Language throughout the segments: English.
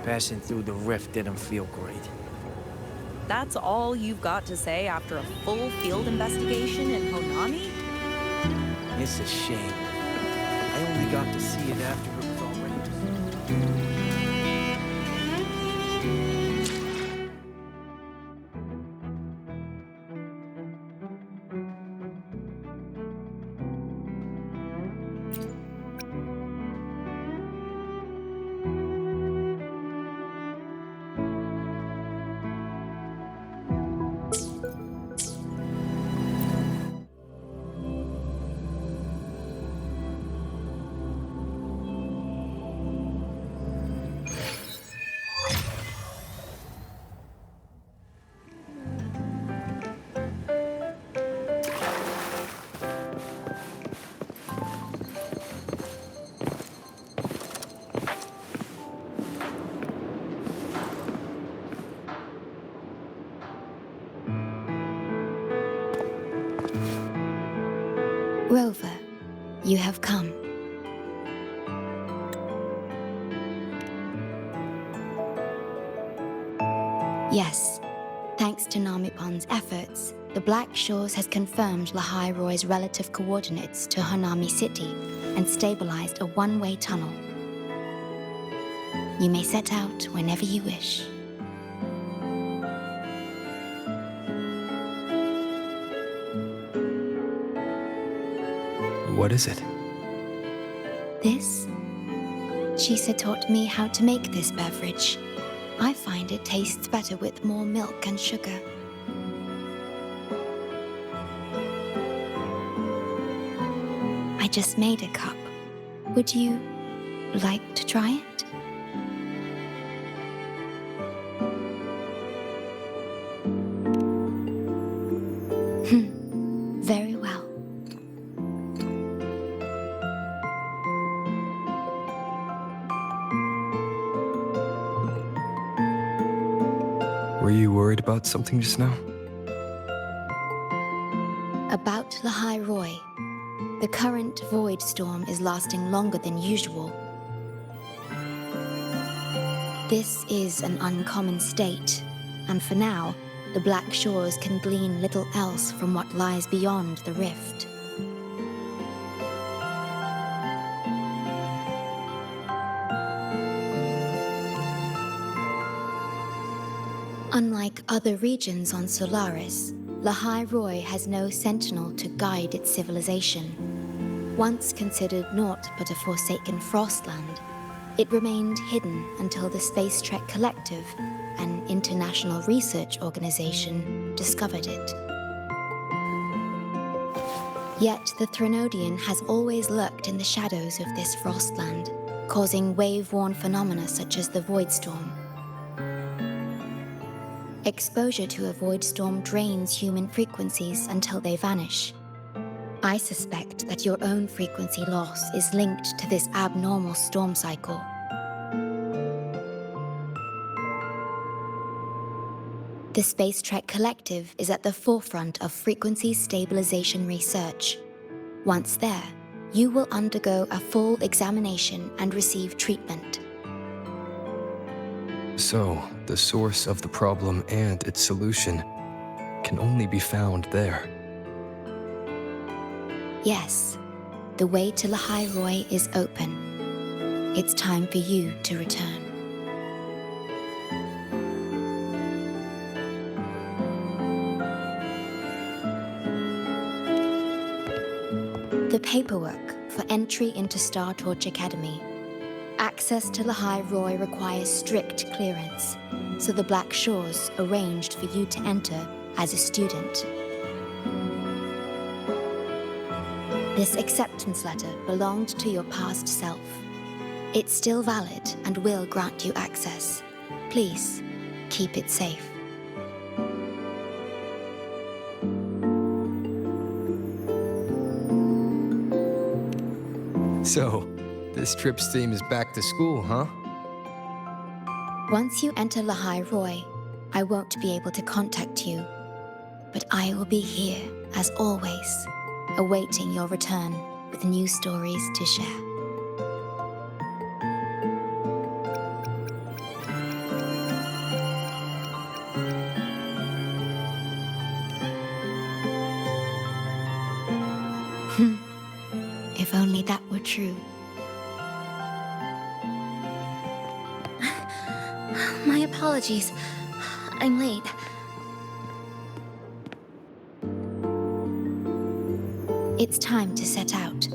Passing through the rift didn't feel great. That's all you've got to say after a full field investigation in Honami? It's a shame. I only got to see it after it was already... Rover, you have come. Yes, thanks to Namipon's efforts, the Black Shores has confirmed Lahai Roy's relative coordinates to Honami City and stabilized a one-way tunnel. You may set out whenever you wish. What is it? This? Shisa taught me how to make this beverage. I find it tastes better with more milk and sugar. I just made a cup. Would you like to try it? Very well. Were you worried about something just now? About Lahai Roy. The current void storm is lasting longer than usual. This is an uncommon state, and for now, the Black Shores can glean little else from what lies beyond the rift. Unlike other regions on Solaris, Lahai Roy has no sentinel to guide its civilization. Once considered naught but a forsaken frostland, it remained hidden until the Space Trek Collective, an international research organization, discovered it. Yet the Threnodian has always lurked in the shadows of this frostland, causing wave-worn phenomena such as the void storm. Exposure to a void storm drains human frequencies until they vanish. I suspect that your own frequency loss is linked to this abnormal storm cycle. The Space Trek Collective is at the forefront of frequency stabilization research. Once there, you will undergo a full examination and receive treatment. So, the source of the problem and its solution can only be found there. Yes, the way to Lahai Roy is open. It's time for you to return. The paperwork for entry into Star Torch Academy. Access to Lahai Roy requires strict clearance, so the Black Shores arranged for you to enter as a student. This acceptance letter belonged to your past self. It's still valid and will grant you access. Please, keep it safe. So, this trip's theme is back to school, huh? Once you enter Lahai Roy, I won't be able to contact you, but I will be here, as always, awaiting your return with new stories to share. My apologies. I'm late. It's time to set out.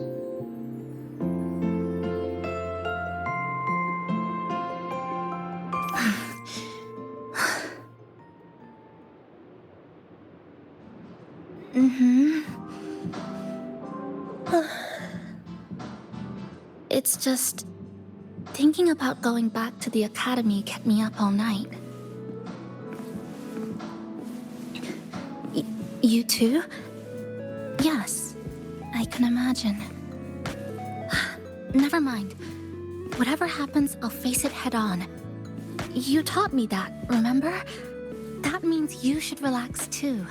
It's just... thinking about going back to the academy kept me up all night. You too? Yes, I can imagine. Never mind. Whatever happens, I'll face it head on. You taught me that, remember? That means you should relax too.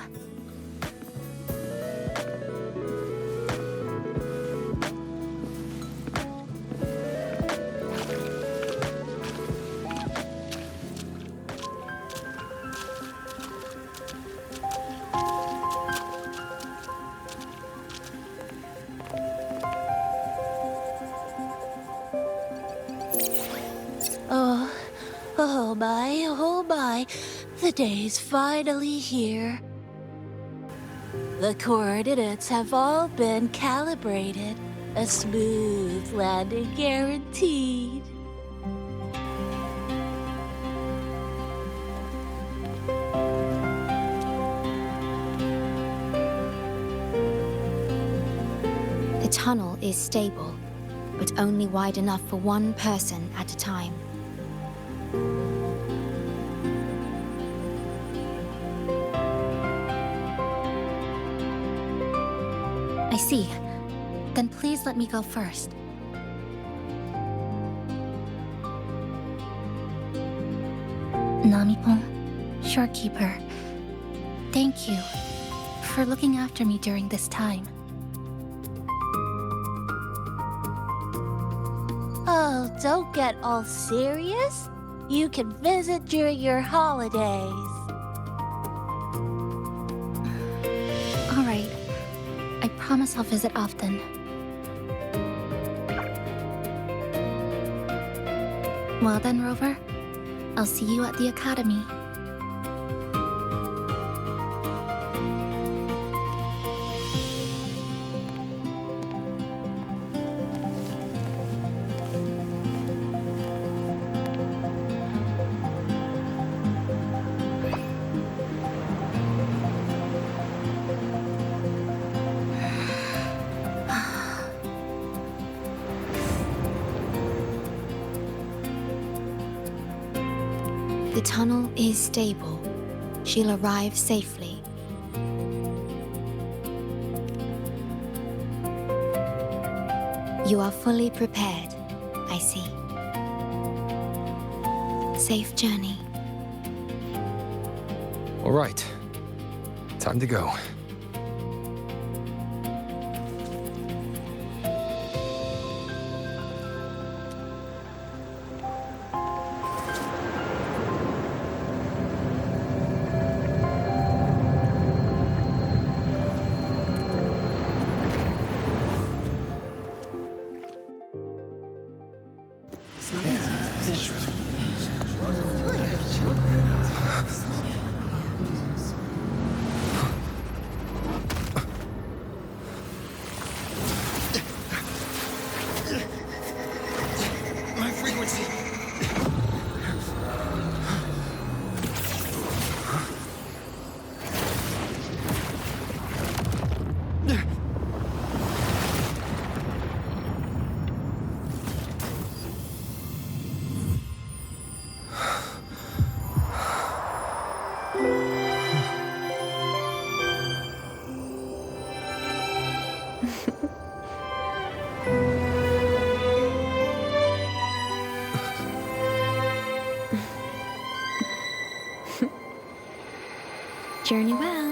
Oh my, the day's finally here. The coordinates have all been calibrated. A smooth landing guaranteed. The tunnel is stable, but only wide enough for one person at a time. I see. Then please let me go first. Namipon, Shorekeeper, thank you for looking after me during this time. Oh, don't get all serious. You can visit during your holidays. All right. I promise I'll visit often. Well then, Rover. I'll see you at the academy. The tunnel is stable. She'll arrive safely. You are fully prepared, I see. Safe journey. All right. Time to go. My frequency. Journey well.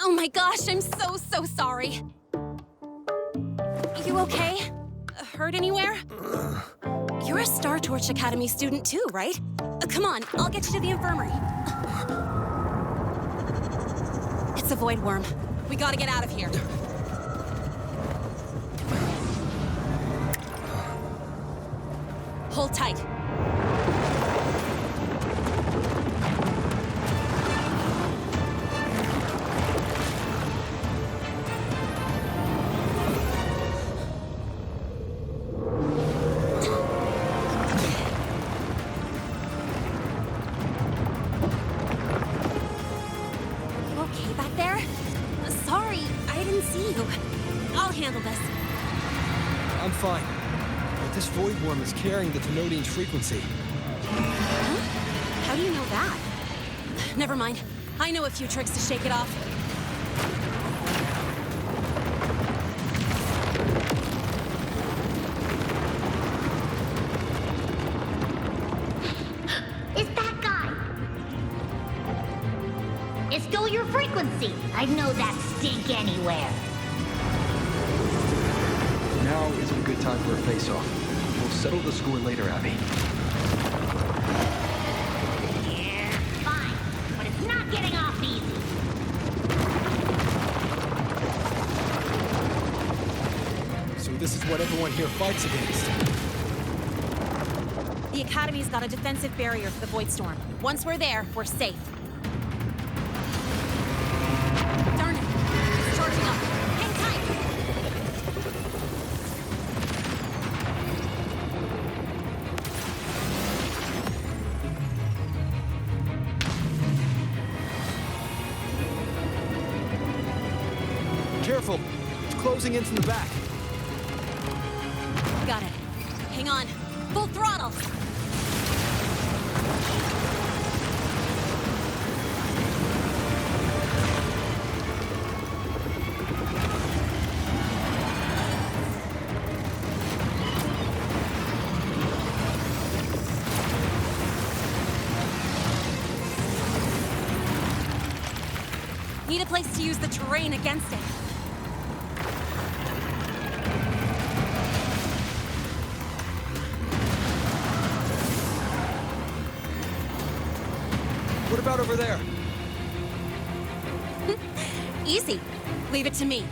Oh my gosh, I'm so sorry. You okay? Hurt anywhere? You're a Star Torch Academy student too, right? Come on, I'll get you to the infirmary. It's a void worm. We gotta get out of here. Hold tight. I'm fine. But this void worm is carrying the Tenodian's frequency. Huh? How do you know that? Never mind. I know a few tricks to shake it off. It's that guy! It stole your frequency! I'd know that stink anywhere. Now isn't a good time for a face-off. We'll settle the score later, Abby. Yeah, fine. But it's not getting off easy. So this is what everyone here fights against. The Academy's got a defensive barrier for the Void Storm. Once we're there, we're safe. Darn it! It's charging up. Hang tight! Careful! It's closing in from the back. Got it. Hang on. Full throttle! Need a place to use the terrain against it. What about over there? Easy. Leave it to me.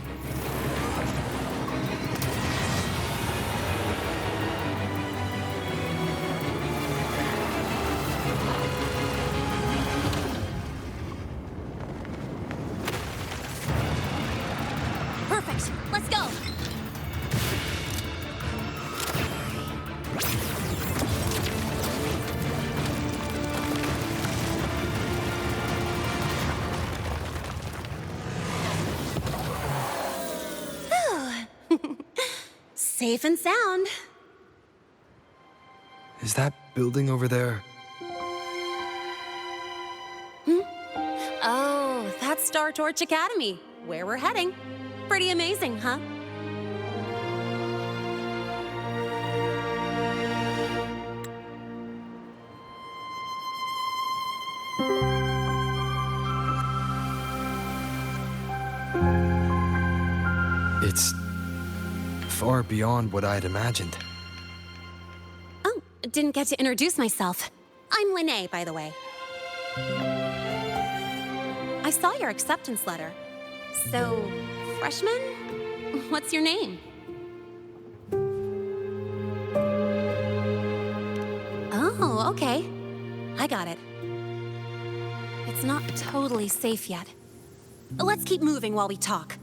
Perfect. Let's go. Safe and sound. Is that building over there? Oh, that's Star Torch Academy, where we're heading. Pretty amazing, huh? It's far beyond what I'd imagined. Oh, didn't get to introduce myself. I'm Lene, by the way. I saw your acceptance letter. So, freshman? What's your name? Oh, okay. I got it. It's not totally safe yet. Let's keep moving while we talk.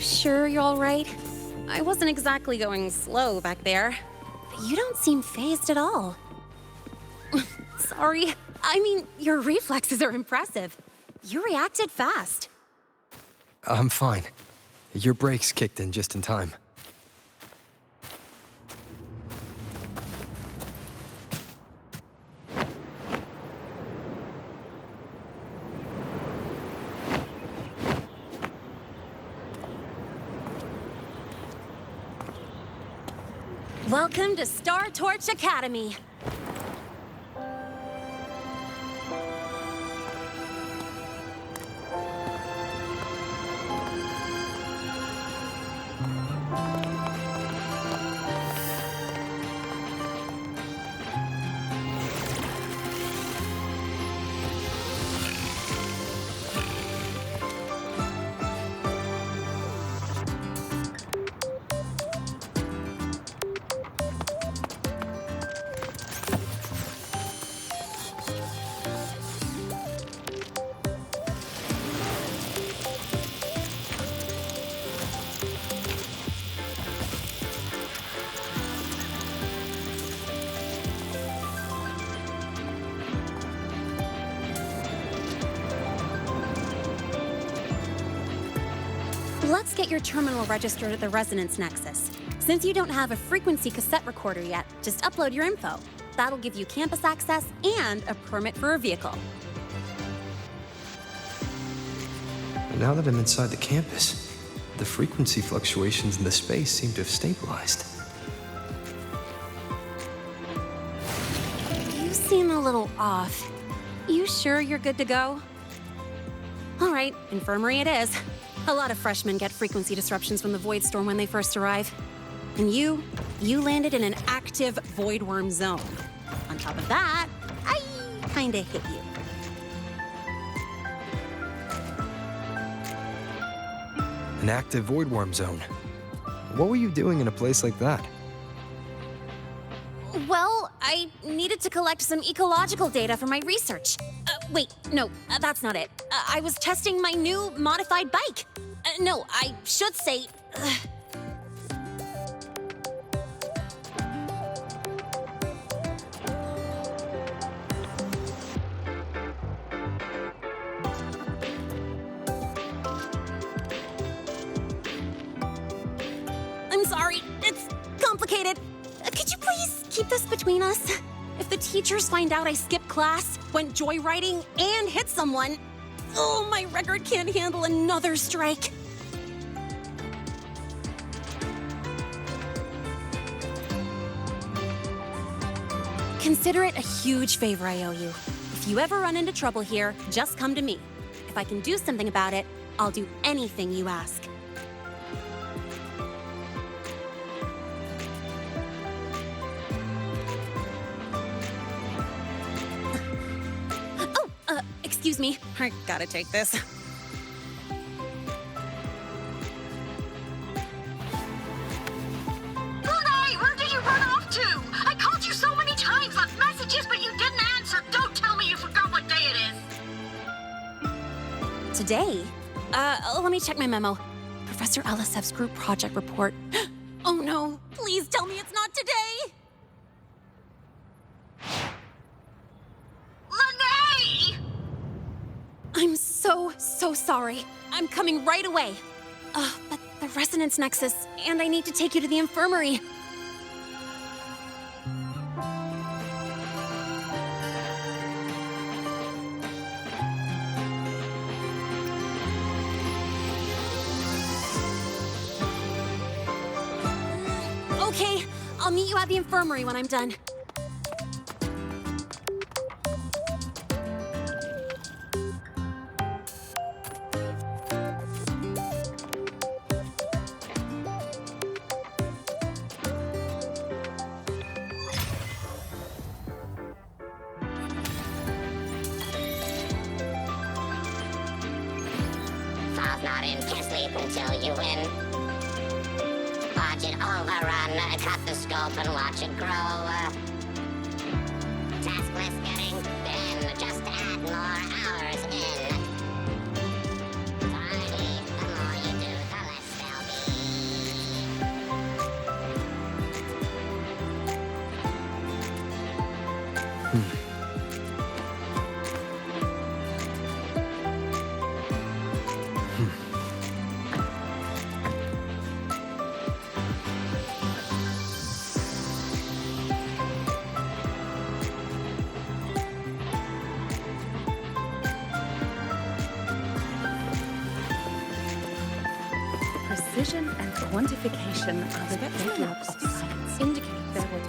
sure you're all right? I wasn't exactly going slow back there. But you don't seem fazed at all. Sorry. I mean, your reflexes are impressive. You reacted fast. I'm fine. Your brakes kicked in just in time. Welcome to Star Torch Academy. Let's get your terminal registered at the Resonance Nexus. Since you don't have a frequency cassette recorder yet, just upload your info. That'll give you campus access and a permit for a vehicle. Now that I'm inside the campus, the frequency fluctuations in the space seem to have stabilized. You seem a little off. You sure you're good to go? All right, infirmary it is. A lot of freshmen get frequency disruptions from the Void Storm when they first arrive. And you landed in an active Void Worm zone. On top of that, I kinda hit you. An active void worm zone. What were you doing in a place like that? Well, I needed to collect some ecological data for my research. Wait, no, that's not it. I was testing my new modified bike. No, I should say... I'm sorry, it's complicated. Could you please keep this between us? If the teachers find out I skipped class, went joyriding, and hit someone, oh, my record can't handle another strike. Consider it a huge favor I owe you. If you ever run into trouble here, just come to me. If I can do something about it, I'll do anything you ask. Excuse me, I gotta take this. Hey, where did you run off to? I called you so many times, left messages, but you didn't answer. Don't tell me you forgot what day it is. Today? Let me check my memo. Professor Alisev's group project report. Oh no, please tell me it's not today! Lene! I'm so sorry. I'm coming right away. But the Resonance Nexus, and I need to take you to the infirmary. Okay, I'll meet you at the infirmary when I'm done. Falls not in, can't sleep until you win. Watch it overrun, cut the scope and watch it grow. Task list getting thin, just add more hours in. Finally, the more you do, the less they'll Precision and quantification are the bedrock of science. Indicate their what.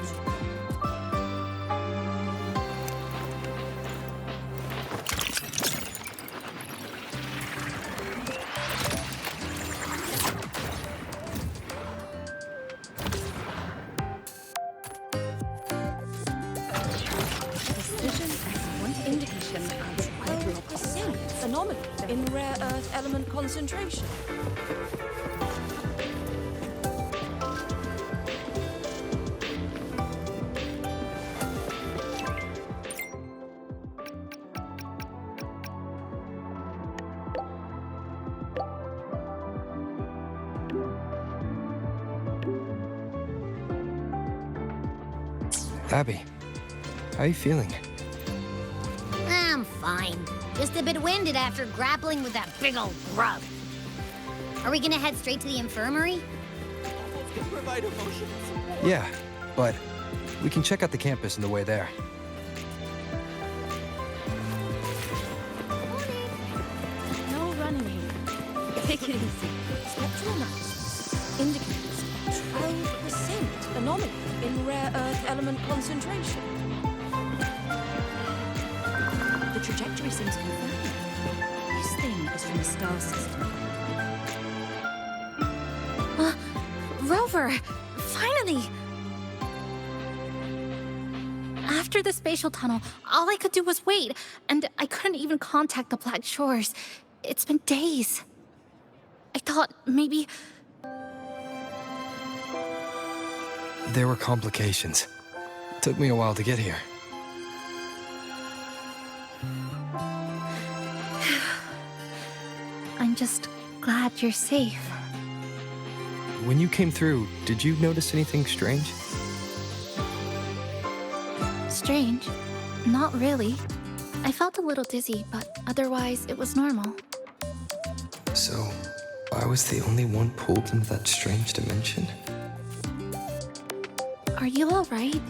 Anomaly in rare earth element concentration. Abby, how are you feeling? I'm fine. Just a bit winded after grappling with that big old grub. Are we gonna head straight to the infirmary? Yeah, but we can check out the campus on the way there. No running here. Take it easy. Spectral analysis indicates 12% anomaly in rare earth element concentration. The trajectory seems confirmed. This thing is from a star system. Rover! Finally! After the spatial tunnel, all I could do was wait, and I couldn't even contact the Black Shores. It's been days. I thought maybe... There were complications. It took me a while to get here. I'm just glad you're safe. When you came through, did you notice anything strange? Strange? Not really. I felt a little dizzy, but otherwise it was normal. So, I was the only one pulled into that strange dimension? Are you alright?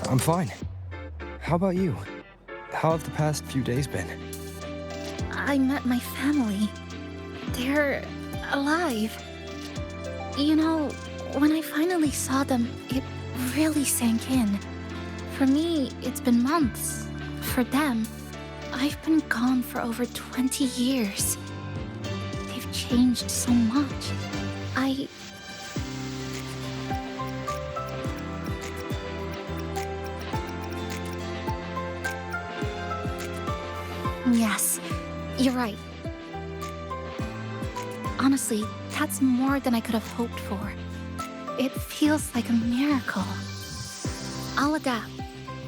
I'm fine. How about you? How have the past few days been? I met my family. They're alive. You know, when I finally saw them, it really sank in. For me, it's been months. For them, I've been gone for over 20 years. They've changed so much. Yes, you're right. Honestly, that's more than I could have hoped for. It feels like a miracle. I'll adapt,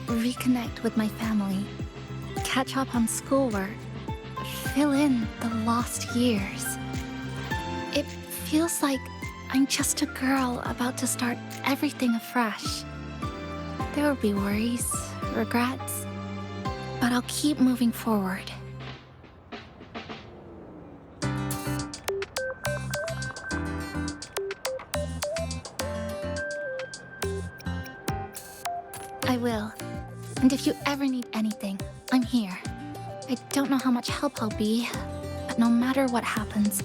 reconnect with my family, catch up on schoolwork, fill in the lost years. It feels like I'm just a girl about to start everything afresh. There will be worries, regrets, but I'll keep moving forward. I will. And if you ever need anything, I'm here. I don't know how much help I'll be, but no matter what happens,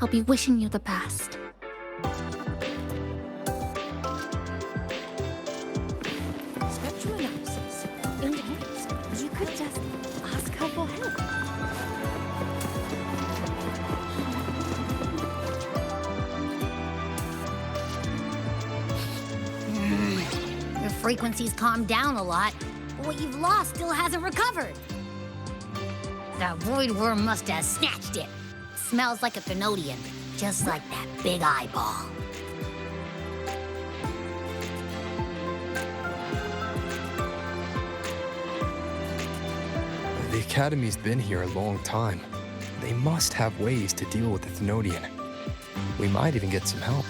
I'll be wishing you the best. Spectral analysis indicates you could just ask her for help. Your frequency's calmed down a lot, but what you've lost still hasn't recovered. That void worm must have snatched it. Smells like a Thenodian, just like that big eyeball. The Academy's been here a long time. They must have ways to deal with the Thenodian. We might even get some help.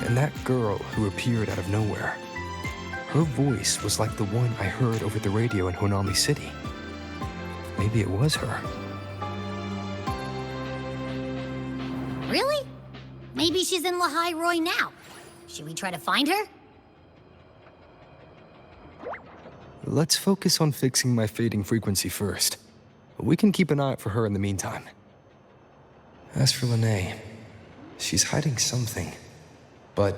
And that girl who appeared out of nowhere, her voice was like the one I heard over the radio in Honami City. Maybe it was her. Really? Maybe she's in Lahai Roy now. Should we try to find her? Let's focus on fixing my fading frequency first. We can keep an eye out for her in the meantime. As for Lene, she's hiding something. But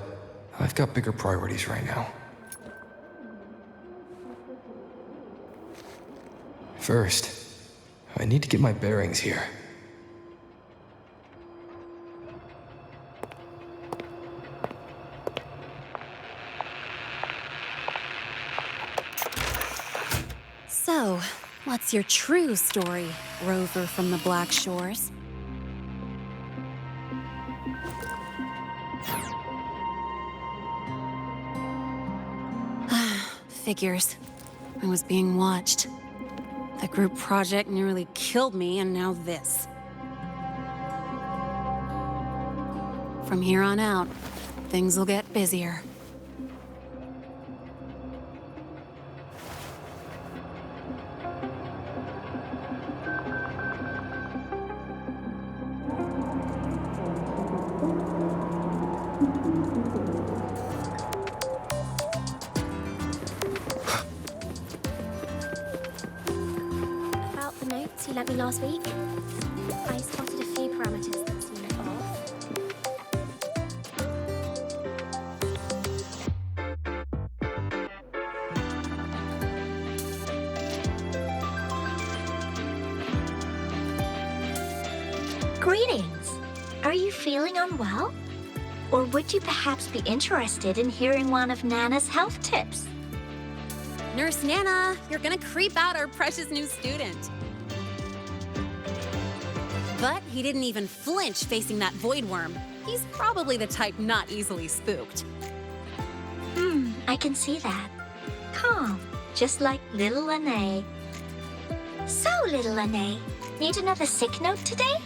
I've got bigger priorities right now. First, I need to get my bearings here. So, what's your true story, rover from the Black Shores? Figures. I was being watched. The group project nearly killed me, and now this. From here on out, things will get busier. About the notes you lent me last week, I spotted a few parameters that seemed off. Greetings. Are you feeling unwell? Or would you perhaps be interested in hearing one of Nana's health tips? Nurse Nana, you're gonna creep out our precious new student. But he didn't even flinch facing that void worm. He's probably the type not easily spooked. I can see that. Calm, just like little Lene. So, little Lene, need another sick note today?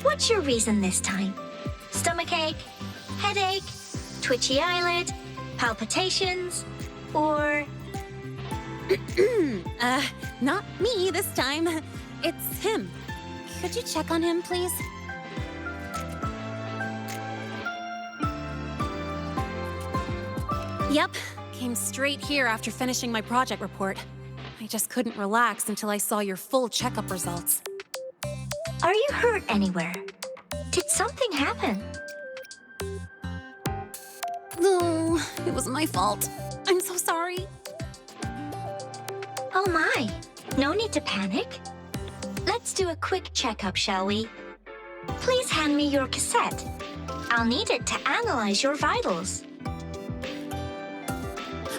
What's your reason this time? Stomachache, headache, twitchy eyelid, palpitations, or... Not me this time. It's him. Could you check on him, please? Yep, came straight here after finishing my project report. I just couldn't relax until I saw your full checkup results. Are you hurt anywhere? Did something happen? No, it was my fault. I'm so sorry. Oh my, no need to panic. Let's do a quick checkup, shall we? Please hand me your cassette. I'll need it to analyze your vitals.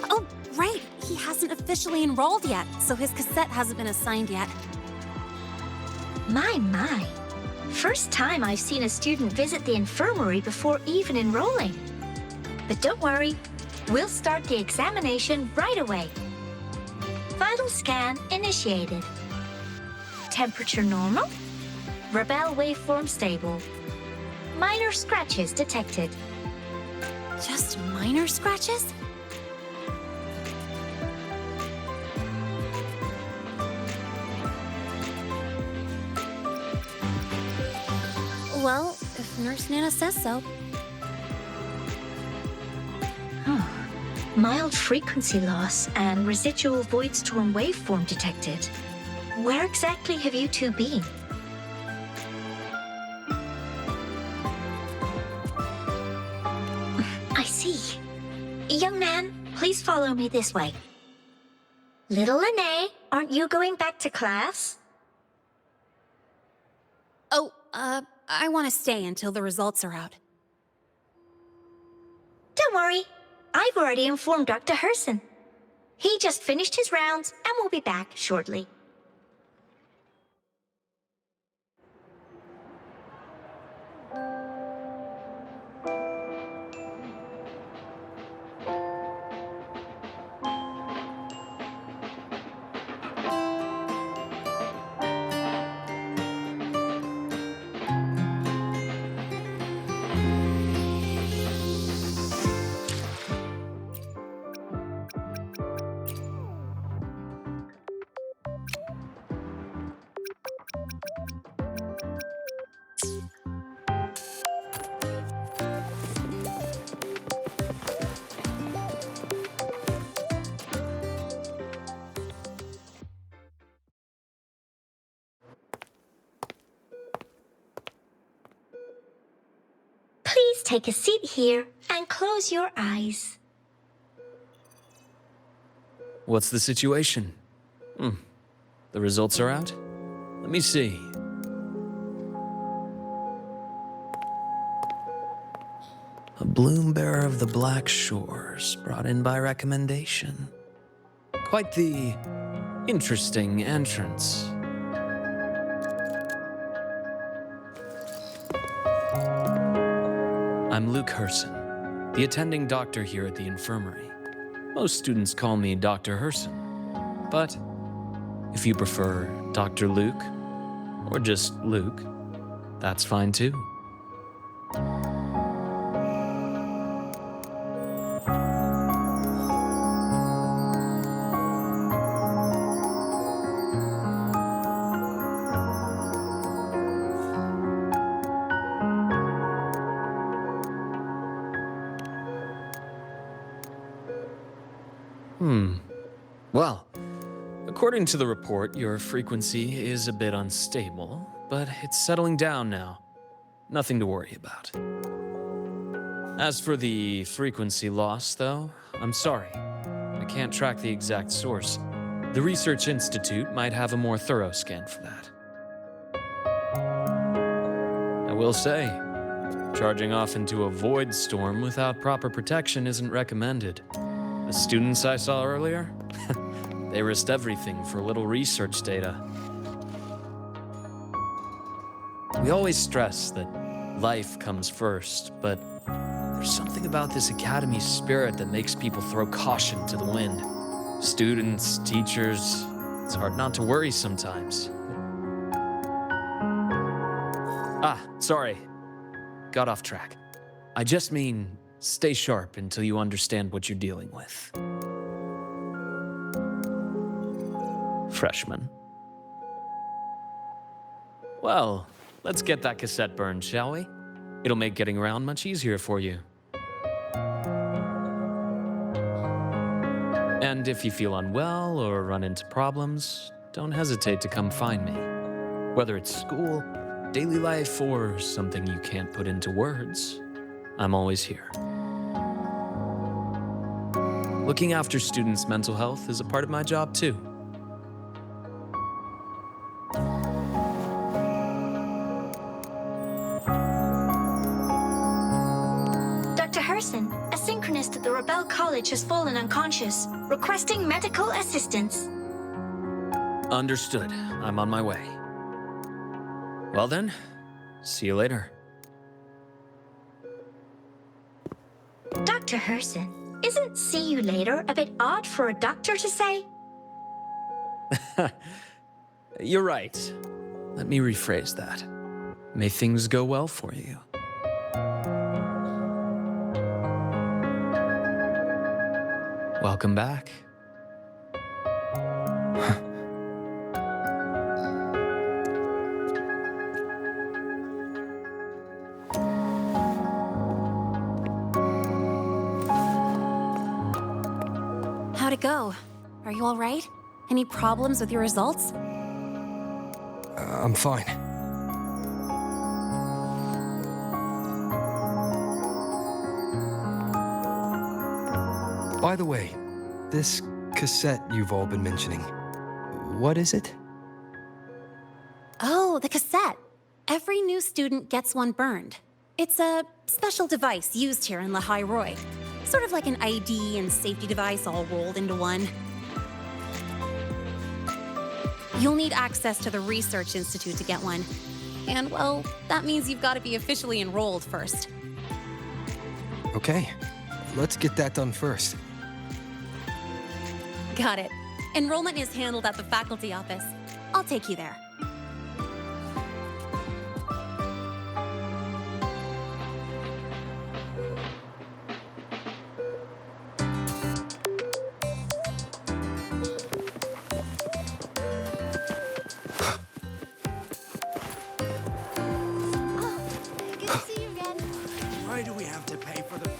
Oh, right. He hasn't officially enrolled yet, so his cassette hasn't been assigned yet. My. First time I've seen a student visit the infirmary before even enrolling. But don't worry, we'll start the examination right away. Vital scan initiated. Temperature normal. Rebel waveform stable. Minor scratches detected. Just minor scratches? Well, if Nurse Nana says so. Mild frequency loss and residual void storm waveform detected. Where exactly have you two been? I see. Young man, please follow me this way. Little Lene, aren't you going back to class? Oh, I want to stay until the results are out. Don't worry. I've already informed Dr. Herson. He just finished his rounds and will be back shortly. take a seat here and close your eyes. What's the situation? The results are out? Let me see. A bloom bearer of the Black Shores, brought in by recommendation. Quite the interesting entrance. I'm Luke Herson, the attending doctor here at the infirmary. Most students call me Dr. Herson, but if you prefer Dr. Luke, or just Luke, that's fine too. Well, according to the report, your frequency is a bit unstable, but it's settling down now. Nothing to worry about. As for the frequency loss, though, I'm sorry. I can't track the exact source. The Research Institute might have a more thorough scan for that. I will say, charging off into a void storm without proper protection isn't recommended. The students I saw earlier, they risked everything for a little research data. We always stress that life comes first, but there's something about this academy's spirit that makes people throw caution to the wind. Students, teachers, it's hard not to worry sometimes. Sorry. Got off track. I just mean, stay sharp until you understand what you're dealing with. Freshman. Well, let's get that cassette burned, shall we? It'll make getting around much easier for you. And if you feel unwell or run into problems, don't hesitate to come find me. Whether it's school, daily life, or something you can't put into words, I'm always here. Looking after students' mental health is a part of my job too. Dr. Herson, a synchronist at the Rebel College has fallen unconscious, requesting medical assistance. Understood. I'm on my way. Well then, see you later. Dr. Herson, isn't see you later a bit odd for a doctor to say? You're right. Let me rephrase that. May things go well for you. Welcome back. How'd it go? Are you all right? Any problems with your results? I'm fine. By the way, this cassette you've all been mentioning, what is it? Oh, the cassette. Every new student gets one burned. It's a special device used here in Lehigh Roy. Sort of like an ID and safety device all rolled into one. You'll need access to the Research Institute to get one. And, well, that means you've got to be officially enrolled first. Okay, let's get that done first. Got it. Enrollment is handled at the faculty office. I'll take you there. Why do we have to pay for the...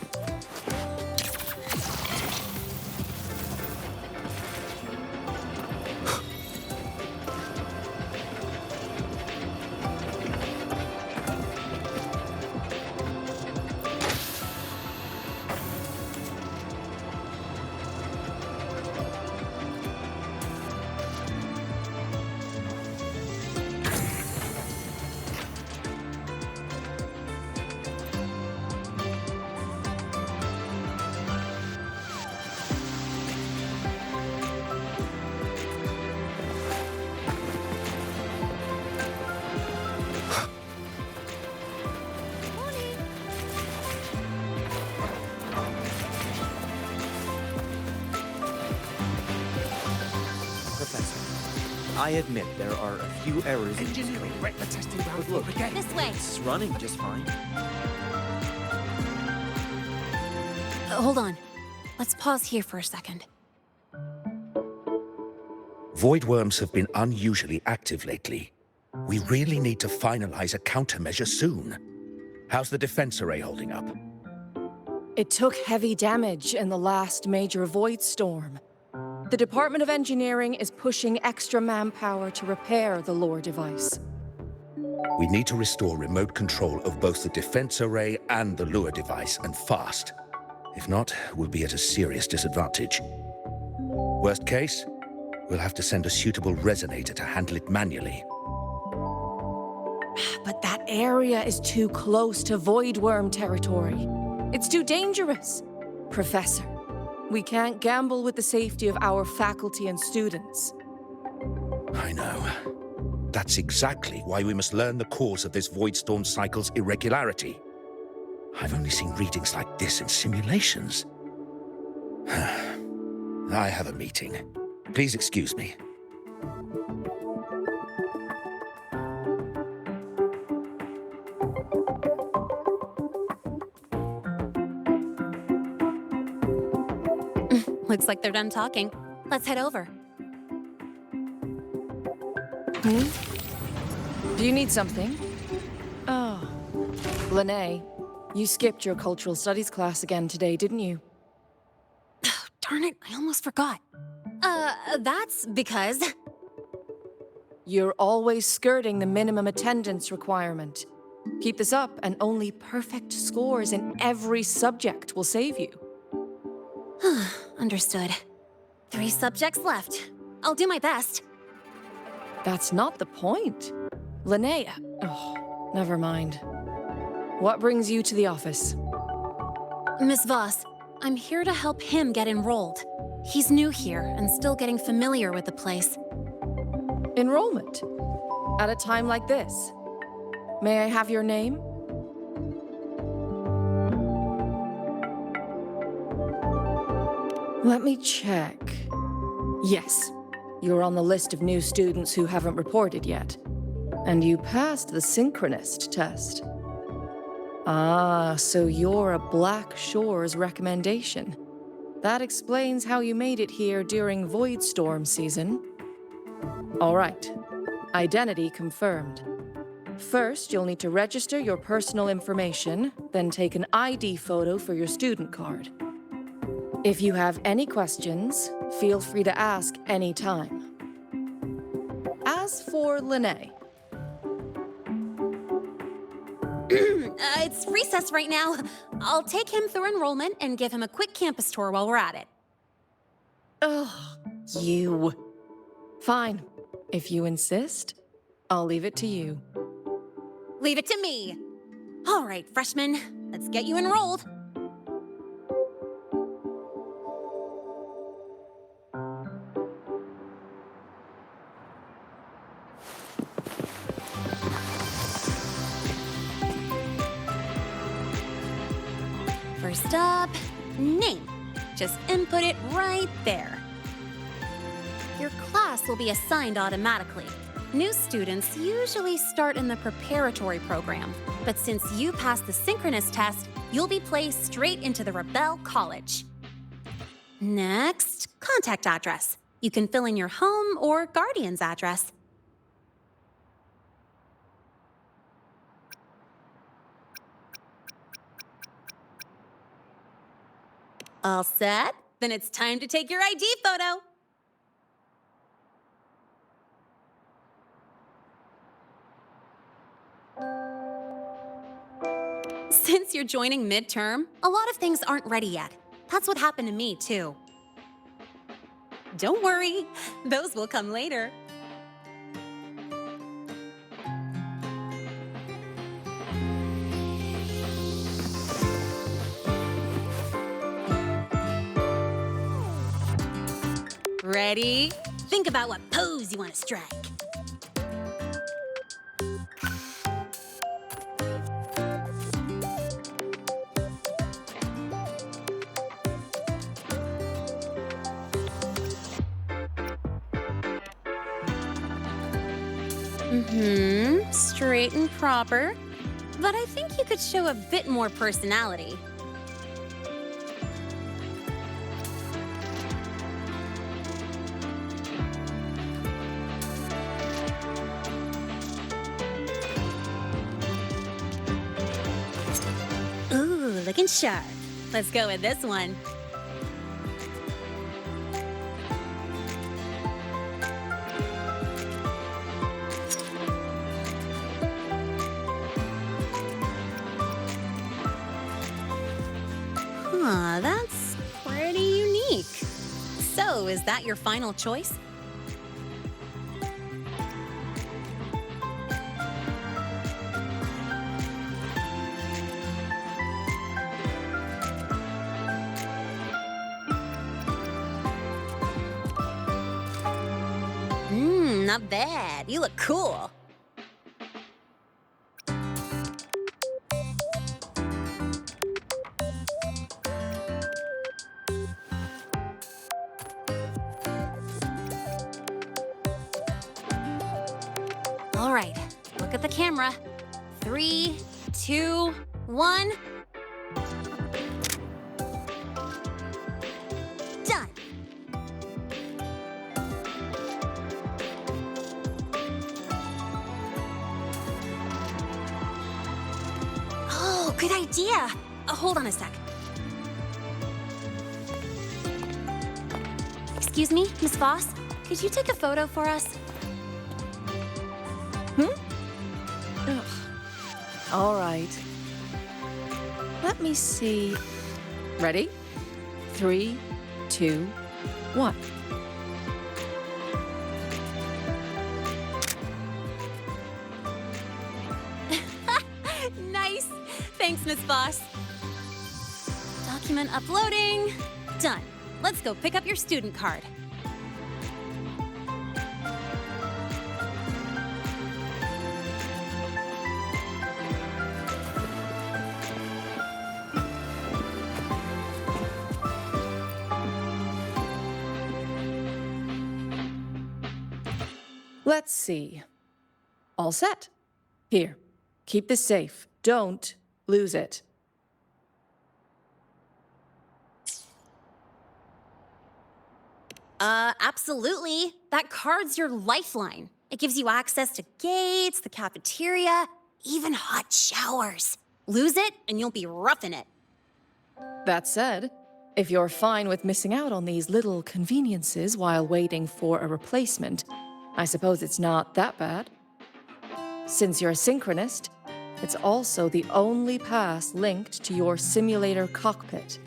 I admit there are a few errors in this code. Wreck the testing ground But look, again. This way. it's running just fine. Hold on. Let's pause here for a second. Void worms have been unusually active lately. We really need to finalize a countermeasure soon. How's the defense array holding up? It took heavy damage in the last major void storm. The Department of Engineering is pushing extra manpower to repair the lore device. We need to restore remote control of both the defense array and the lure device, and fast. If not, we'll be at a serious disadvantage. Worst case, we'll have to send a suitable resonator to handle it manually. But that area is too close to void worm territory. It's too dangerous. Professor, we can't gamble with the safety of our faculty and students. I know. That's exactly why we must learn the cause of this void storm cycle's irregularity. I've only seen readings like this in simulations. I have a meeting. Please excuse me. Looks like they're done talking. Let's head over. Do you need something? Oh. Lene, you skipped your cultural studies class again today, didn't you? Darn it, I almost forgot. That's because... You're always skirting the minimum attendance requirement. Keep this up, and only perfect scores in every subject will save you. Understood. 3 subjects left. I'll do my best. That's not the point. Linnea. Oh, never mind. What brings you to the office? Miss Voss, I'm here to help him get enrolled. He's new here and still getting familiar with the place. Enrollment? At a time like this? May I have your name? Let me check. Yes, you're on the list of new students who haven't reported yet. And you passed the synchronist test. Ah, so you're a Black Shores recommendation. That explains how you made it here during Void Storm season. All right, identity confirmed. First, you'll need to register your personal information, then take an ID photo for your student card. If you have any questions, feel free to ask any time. As for Lene. It's recess right now. I'll take him through enrollment and give him a quick campus tour while we're at it. Ugh, you. Fine. If you insist, I'll leave it to you. Leave it to me. All right, freshmen, let's get you enrolled. First up, name. Just input it right there. Your class will be assigned automatically. New students usually start in the preparatory program, but since you passed the synchronous test, you'll be placed straight into the Rebel College. Next, contact address. You can fill in your home or guardian's address. All set? Then it's time to take your ID photo. Since you're joining midterm, a lot of things aren't ready yet. That's what happened to me, too. Don't worry, those will come later. Ready? Think about what pose you want to strike. Mm-hmm. Straight and proper. But I think you could show a bit more personality. Ooh, looking sharp. Let's go with this one. Huh, that's pretty unique. So, is that your final choice? Not bad. You look cool. All right, look at the camera. 3, 2, 1. Done. Oh, good idea. Hold on a sec. Excuse me, Miss Voss? Could you take a photo for us? Ugh. All right. Let me see. Ready? 3, 2, 1. Nice. Thanks, Miss Voss. Document uploading. Done. Let's go pick up your student card. Let's see. All set. Here, keep this safe. Don't lose it. Absolutely. That card's your lifeline. It gives you access to gates, the cafeteria, even hot showers. Lose it, and you'll be roughing it. That said, if you're fine with missing out on these little conveniences while waiting for a replacement, I suppose it's not that bad. Since you're a synchronist, it's also the only pass linked to your simulator cockpit.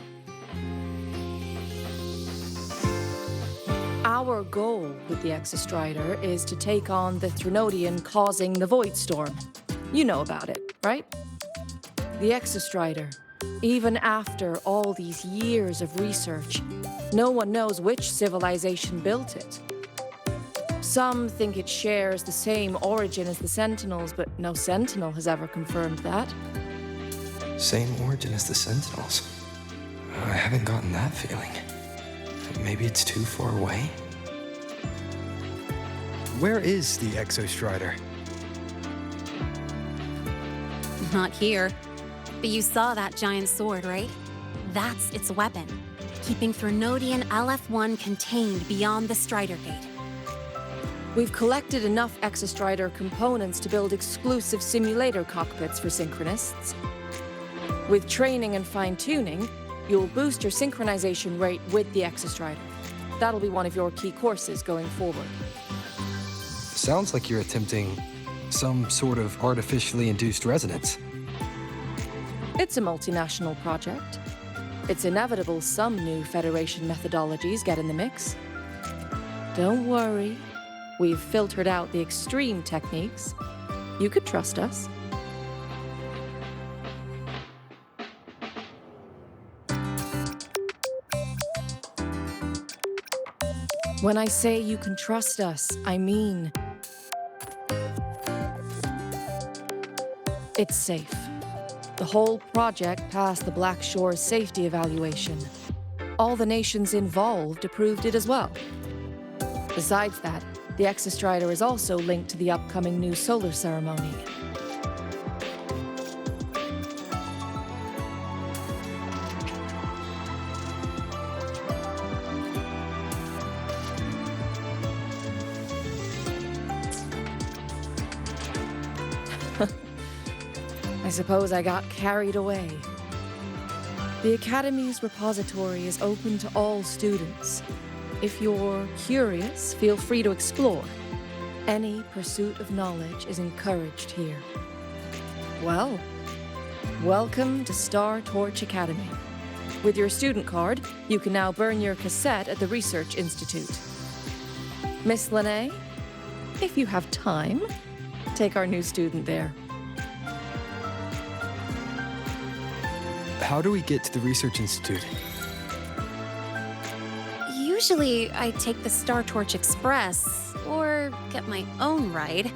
Our goal with the Exostrider is to take on the Threnodian causing the Void Storm. You know about it, right? The Exostrider, even after all these years of research, no one knows which civilization built it. Some think it shares the same origin as the Sentinels, but no Sentinel has ever confirmed that. Same origin as the Sentinels. I haven't gotten that feeling. Maybe it's too far away? Where is the Exostrider? Not here. But you saw that giant sword, right? That's its weapon, keeping Threnodian LF1 contained beyond the Strider Gate. We've collected enough Exostrider components to build exclusive simulator cockpits for synchronists. With training and fine-tuning, you'll boost your synchronization rate with the Exostrider. That'll be one of your key courses going forward. Sounds like you're attempting some sort of artificially induced resonance. It's a multinational project. It's inevitable some new Federation methodologies get in the mix. Don't worry. We've filtered out the extreme techniques. You could trust us. When I say you can trust us, I mean it's safe. The whole project passed the Black Shore's safety evaluation. All the nations involved approved it as well. Besides that, The Exostrider is also linked to the upcoming new solar ceremony. I suppose I got carried away. The Academy's repository is open to all students. If you're curious, feel free to explore. Any pursuit of knowledge is encouraged here. Well, welcome to Star Torch Academy. With your student card, you can now burn your cassette at the Research Institute. Miss Lene, if you have time, take our new student there. How do we get to the Research Institute? Usually, I take the Star Torch Express, or get my own ride.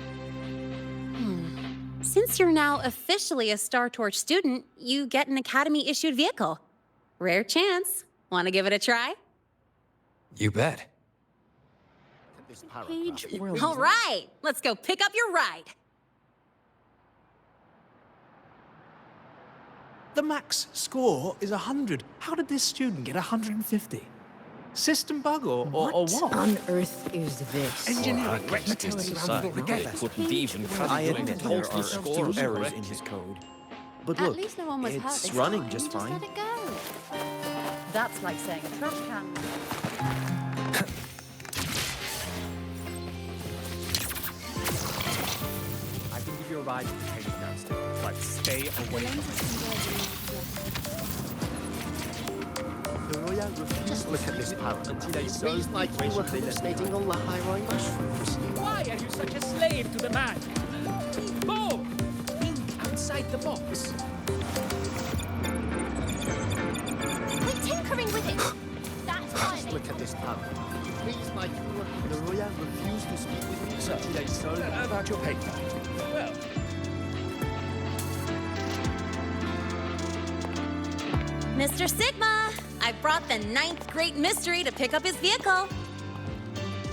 Since you're now officially a Star Torch student, you get an Academy-issued vehicle. Rare chance. Want to give it a try? You bet. All right, let's go pick up your ride. The max score is 100. How did this student get 150? System bug or what? What on earth is this? Engineering. Couldn't even I admit there are a few errors in his code. But look, At least no one was hurt it's this running time. just fine. Let it go. That's like saying a trash can. I can give you a ride to the training nest, but stay away from Just look at this parrot. It seems like you were hallucinating on the high-rye mushrooms. Why are you such a slave to the man? Go! Think outside the box. We're tinkering with it. That's why Just look at this parrot. It seems like you were... Naruya refused to speak with me So, today, so... about your paper. Well, Mr. Sigma, I brought the 9th Great Mystery to pick up his vehicle.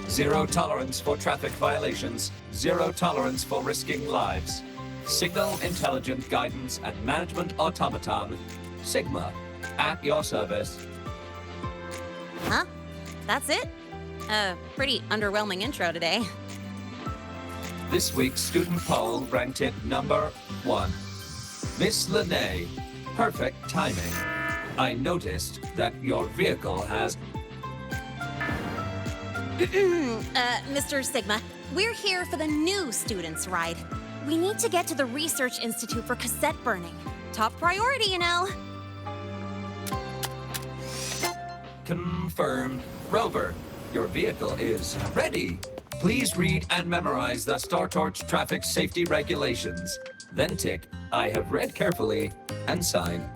Zero tolerance for traffic violations. Zero tolerance for risking lives. Signal intelligent guidance and management automaton. Sigma, at your service. Huh? That's it? Pretty underwhelming intro today. This week's student poll ranked it number 1. Miss Lene, perfect timing. I noticed that your vehicle has... Mr. Sigma, we're here for the new students' ride. We need to get to the Research Institute for cassette burning. Top priority, you know. Confirmed. Rover, your vehicle is ready. Please read and memorize the Star Torch traffic safety regulations. Then tick, I have read carefully, and sign.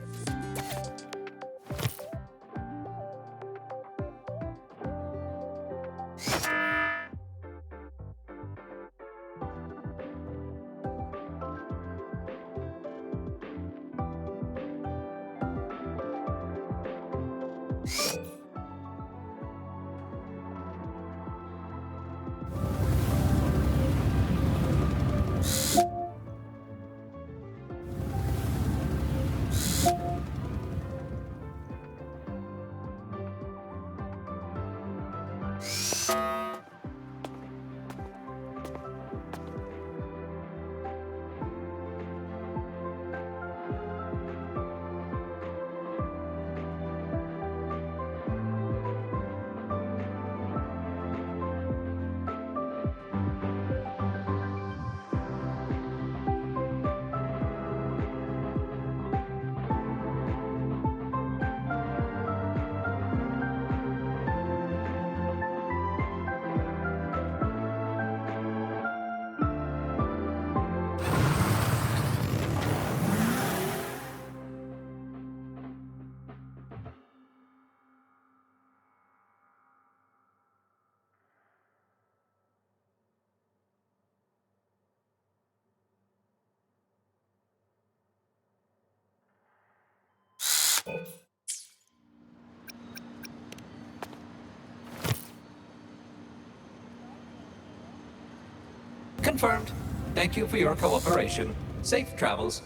Confirmed. Thank you for your cooperation. Safe travels.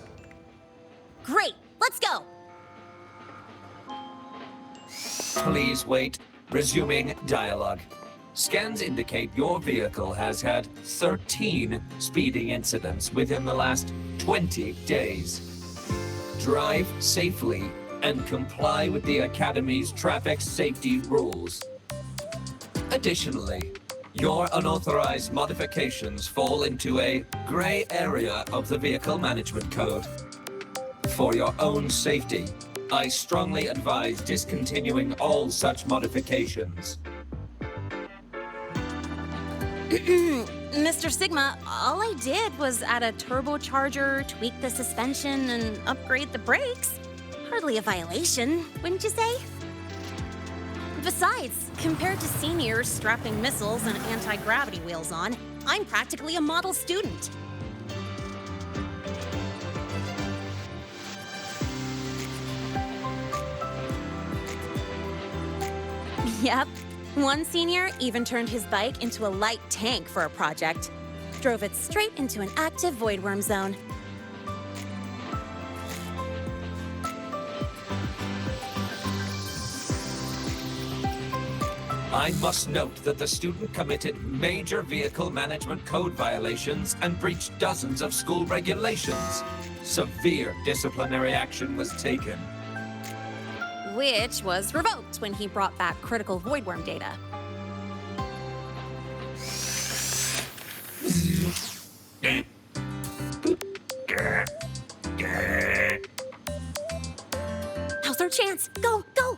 Great, let's go. Please wait. Resuming dialogue. Scans indicate your vehicle has had 13 speeding incidents within the last 20 days. Drive safely and comply with the Academy's traffic safety rules. Additionally, your unauthorized modifications fall into a gray area of the Vehicle Management Code. For your own safety, I strongly advise discontinuing all such modifications. Mr. Sigma, all I did was add a turbocharger, tweak the suspension, and upgrade the brakes. Hardly a violation, wouldn't you say? Besides, compared to seniors strapping missiles and anti-gravity wheels on, I'm practically a model student. Yep. One senior even turned his bike into a light tank for a project. Drove it straight into an active voidworm zone. I must note that the student committed major Vehicle Management Code violations and breached dozens of school regulations. Severe disciplinary action was taken. Which was revoked when he brought back critical voidworm data. Now's our chance! Go, go!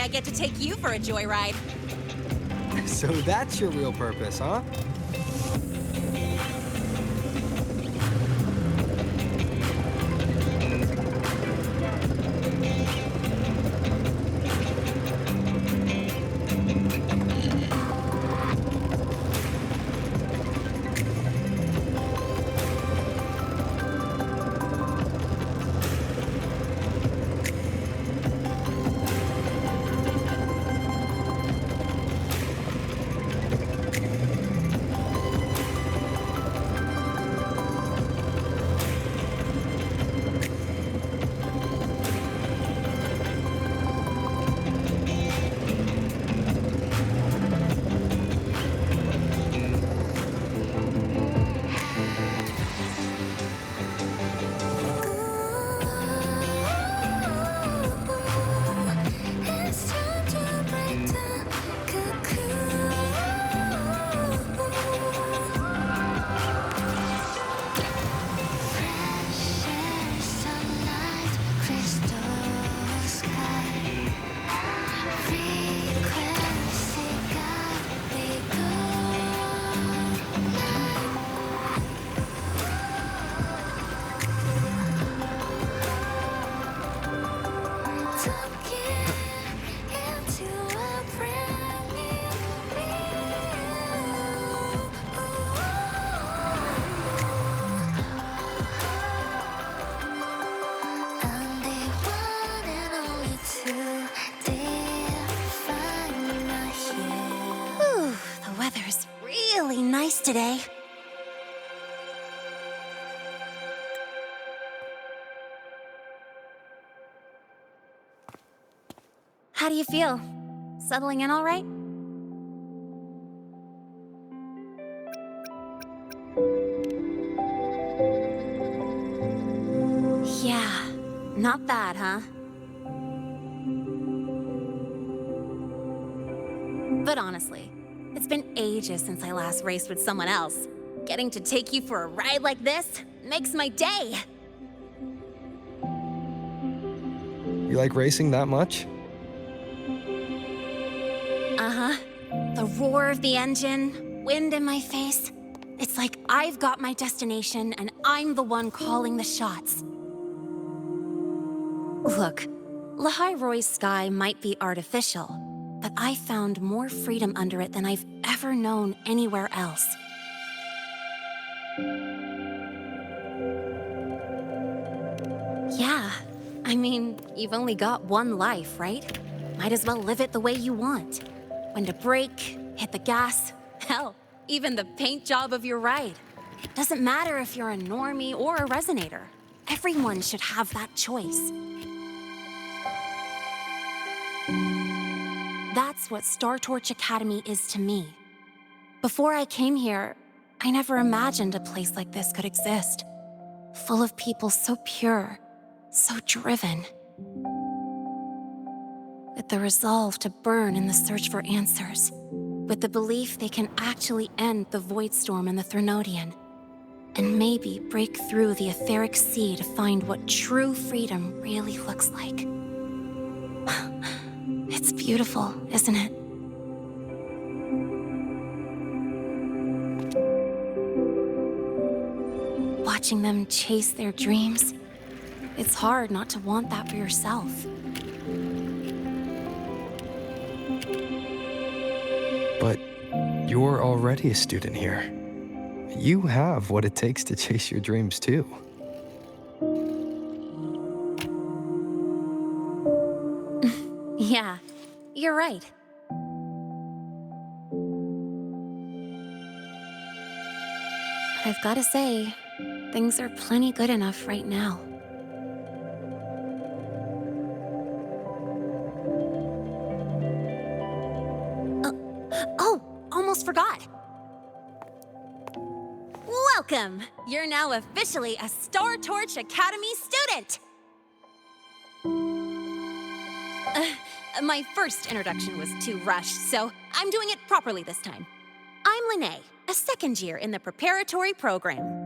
I get to take you for a joyride. So that's your real purpose, huh? today. How do you feel? Settling in all right? Yeah, not bad, huh? But honestly, it's been ages since I last raced with someone else. Getting to take you for a ride like this makes my day. You like racing that much? Uh-huh. The roar of the engine, wind in my face. It's like I've got my destination and I'm the one calling the shots. Look, Lahai Roy's sky might be artificial, but I found more freedom under it than I've ever known anywhere else. Yeah, I mean, you've only got one life, right? Might as well live it the way you want. When to brake, hit the gas, hell, even the paint job of your ride. Doesn't matter if you're a normie or a resonator. Everyone should have that choice. That's what Star Torch Academy is to me. Before I came here, I never imagined a place like this could exist. Full of people so pure, so driven. With the resolve to burn in the search for answers. With the belief they can actually end the Void Storm and the Threnodian. And maybe break through the etheric sea to find what true freedom really looks like. It's beautiful, isn't it? Watching them chase their dreams, it's hard not to want that for yourself. But you're already a student here. You have what it takes to chase your dreams, too. Yeah, you're right. But I've gotta say, things are plenty good enough right now. Oh, almost forgot. Welcome! You're now officially a Star Torch Academy student! My first introduction was too rushed, so I'm doing it properly this time. I'm Lene, a second year in the preparatory program.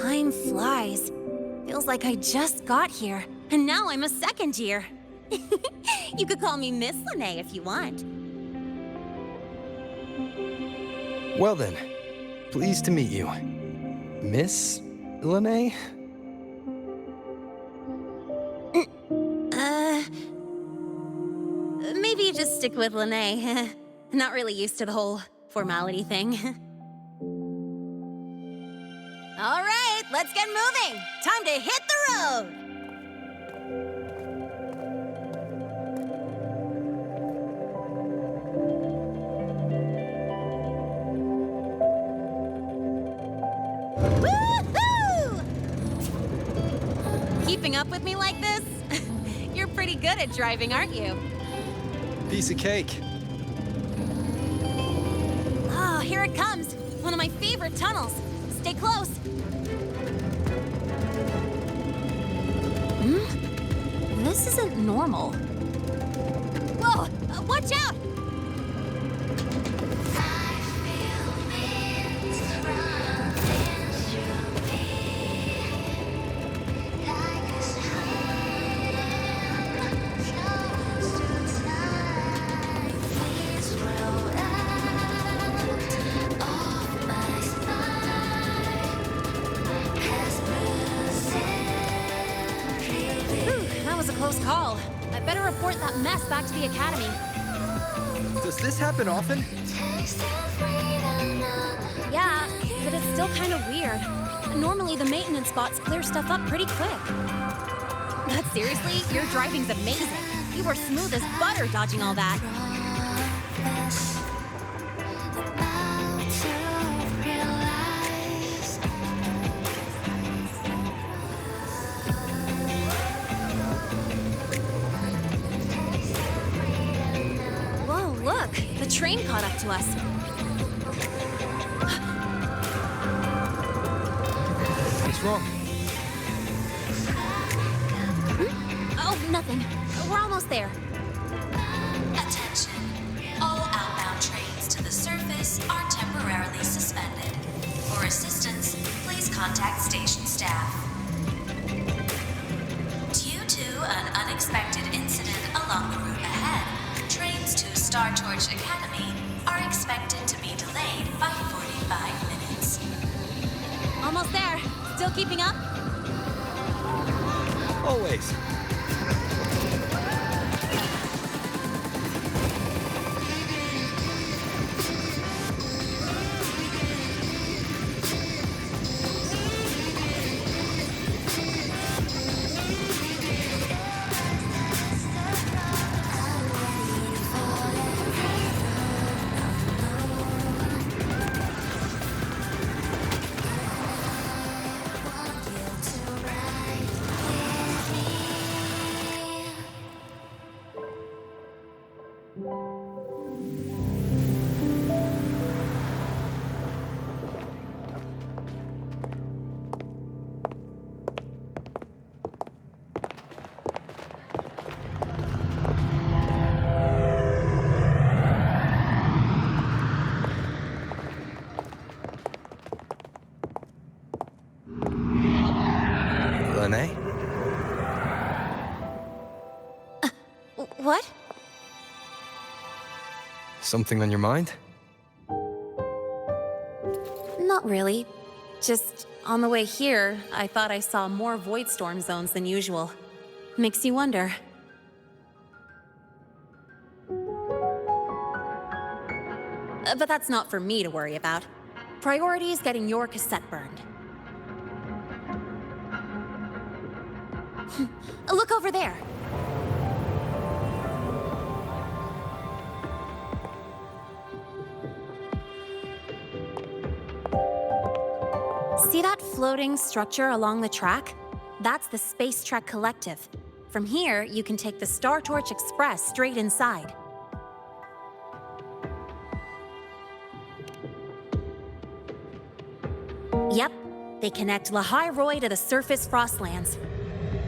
Time flies. Feels like I just got here, and now I'm a second year. You could call me Miss Lene if you want. Well then, pleased to meet you. Miss Lene? Maybe just stick with Lene. Not really used to the whole formality thing. All right, let's get moving. Time to hit the road. Woohoo! Keeping up with me like this? You're pretty good at driving, aren't you? Piece of cake. Oh, here it comes. One of my favorite tunnels. Stay close. This isn't normal. Whoa! Watch out! call. I better report that mess back to the academy. Does this happen often? Yeah, but it's still kind of weird. Normally, the maintenance bots clear stuff up pretty quick. But seriously, your driving's amazing. You were smooth as butter dodging all that. Whoa, look! The train caught up to us. What's wrong? Oh, nothing. We're almost there. Attention. All outbound trains to the surface are temporarily suspended. For assistance, please contact station staff. Due to an unexpected incident along the route ahead, trains to Star Torch Academy are expected to be delayed by 45 minutes. Almost there. Still keeping up? Always. Lene? What? Something on your mind? Not really. Just on the way here, I thought I saw more void storm zones than usual. Makes you wonder. But that's not for me to worry about. Priority is getting your cassette burned. Look over there. See that floating structure along the track? That's the Space Trek Collective. From here, you can take the Star Torch Express straight inside. Yep, they connect Lahai Roy to the surface Frostlands.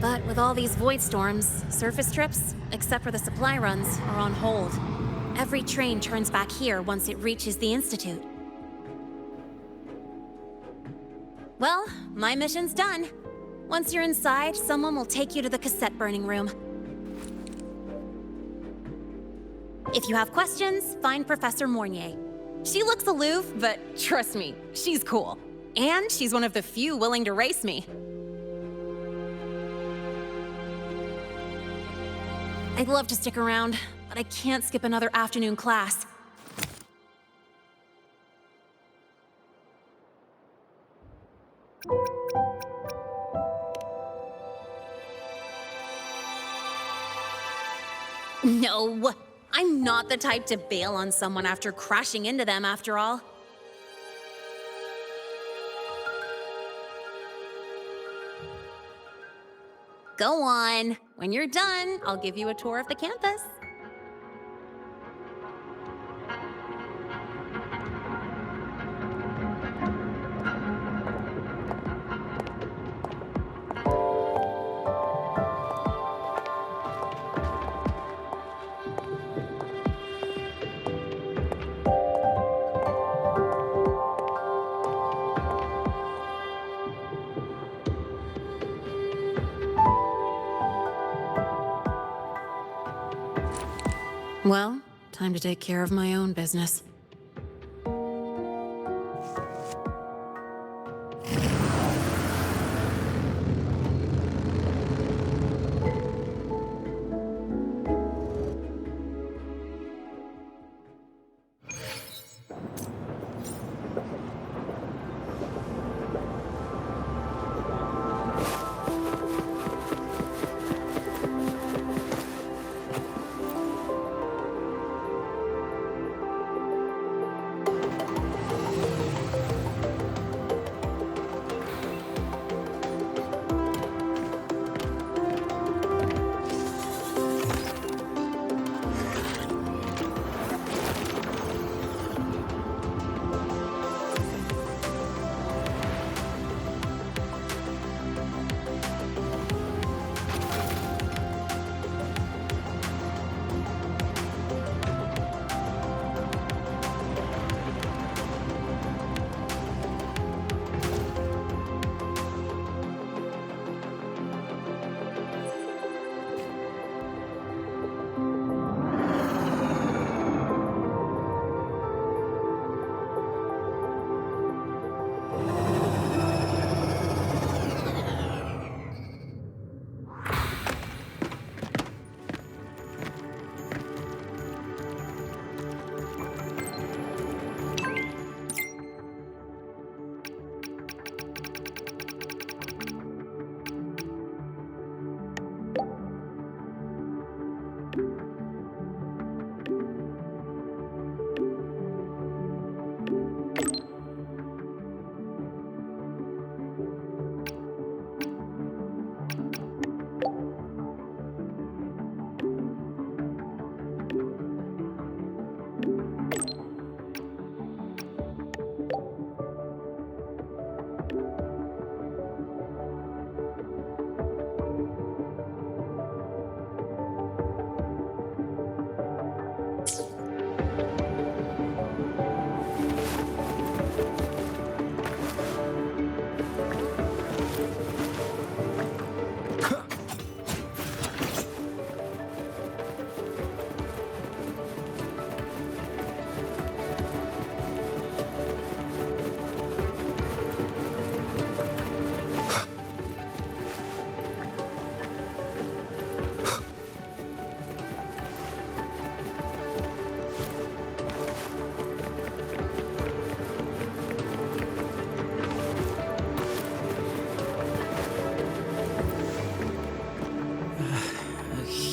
But with all these void storms, surface trips, except for the supply runs, are on hold. Every train turns back here once it reaches the Institute. Well, my mission's done. Once you're inside, someone will take you to the cassette burning room. If you have questions, find Professor Mornier. She looks aloof, but trust me, she's cool. And she's one of the few willing to race me. I'd love to stick around, but I can't skip another afternoon class. No, I'm not the type to bail on someone after crashing into them, after all. Go on. When you're done, I'll give you a tour of the campus. Well, time to take care of my own business.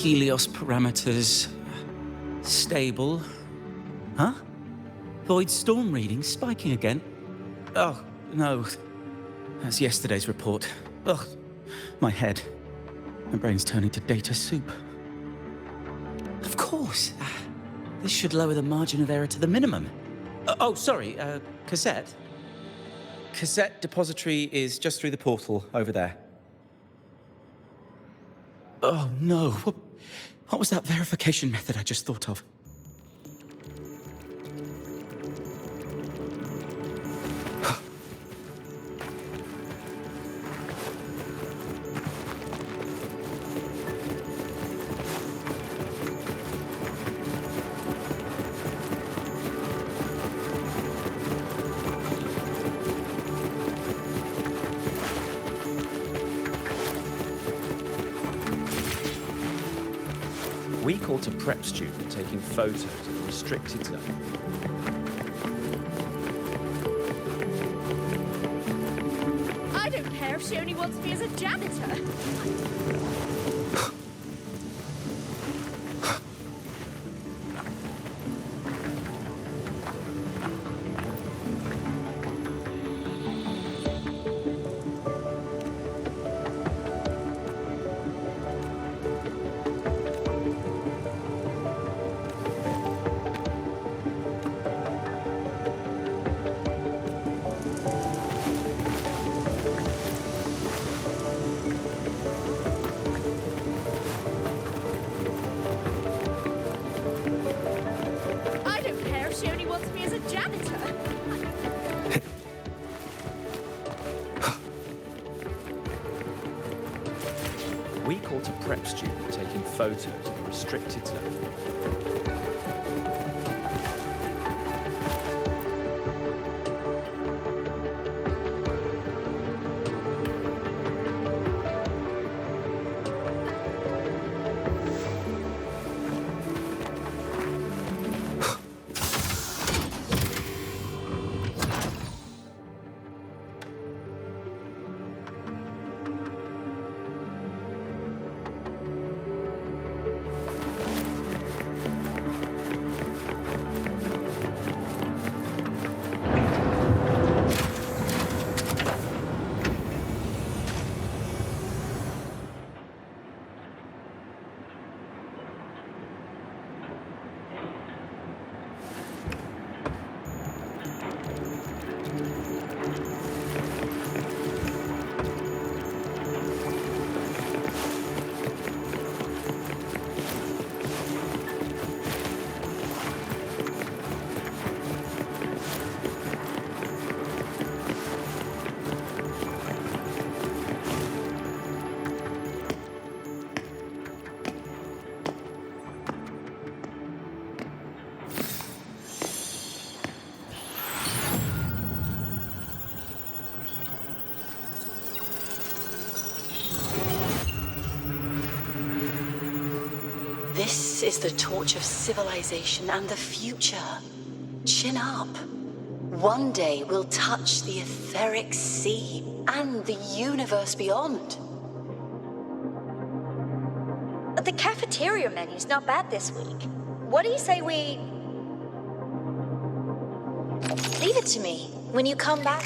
Helios parameters stable. Huh? Void storm reading spiking again? Oh, no. That's yesterday's report. Ugh, my head. My brain's turning to data soup. Of course. This should lower the margin of error to the minimum. Sorry, cassette. Cassette depository is just through the portal over there. Oh no, what was that verification method I just thought of? We caught a prep student taking photos in a restricted zone. I don't care if she only wants me as a janitor. We caught a prep student taking photos in a restricted zone. This is the torch of civilization and the future. Chin up. One day we'll touch the etheric sea and the universe beyond. The cafeteria menu's not bad this week. What do you say we... Leave it to me. When you come back...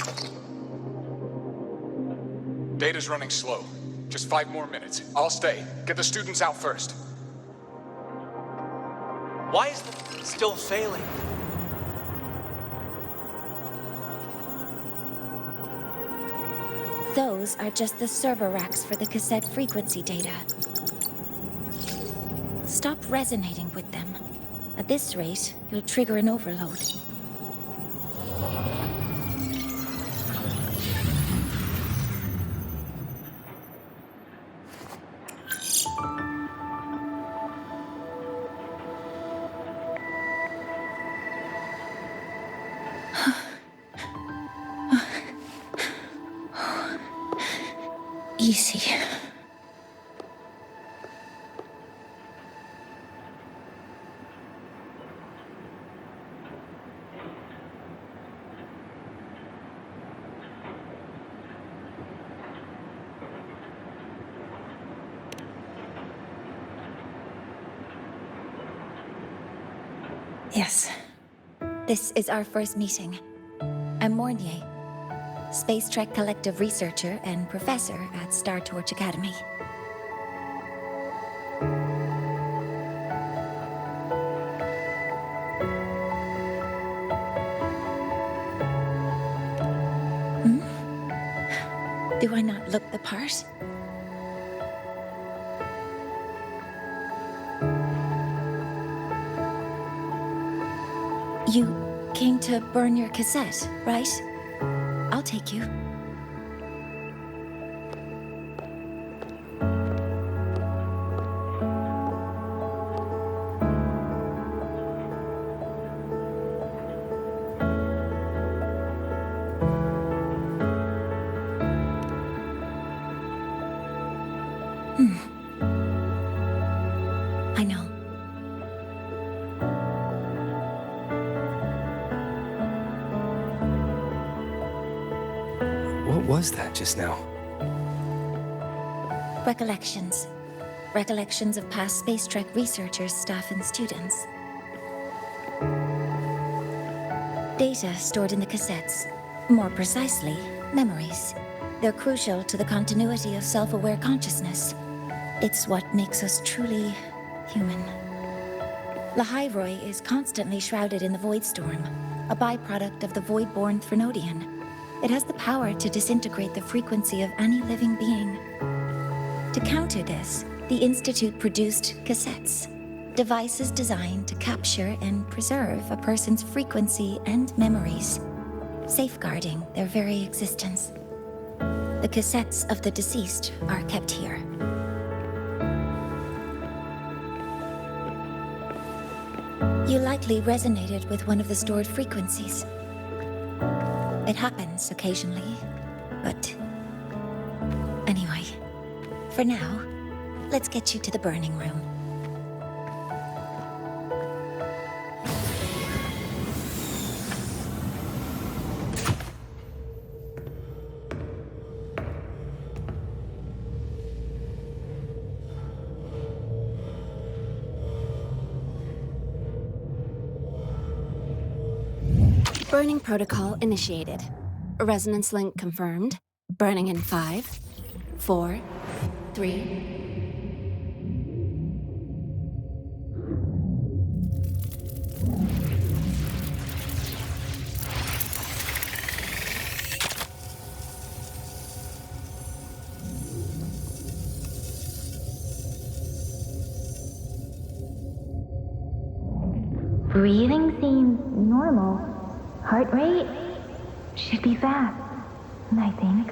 Data's running slow. Just 5 more minutes. I'll stay. Get the students out first. Why is it still failing? Those are just the server racks for the cassette frequency data. Stop resonating with them. At this rate, you'll trigger an overload. Easy. Yes. This is our first meeting. I'm Mornier, Space Trek Collective researcher and professor at Star Torch Academy. Do I not look the part? You came to burn your cassette, right? I'll take you. I know. What was that just now? Recollections. Recollections of past Space Trek researchers, staff, and students. Data stored in the cassettes. More precisely, memories. They're crucial to the continuity of self-aware consciousness. It's what makes us truly human. Lahairoi is constantly shrouded in the Void Storm, a byproduct of the Void-born Threnodian. It has the power to disintegrate the frequency of any living being. To counter this, the Institute produced cassettes, devices designed to capture and preserve a person's frequency and memories, safeguarding their very existence. The cassettes of the deceased are kept here. You likely resonated with one of the stored frequencies. It happens occasionally, but... Anyway, for now, let's get you to the burning room. Burning protocol initiated. Resonance link confirmed. Burning in 5, 4, 3... Breathing seems normal. Heart rate should be fast, I think.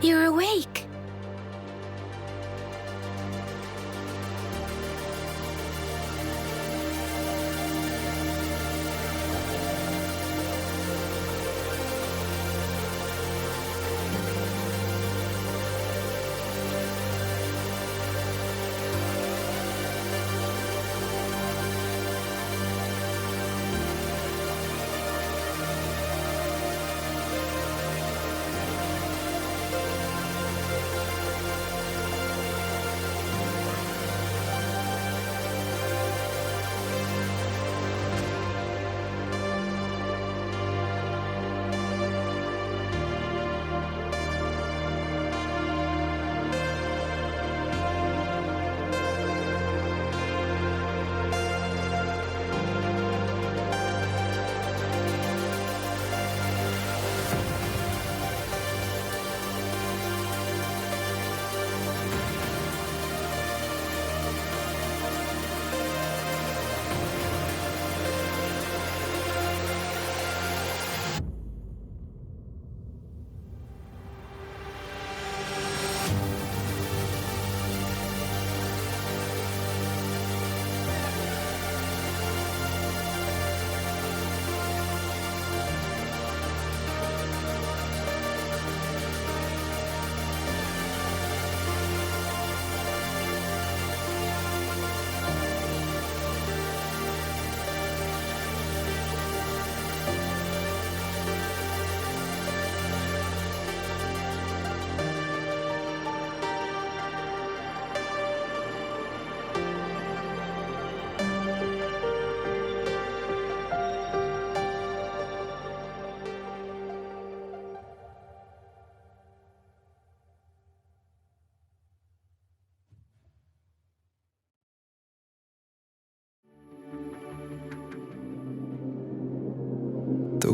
You're awake.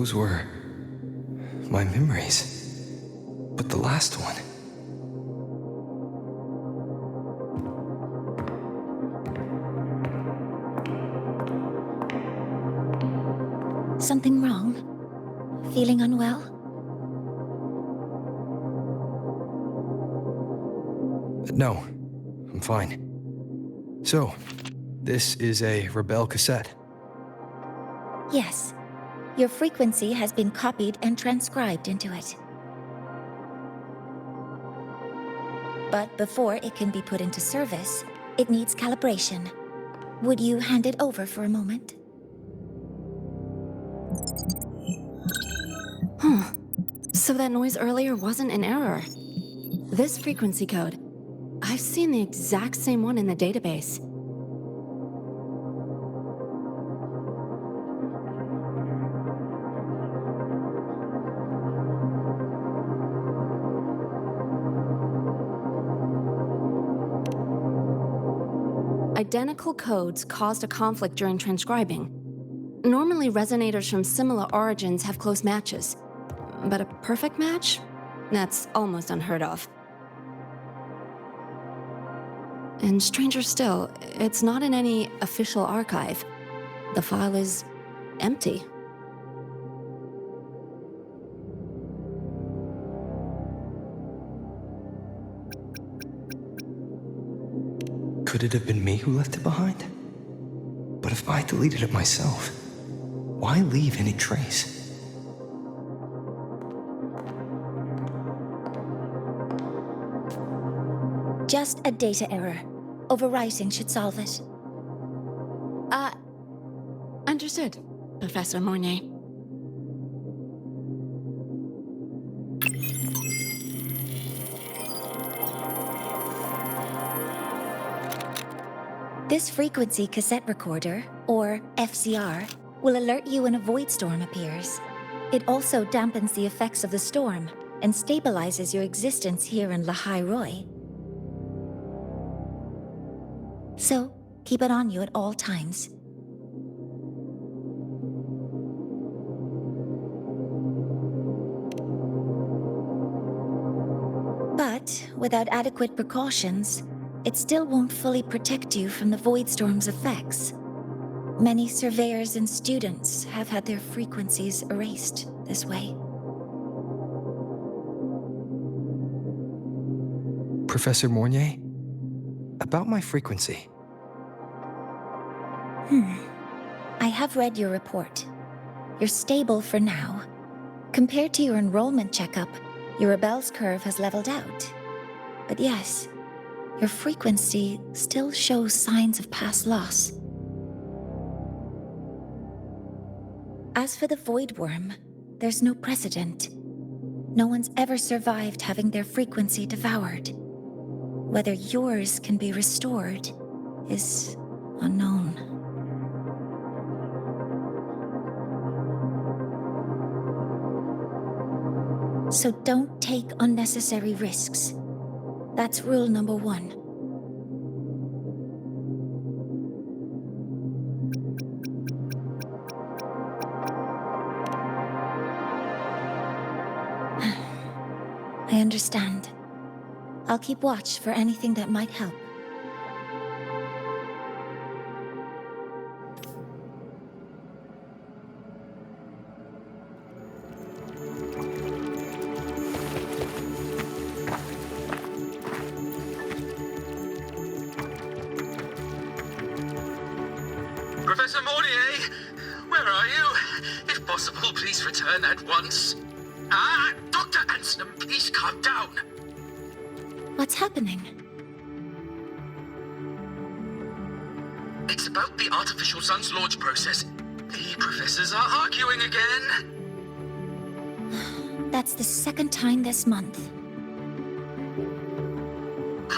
those were my memories. But the last one. Something wrong? Feeling unwell? No, I'm fine. So, this is a Rebel cassette. Yes. Your frequency has been copied and transcribed into it. But before it can be put into service, it needs calibration. Would you hand it over for a moment? Huh. So that noise earlier wasn't an error. This frequency code, I've seen the exact same one in the database. Identical codes caused a conflict during transcribing. Normally, resonators from similar origins have close matches. But a perfect match? That's almost unheard of. And stranger still, it's not in any official archive. The file is empty. Could it have been me who left it behind? But if I deleted it myself, why leave any trace? Just a data error. Overwriting should solve it. Understood, Professor Mornay. This frequency cassette recorder, or FCR, will alert you when a void storm appears. It also dampens the effects of the storm and stabilizes your existence here in Lahai Roi. So, keep it on you at all times. But, without adequate precautions, it still won't fully protect you from the void storm's effects. Many surveyors and students have had their frequencies erased this way. Professor Mornier? About my frequency. I have read your report. You're stable for now. Compared to your enrollment checkup, your rebel's curve has leveled out. But yes, your frequency still shows signs of past loss. As for the Void Worm, there's no precedent. No one's ever survived having their frequency devoured. Whether yours can be restored is unknown. So don't take unnecessary risks. That's rule number 1. I understand. I'll keep watch for anything that might help. Professor Mornier, where are you? If possible, please return at once. Dr. Anson, please calm down. What's happening? It's about the artificial sun's launch process. The professors are arguing again. That's the second time this month.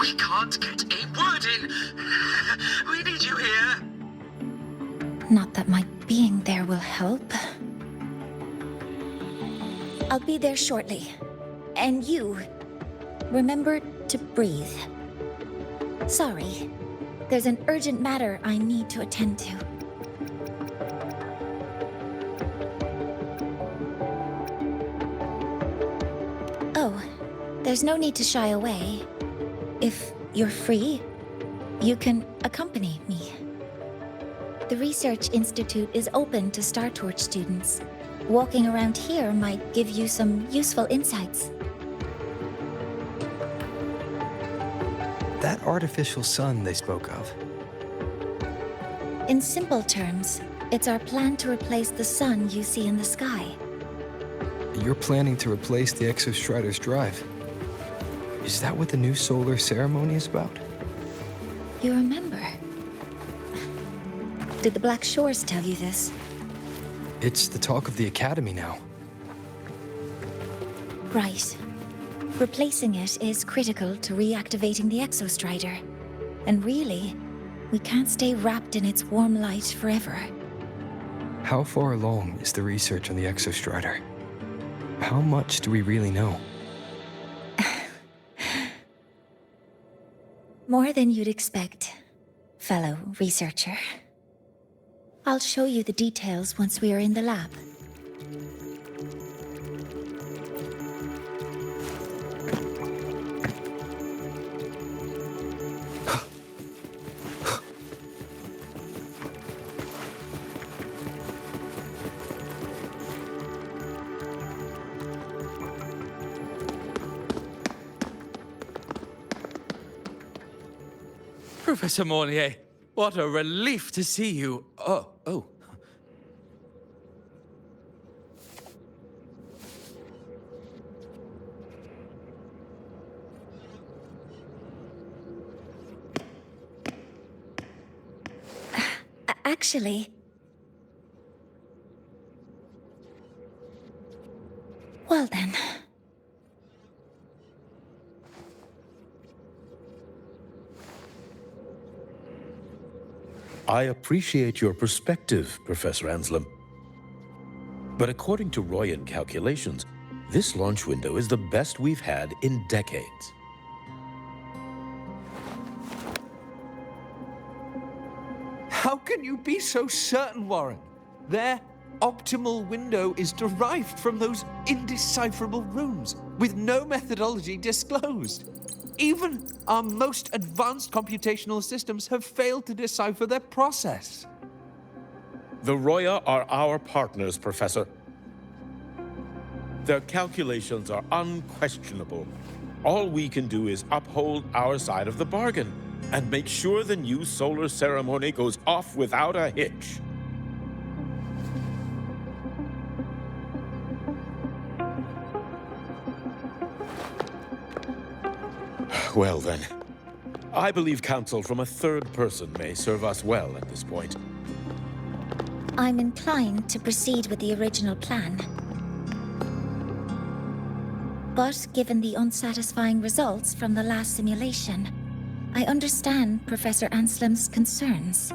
We can't get a word in. We need you here. Not that my being there will help. I'll be there shortly. And you, remember to breathe. Sorry, there's an urgent matter I need to attend to. There's no need to shy away. If you're free, you can accompany me. The Research Institute is open to Star Torch students. Walking around here might give you some useful insights. That artificial sun they spoke of. In simple terms, it's our plan to replace the sun you see in the sky. You're planning to replace the Exostrider's drive. Is that what the new solar ceremony is about? You remember? Did the Black Shores tell you this? It's the talk of the Academy now. Right. Replacing it is critical to reactivating the Exostrider. And really, we can't stay wrapped in its warm light forever. How far along is the research on the Exostrider? How much do we really know? More than you'd expect, fellow researcher. I'll show you the details once we are in the lab. Professor Mornier, what a relief to see you. Oh. Actually... Well then... I appreciate your perspective, Professor Anselm. But according to Royan calculations, this launch window is the best we've had in decades. How can you be so certain, Warren? Their optimal window is derived from those indecipherable runes, with no methodology disclosed. Even our most advanced computational systems have failed to decipher their process. The Roya are our partners, Professor. Their calculations are unquestionable. All we can do is uphold our side of the bargain and make sure the new solar ceremony goes off without a hitch. Well then, I believe counsel from a third person may serve us well at this point. I'm inclined to proceed with the original plan. But given the unsatisfying results from the last simulation, I understand Professor Anselm's concerns.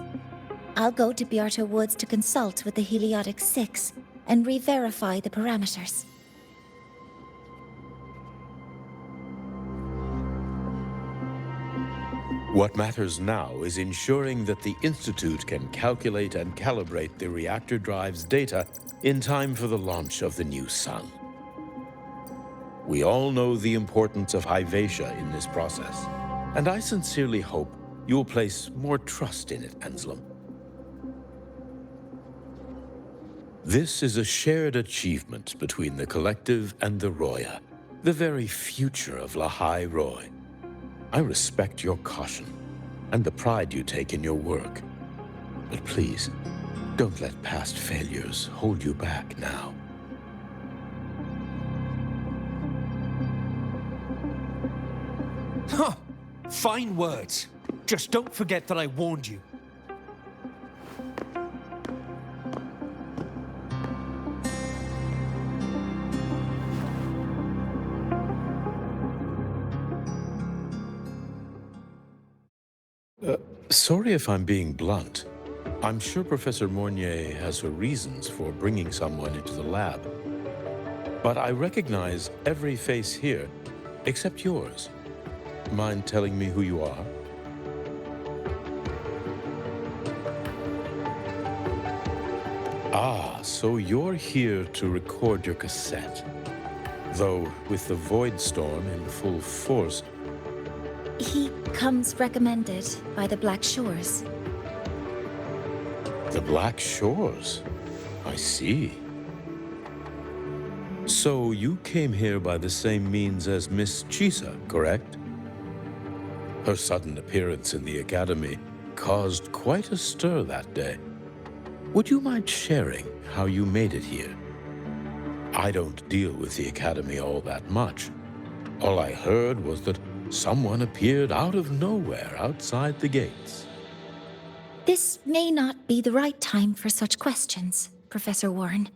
I'll go to Beata Woods to consult with the Heliotic 6 and re-verify the parameters. What matters now is ensuring that the Institute can calculate and calibrate the reactor drive's data in time for the launch of the new sun. We all know the importance of Hyvatia in this process, and I sincerely hope you'll place more trust in it, Anselm. This is a shared achievement between the Collective and the Roya, the very future of Lahai Roy. I respect your caution and the pride you take in your work. But please, don't let past failures hold you back now. Huh! Fine words. Just don't forget that I warned you. Sorry if I'm being blunt. I'm sure Professor Mornier has her reasons for bringing someone into the lab. But I recognize every face here, except yours. Mind telling me who you are? Ah, so you're here to record your cassette. Though with the Void Storm in full force, He comes recommended by the Black Shores. the Black Shores. I see. So you came here by the same means as Miss Chisa, correct? Her sudden appearance in the Academy caused quite a stir that day. Would you mind sharing how you made it here? I don't deal with the Academy all that much. All I heard was that someone appeared out of nowhere outside the gates. This may not be the right time for such questions, Professor Warren.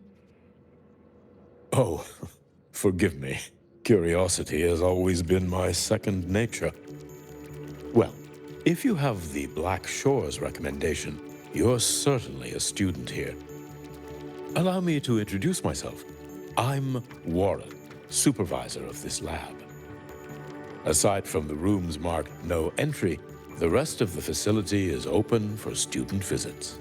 Oh, forgive me. Curiosity has always been my second nature. Well, if you have the Black Shores recommendation, you're certainly a student here. Allow me to introduce myself. I'm Warren, supervisor of this lab. Aside from the rooms marked no entry, the rest of the facility is open for student visits.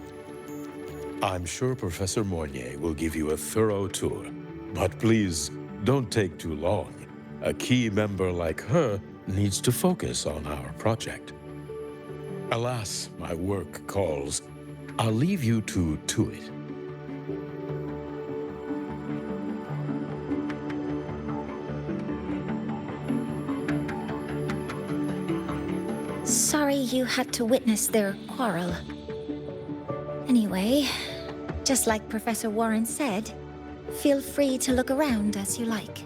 I'm sure Professor Mornier will give you a thorough tour, but please don't take too long. A key member like her needs to focus on our project. Alas, my work calls. I'll leave you to it. Sorry you had to witness their quarrel. Anyway, just like Professor Warren said, feel free to look around as you like.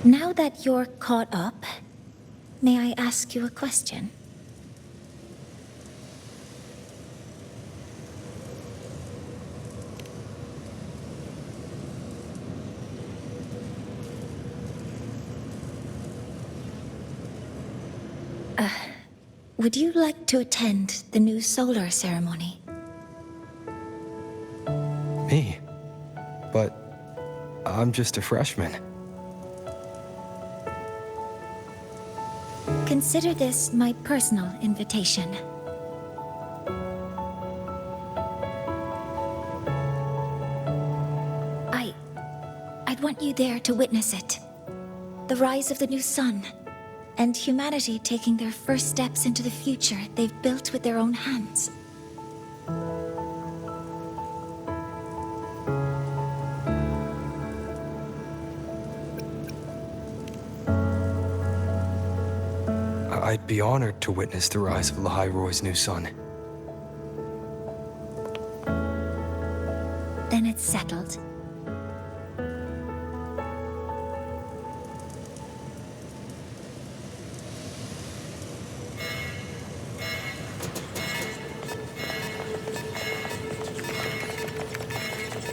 Now that you're caught up, may I ask you a question? Would you like to attend the new solar ceremony? Me? But I'm just a freshman. Consider this my personal invitation. I'd want you there to witness it. The rise of the new sun, and humanity taking their first steps into the future they've built with their own hands. I'd be honored to witness the rise of Lahai-Roy's new sun. Then it's settled.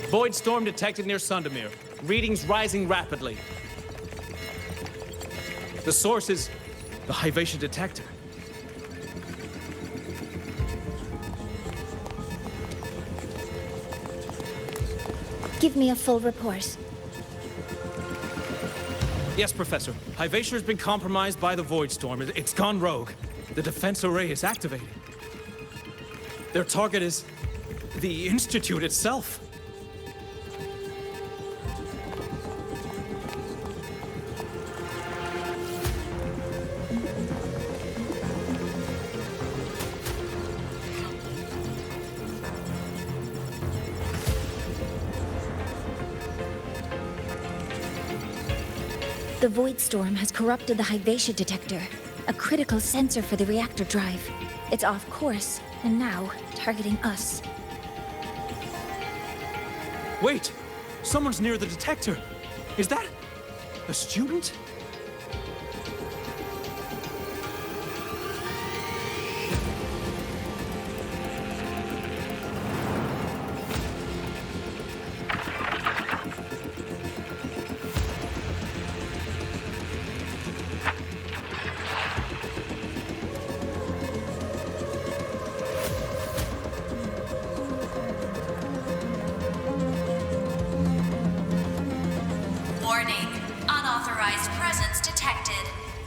Void storm detected near Sundermere. Readings rising rapidly. The source is the Hyvatia detector. Give me a full report. Yes, Professor. Hyvatia has been compromised by the Void Storm. It's gone rogue. The defense array is activated. Their target is the Institute itself. The Void Storm has corrupted the Hyvatia detector, a critical sensor for the reactor drive. It's off course, and now targeting us. Wait! Someone's near the detector! Is that a student? Warning. Unauthorized presence detected.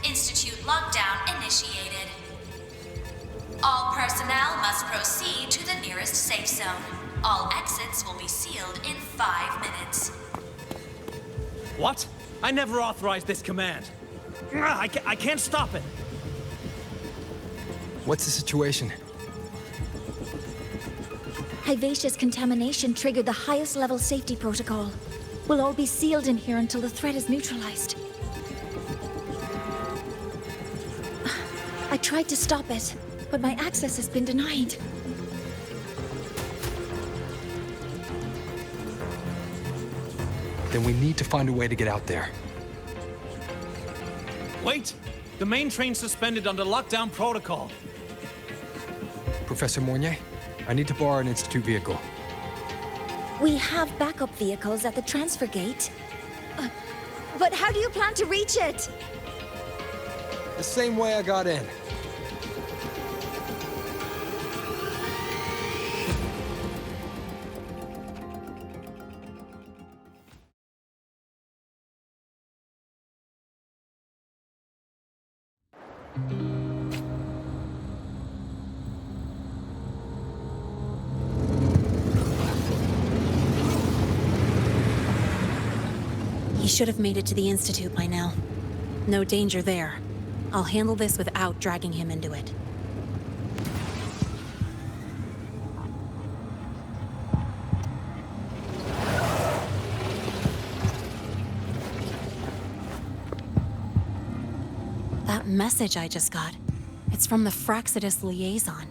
Institute lockdown initiated. All personnel must proceed to the nearest safe zone. All exits will be sealed in 5 minutes. What? I never authorized this command. I can't stop it. What's the situation? Hyvatia's contamination triggered the highest level safety protocol. We'll all be sealed in here until the threat is neutralized. I tried to stop it, but my access has been denied. Then we need to find a way to get out there. Wait! The main train's suspended under lockdown protocol. Professor Mornier, I need to borrow an Institute vehicle. We have backup vehicles at the transfer gate. But how do you plan to reach it? The same way I got in. He should have made it to the Institute by now. No danger there. I'll handle this without dragging him into it. That message I just got, it's from the Fraxidus liaison.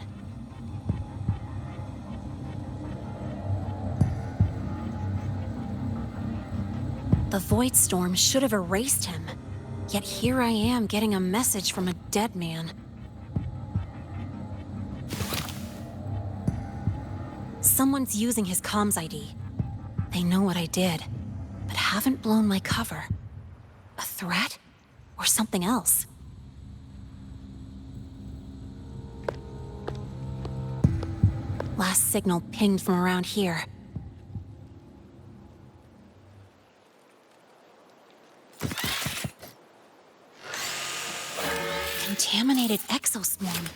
The Void Storm should have erased him. Yet here I am getting a message from a dead man. Someone's using his comms ID. They know what I did, but haven't blown my cover. A threat? Or something else? Last signal pinged from around here. Contaminated exoswarm.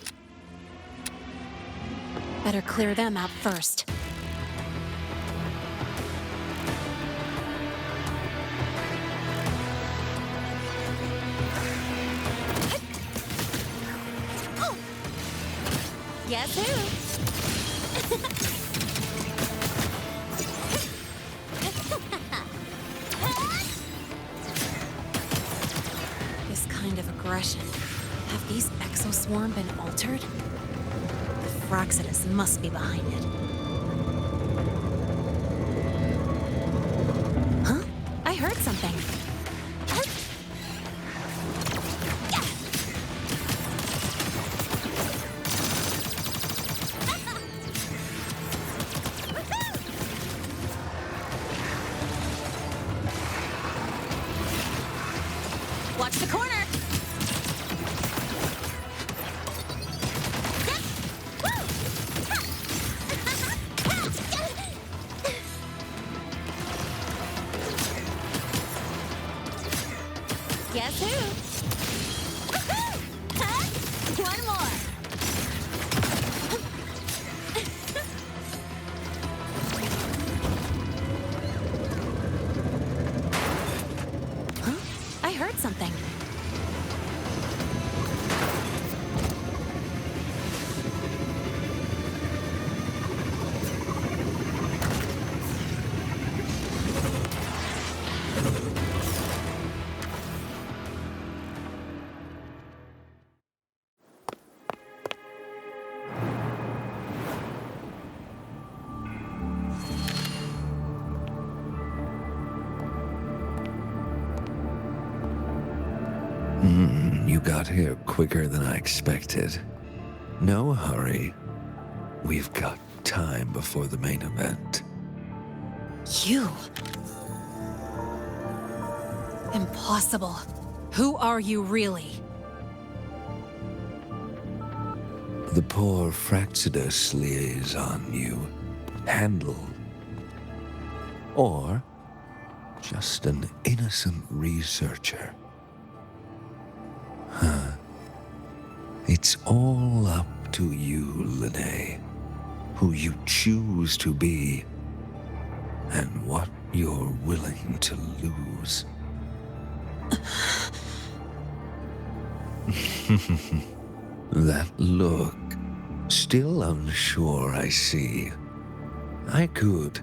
Better clear them out first. Guess who? This kind of aggression. Have these exoswarm been altered? The Fraxidus must be behind it. Huh? I heard something. Watch the corner! Guess who? One more! Huh? I heard something. You got here quicker than I expected. No hurry. We've got time before the main event. You? Impossible. Who are you really? The poor Fraxidus liaison you handle. Or just an innocent researcher. Huh. It's all up to you, Lene. Who you choose to be, and what you're willing to lose. That look. Still unsure, I see. I could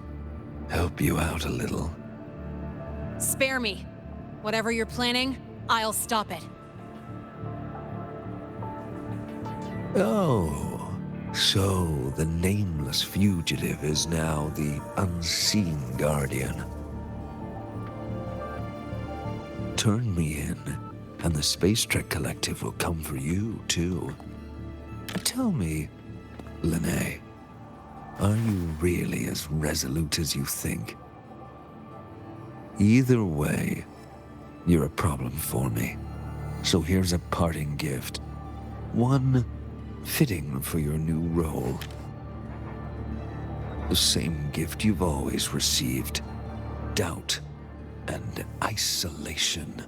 help you out a little. Spare me. Whatever you're planning, I'll stop it. Oh, so the nameless fugitive is now the unseen guardian. Turn me in, and the Space Trek Collective will come for you, too. Tell me, Lene, are you really as resolute as you think? Either way, you're a problem for me. So here's a parting gift. One fitting for your new role. The same gift you've always received. Doubt and isolation.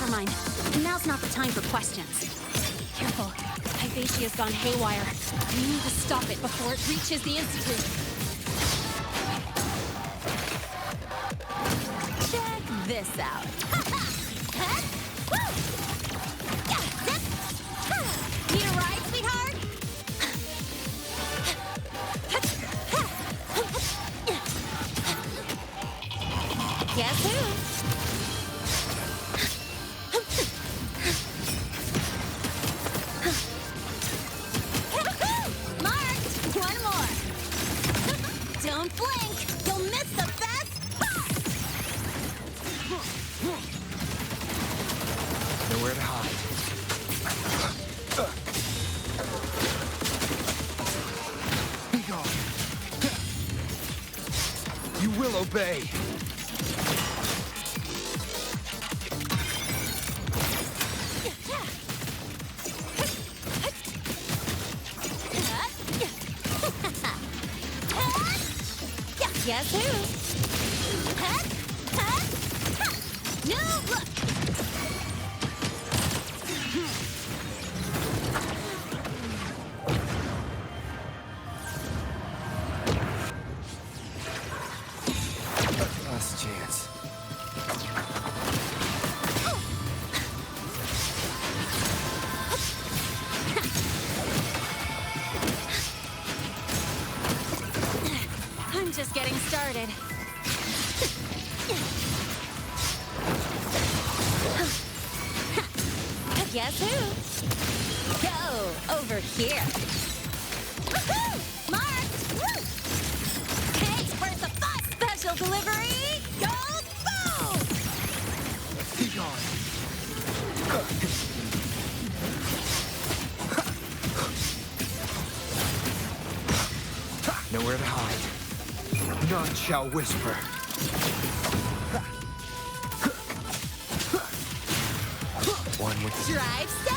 Never mind. Now's not the time for questions. Careful. Hyvatia's gone haywire. We need to stop it before it reaches the Institute. Check this out. Need a ride, sweetheart? Guess who? Marked! One more. Don't blink. You'll miss the best part. Nowhere to hide. Be gone. You will obey. Guess who? No look. Last chance. I'm just getting started. Guess who? Go over here. Woohoo! Marked! Woo! Hey, where's the fun? Special delivery! Go boom! Be gone. Nowhere to hide. None shall whisper. One with the... Drive safe!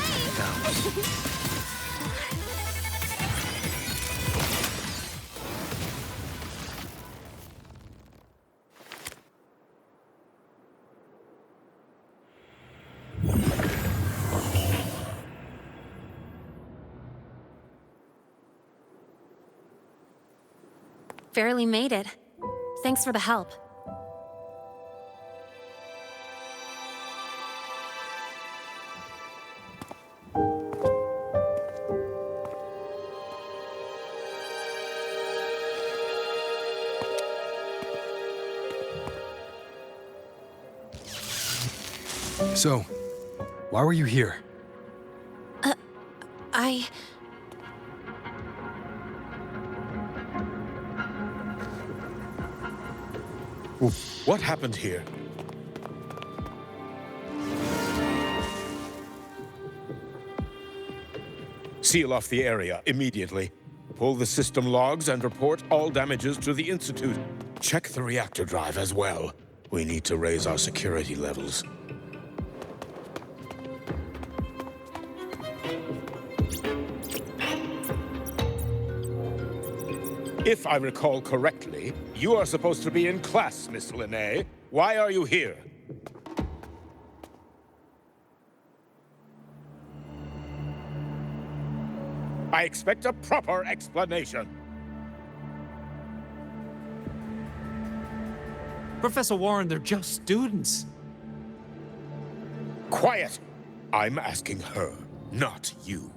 Barely made it. Thanks for the help. So, why were you here? What happened here? Seal off the area immediately. Pull the system logs and report all damages to the Institute. Check the reactor drive as well. We need to raise our security levels. If I recall correctly, you are supposed to be in class, Miss Linnae. Why are you here? I expect a proper explanation. Professor Warren, they're just students. Quiet! I'm asking her, not you.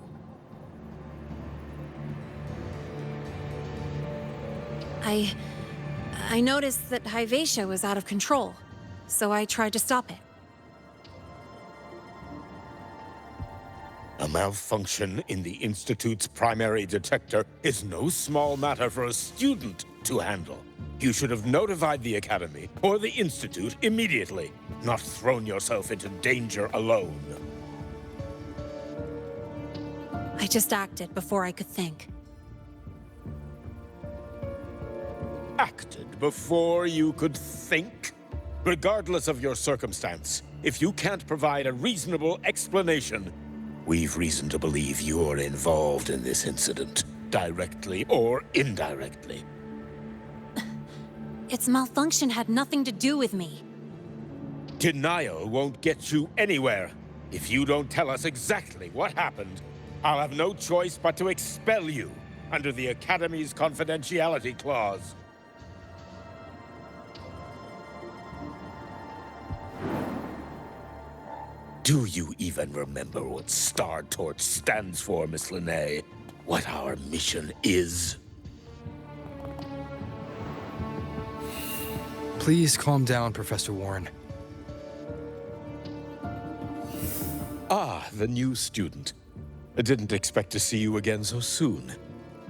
I noticed that Hyvatia was out of control, so I tried to stop it. A malfunction in the Institute's primary detector is no small matter for a student to handle. You should have notified the Academy or the Institute immediately, not thrown yourself into danger alone. I just acted before I could think. Acted before you could think? Regardless of your circumstance, if you can't provide a reasonable explanation, we've reason to believe you're involved in this incident, directly or indirectly. Its malfunction had nothing to do with me. Denial won't get you anywhere. If you don't tell us exactly what happened, I'll have no choice but to expel you under the Academy's confidentiality clause. Do you even remember what Star Torch stands for, Miss Linnae? What our mission is? Please calm down, Professor Warren. Ah, the new student. I didn't expect to see you again so soon.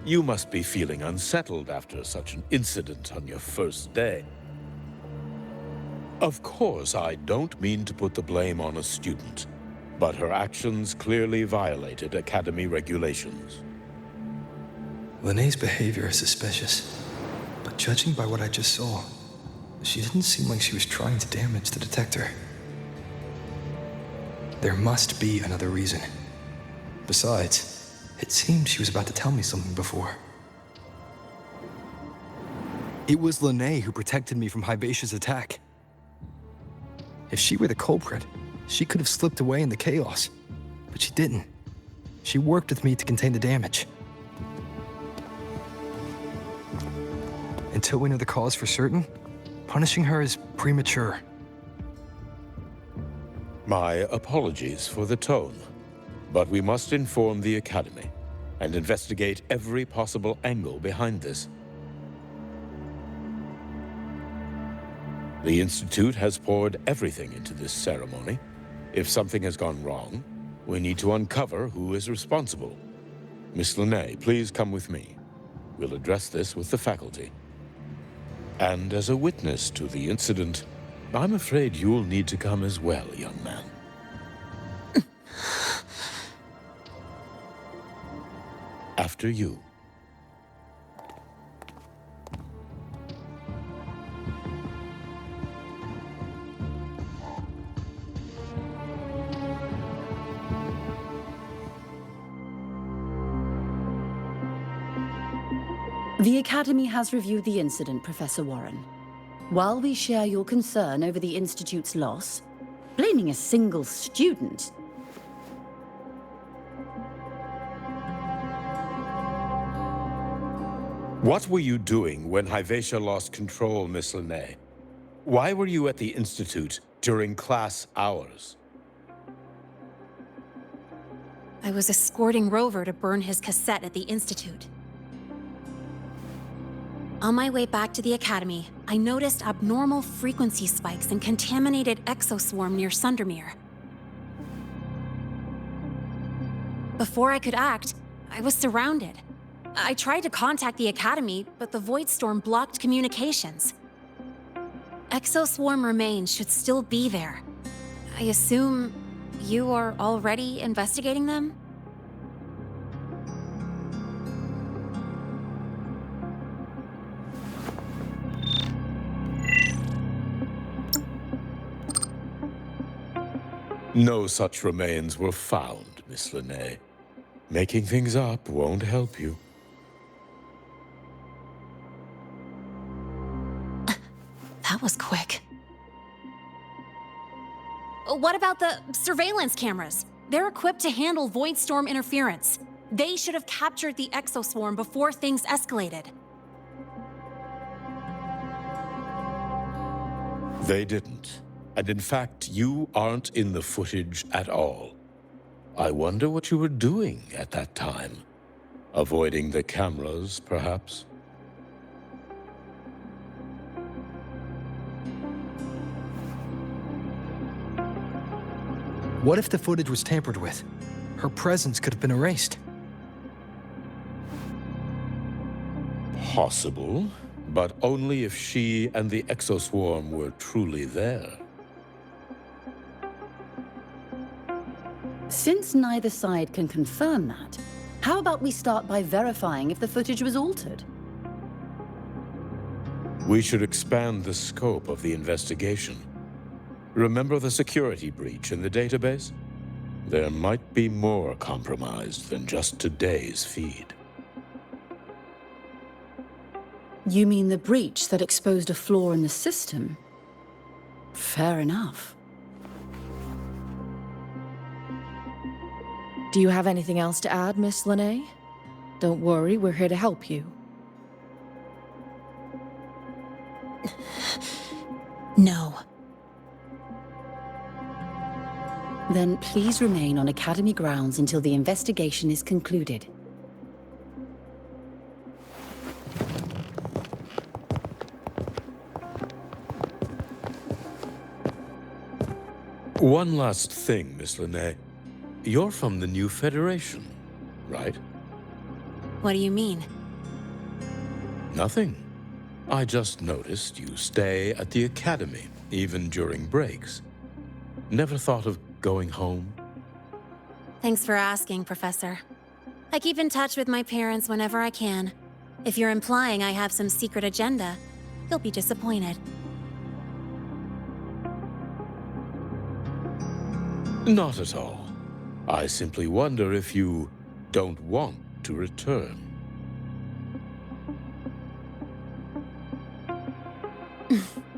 You must be feeling unsettled after such an incident on your first day. Of course, I don't mean to put the blame on a student, but her actions clearly violated Academy regulations. Linnae's behavior is suspicious, but judging by what I just saw, she didn't seem like she was trying to damage the detector. There must be another reason. Besides, it seemed she was about to tell me something before. It was Linnae who protected me from Hibacia's attack. If she were the culprit, she could have slipped away in the chaos. But she didn't. She worked with me to contain the damage. Until we know the cause for certain, punishing her is premature. My apologies for the tone, but we must inform the Academy and investigate every possible angle behind this. The Institute has poured everything into this ceremony. If something has gone wrong, we need to uncover who is responsible. Miss Linnae, please come with me. We'll address this with the faculty. And as a witness to the incident, I'm afraid you'll need to come as well, young man. After you. The Academy has reviewed the incident, Professor Warren. While we share your concern over the Institute's loss, blaming a single student... What were you doing when Hibacia lost control, Miss Linnae? Why were you at the Institute during class hours? I was escorting Rover to burn his cassette at the Institute. On my way back to the Academy, I noticed abnormal frequency spikes and contaminated exoswarm near Sundermere. Before I could act, I was surrounded. I tried to contact the Academy, but the Void Storm blocked communications. Exoswarm remains should still be there. I assume you are already investigating them? No such remains were found, Miss Linnae. Making things up won't help you. That was quick. What about the surveillance cameras? They're equipped to handle Void Storm interference. They should have captured the exoswarm before things escalated. They didn't. And in fact, you aren't in the footage at all. I wonder what you were doing at that time. Avoiding the cameras, perhaps? What if the footage was tampered with? Her presence could have been erased. Possible, but only if she and the exoswarm were truly there. Since neither side can confirm that, how about we start by verifying if the footage was altered? We should expand the scope of the investigation. Remember the security breach in the database? There might be more compromised than just today's feed. You mean the breach that exposed a flaw in the system? Fair enough. Do you have anything else to add, Miss Lene? Don't worry, we're here to help you. No. Then please remain on Academy grounds until the investigation is concluded. One last thing, Miss Lene. You're from the new Federation, right? What do you mean? Nothing. I just noticed you stay at the Academy, even during breaks. Never thought of going home? Thanks for asking, Professor. I keep in touch with my parents whenever I can. If you're implying I have some secret agenda, you'll be disappointed. Not at all. I simply wonder if you don't want to return.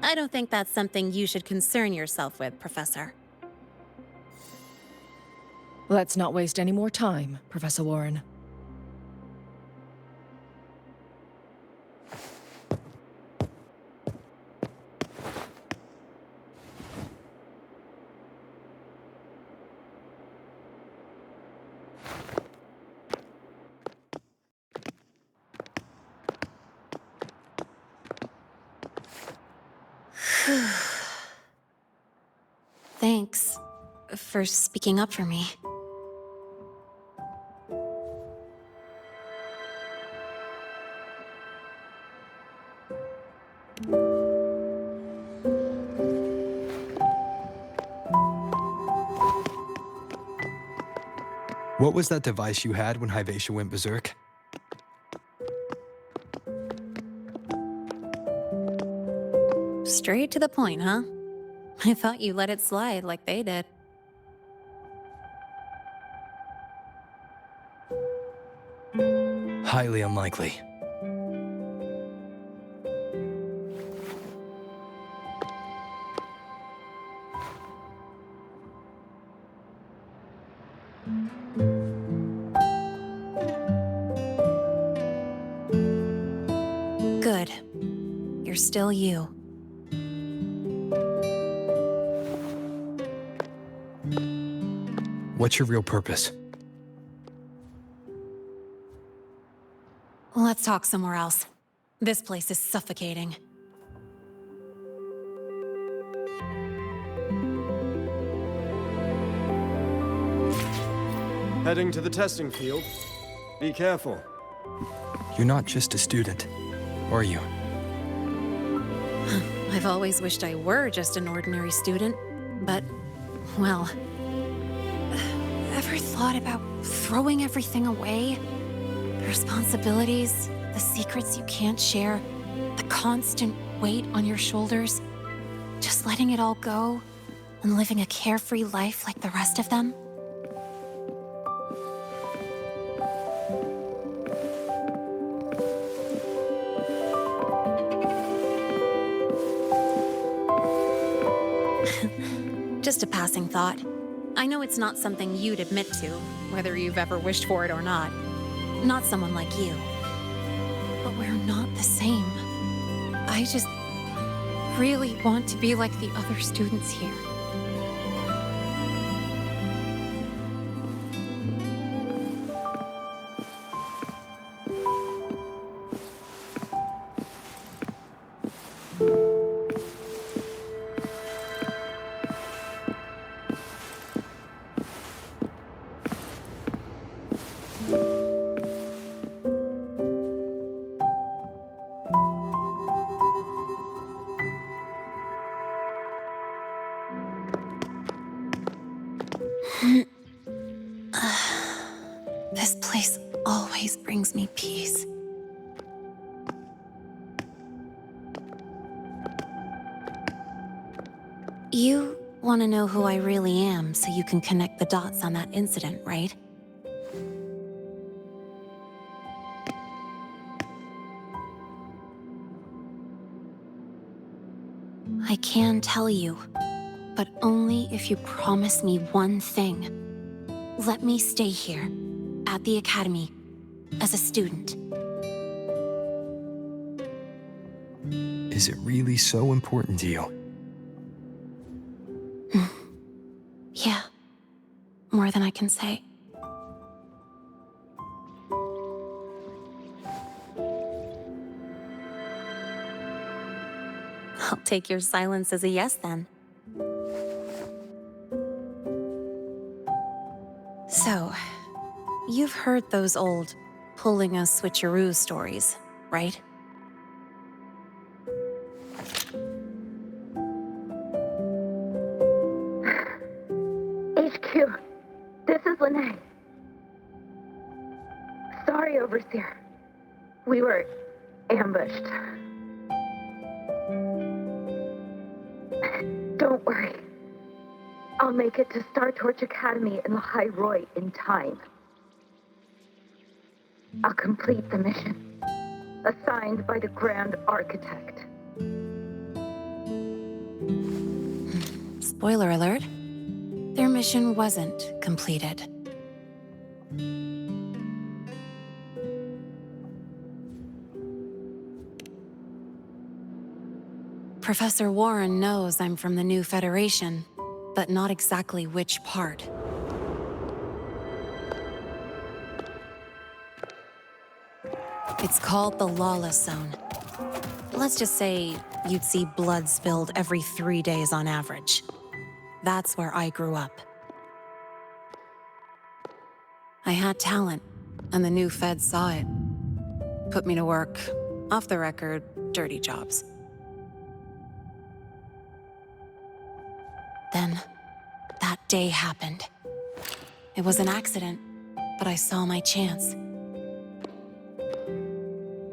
I don't think that's something you should concern yourself with, Professor. Let's not waste any more time, Professor Warren. Thanks for speaking up for me. What was that device you had when Hyvatia went berserk? Straight to the point, huh? I thought you let it slide like they did. Highly unlikely. Good. You're still you. What's your real purpose? Let's talk somewhere else. This place is suffocating. Heading to the testing field. Be careful. You're not just a student, are you? I've always wished I were just an ordinary student, but, well... Ever thought about throwing everything away? The responsibilities, the secrets you can't share, the constant weight on your shoulders. Just letting it all go and living a carefree life like the rest of them? Just a passing thought. I know it's not something you'd admit to, whether you've ever wished for it or not. Not someone like you. But we're not the same. I just really want to be like the other students here. This place always brings me peace. You want to know who I really am so you can connect the dots on that incident, right? I can tell you, but only if you promise me one thing. let me stay here, at the Academy, as a student. Is it really so important to you? Yeah. More than I can say. I'll take your silence as a yes, then. So, you've heard those old pulling a switcheroo stories, right? HQ, this is Lene. Sorry, Overseer. We were ambushed. Don't worry. I'll make it to Star Torch Academy in Lahai Roy in time. I'll complete the mission, assigned by the Grand Architect. Spoiler alert. Their mission wasn't completed. Professor Warren knows I'm from the new Federation, but not exactly which part. It's called the Lawless Zone. Let's just say you'd see blood spilled every 3 days on average. That's where I grew up. I had talent, and the new feds saw it. Put me to work, off the record, dirty jobs. Then, that day happened. It was an accident, but I saw my chance.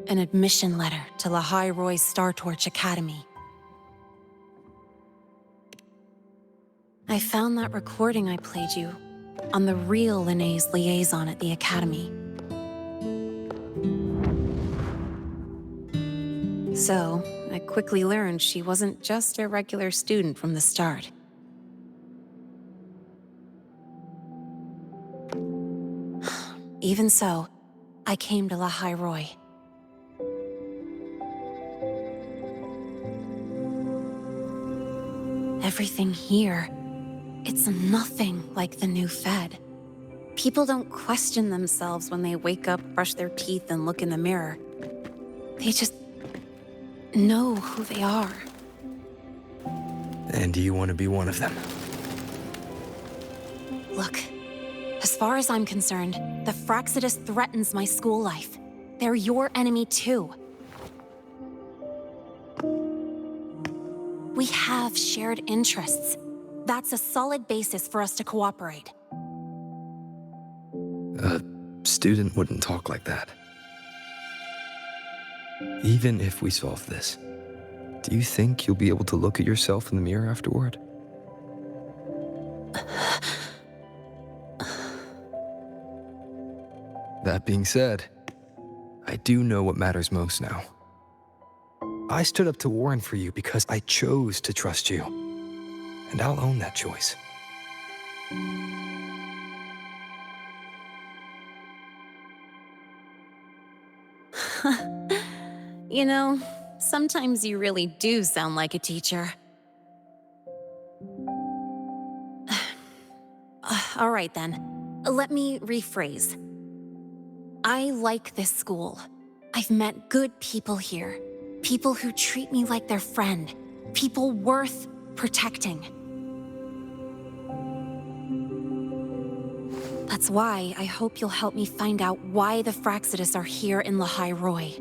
An admission letter to Lahai Roy's Star Torch Academy. I found that recording I played you on the real Lene's liaison at the Academy. So, I quickly learned she wasn't just a regular student from the start. Even so, I came to Lahai Roy. Everything here, it's nothing like the new Fed. People don't question themselves when they wake up, brush their teeth, and look in the mirror. They just know who they are. And do you want to be one of them? Look, as far as I'm concerned, the Fraxidus threatens my school life. They're your enemy too. We have shared interests. That's a solid basis for us to cooperate. A student wouldn't talk like that. Even if we solve this, do you think you'll be able to look at yourself in the mirror afterward? That being said, I do know what matters most now. I stood up to Warren for you because I chose to trust you. And I'll own that choice. You know, sometimes you really do sound like a teacher. All right then, let me rephrase. I like this school. I've met good people here. People who treat me like their friend. People worth protecting. That's why I hope you'll help me find out why the Fraxidus are here in Lahai Roy.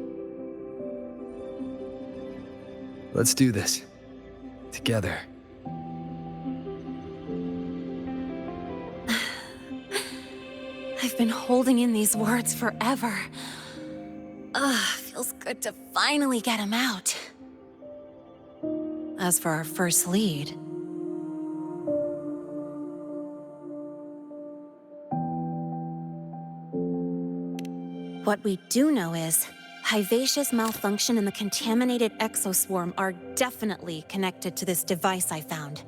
Let's do this. Together. I've been holding in these words forever. Feels good to finally get him out. As for our first lead... What we do know is, Hivacia's malfunction and the contaminated exoswarm are definitely connected to this device I found.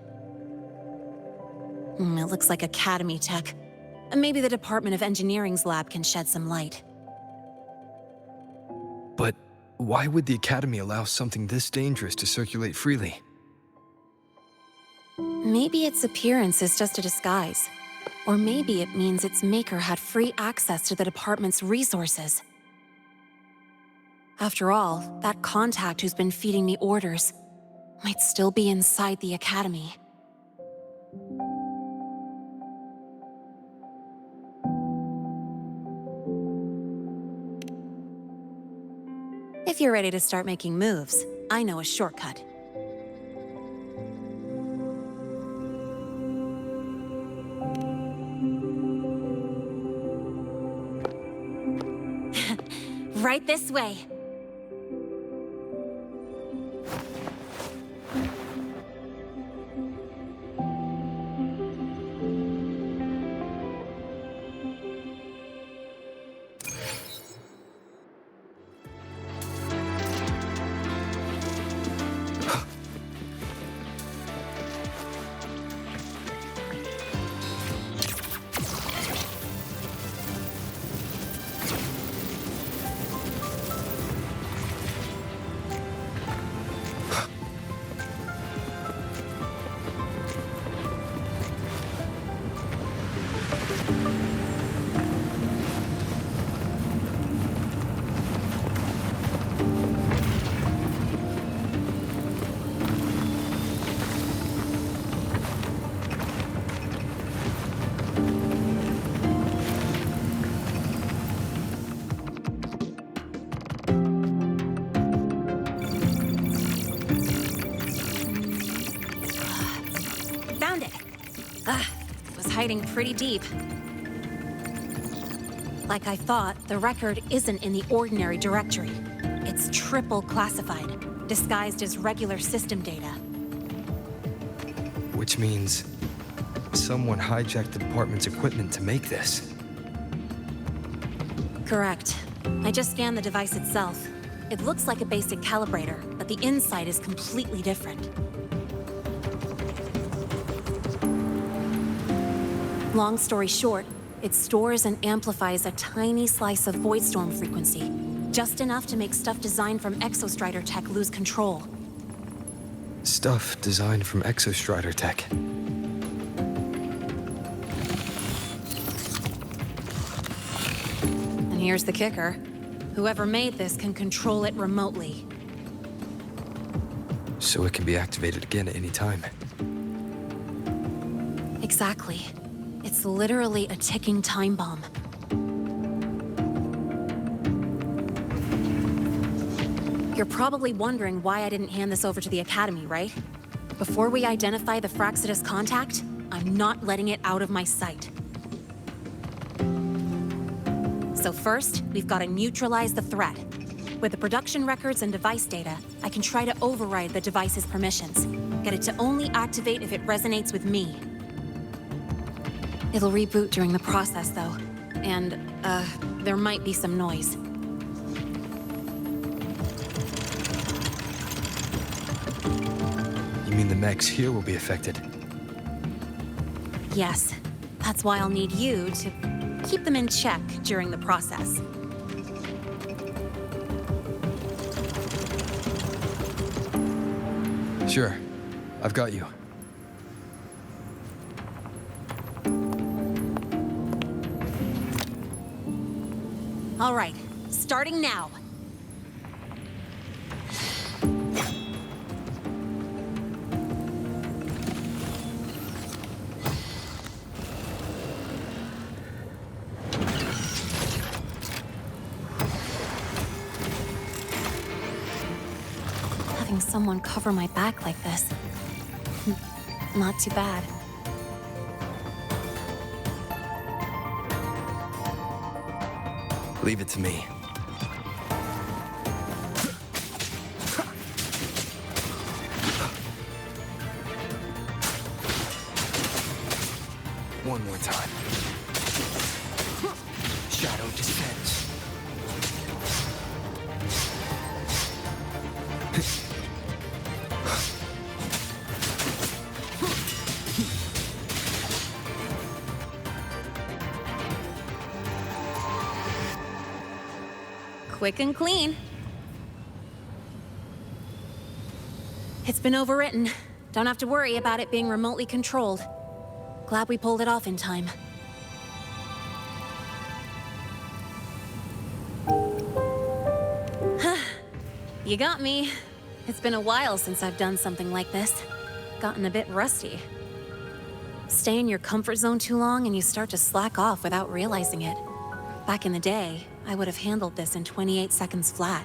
It looks like Academy tech. Maybe the Department of Engineering's lab can shed some light. But why would the Academy allow something this dangerous to circulate freely? Maybe its appearance is just a disguise. Or maybe it means its maker had free access to the department's resources. After all, that contact who's been feeding me orders might still be inside the Academy. If you're ready to start making moves, I know a shortcut. Right this way. Hiding pretty deep. Like I thought, the record isn't in the ordinary directory. It's triple classified, disguised as regular system data. Which means someone hijacked the department's equipment to make this. Correct. I just scanned the device itself. It looks like a basic calibrator, but the inside is completely different. Long story short, it stores and amplifies a tiny slice of Voidstorm frequency, just enough to make stuff designed from Exostrider tech lose control. Stuff designed from Exostrider tech. And here's the kicker. Whoever made this can control it remotely. So it can be activated again at any time. Exactly. It's literally a ticking time bomb. You're probably wondering why I didn't hand this over to the Academy, right? Before we identify the Fraxidus contact, I'm not letting it out of my sight. So first, we've got to neutralize the threat. With the production records and device data, I can try to override the device's permissions. Get it to only activate if it resonates with me. It'll reboot during the process, though. And, there might be some noise. You mean the mechs here will be affected? Yes. That's why I'll need you to keep them in check during the process. Sure. I've got you. All right, starting now. Having someone cover my back like this, not too bad. Leave it to me. One more time. Shadow descends. quick and clean. It's been overwritten. Don't have to worry about it being remotely controlled. Glad we pulled it off in time. You got me. It's been a while since I've done something like this. Gotten a bit rusty. Stay in your comfort zone too long and you start to slack off without realizing it. Back in the day, I would have handled this in 28 seconds flat.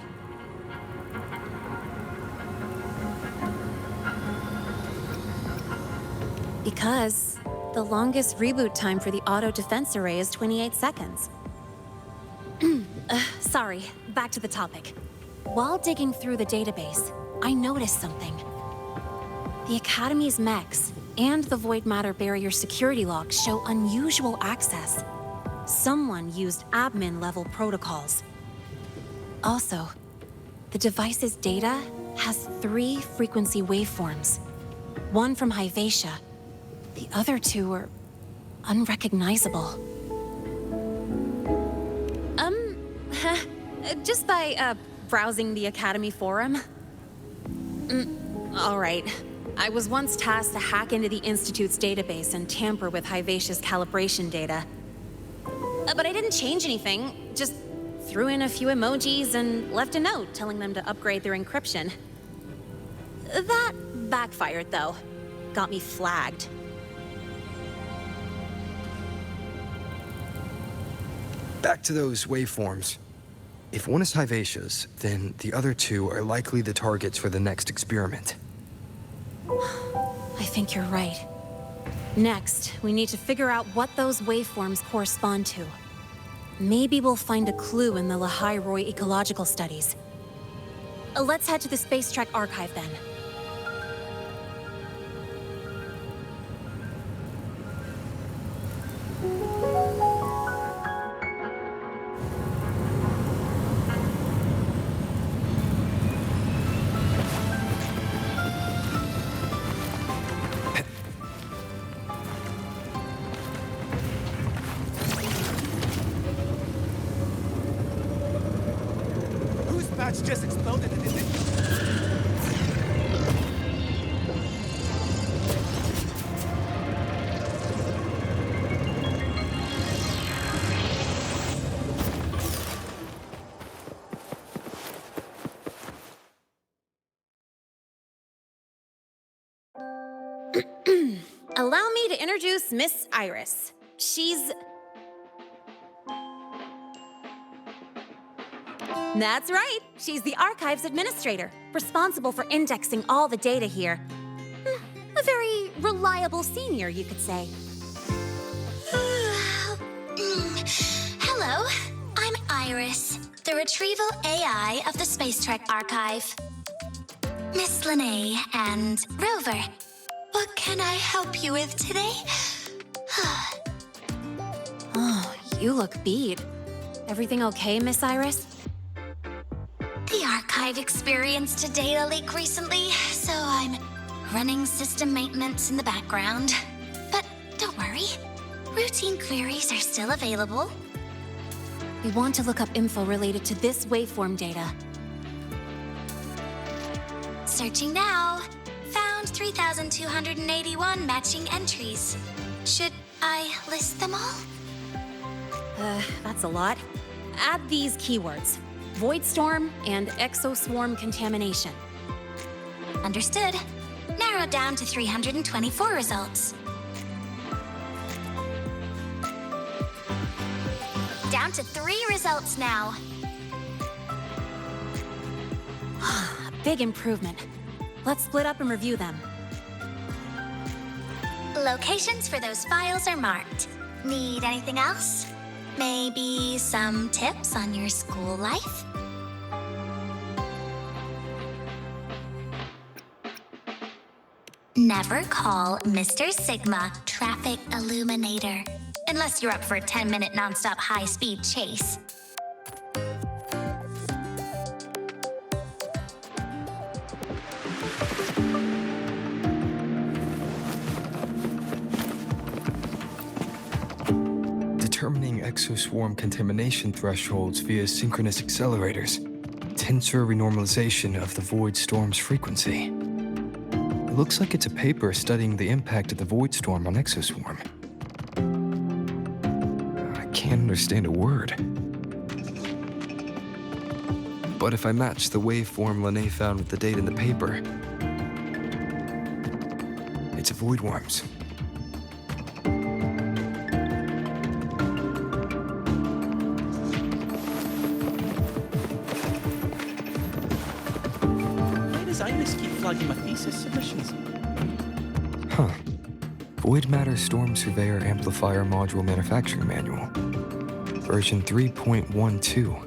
Because the longest reboot time for the auto defense array is 28 seconds. Sorry, back to the topic. While digging through the database, I noticed something. The Academy's mechs and the Void Matter Barrier security logs show unusual access. Someone used admin-level protocols. Also, the device's data has 3 frequency waveforms. One from Hyvatia. The other 2 are unrecognizable. Just by, browsing the Academy forum. All right. I was once tasked to hack into the Institute's database and tamper with Hyvatia's calibration data. But I didn't change anything, just threw in a few emojis and left a note telling them to upgrade their encryption. That backfired, though. Got me flagged. Back to those waveforms. If one is Hyvatia's, then the other 2 are likely the targets for the next experiment. I think you're right. Next, we need to figure out what those waveforms correspond to. Maybe we'll find a clue in the Lahai-Roy ecological studies. Let's head to the Space Trek archive then. Just exploded and it didn't... Allow me to introduce Miss Iris. She's... That's right. She's the Archives Administrator, responsible for indexing all the data here. A very reliable senior, you could say. Hello, I'm Iris, the Retrieval AI of the Space Trek Archive. Miss Lene and Rover, what can I help you with today? Oh, you look beat. Everything okay, Miss Iris? The archive experienced a data leak recently, so I'm running system maintenance in the background. But don't worry, routine queries are still available. We want to look up info related to this waveform data. Searching now. Found 3,281 matching entries. Should I list them all? That's a lot. Add these keywords. Void Storm and Exoswarm contamination. Understood. Narrowed down to 324 results. Down to 3 results now. A big improvement. Let's split up and review them. Locations for those files are marked. Need anything else? Maybe some tips on your school life? Never call Mr. Sigma Traffic Illuminator, unless you're up for a 10-minute nonstop high-speed chase. Determining exoswarm contamination thresholds via synchronous accelerators. Tensor renormalization of the Void Storm's frequency. It looks like it's a paper studying the impact of the Void Storm on exoswarm. I can't understand a word. But if I match the waveform Lene found with the date in the paper, it's a Void Worms. Why does Iris keep flagging my thesis submissions? Huh. Void Matter Storm Surveyor Amplifier Module Manufacturing Manual. Version 3.12.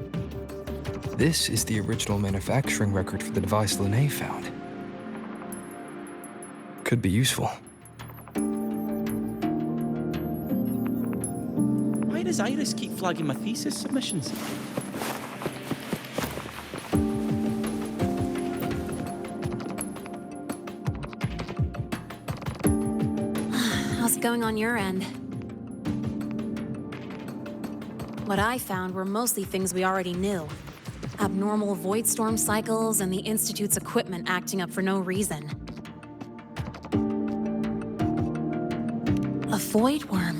This is the original manufacturing record for the device Lene found. Could be useful. Why does Iris keep flagging my thesis submissions? How's it going on your end? What I found were mostly things we already knew. Abnormal void storm cycles and the Institute's equipment acting up for no reason. A void worm?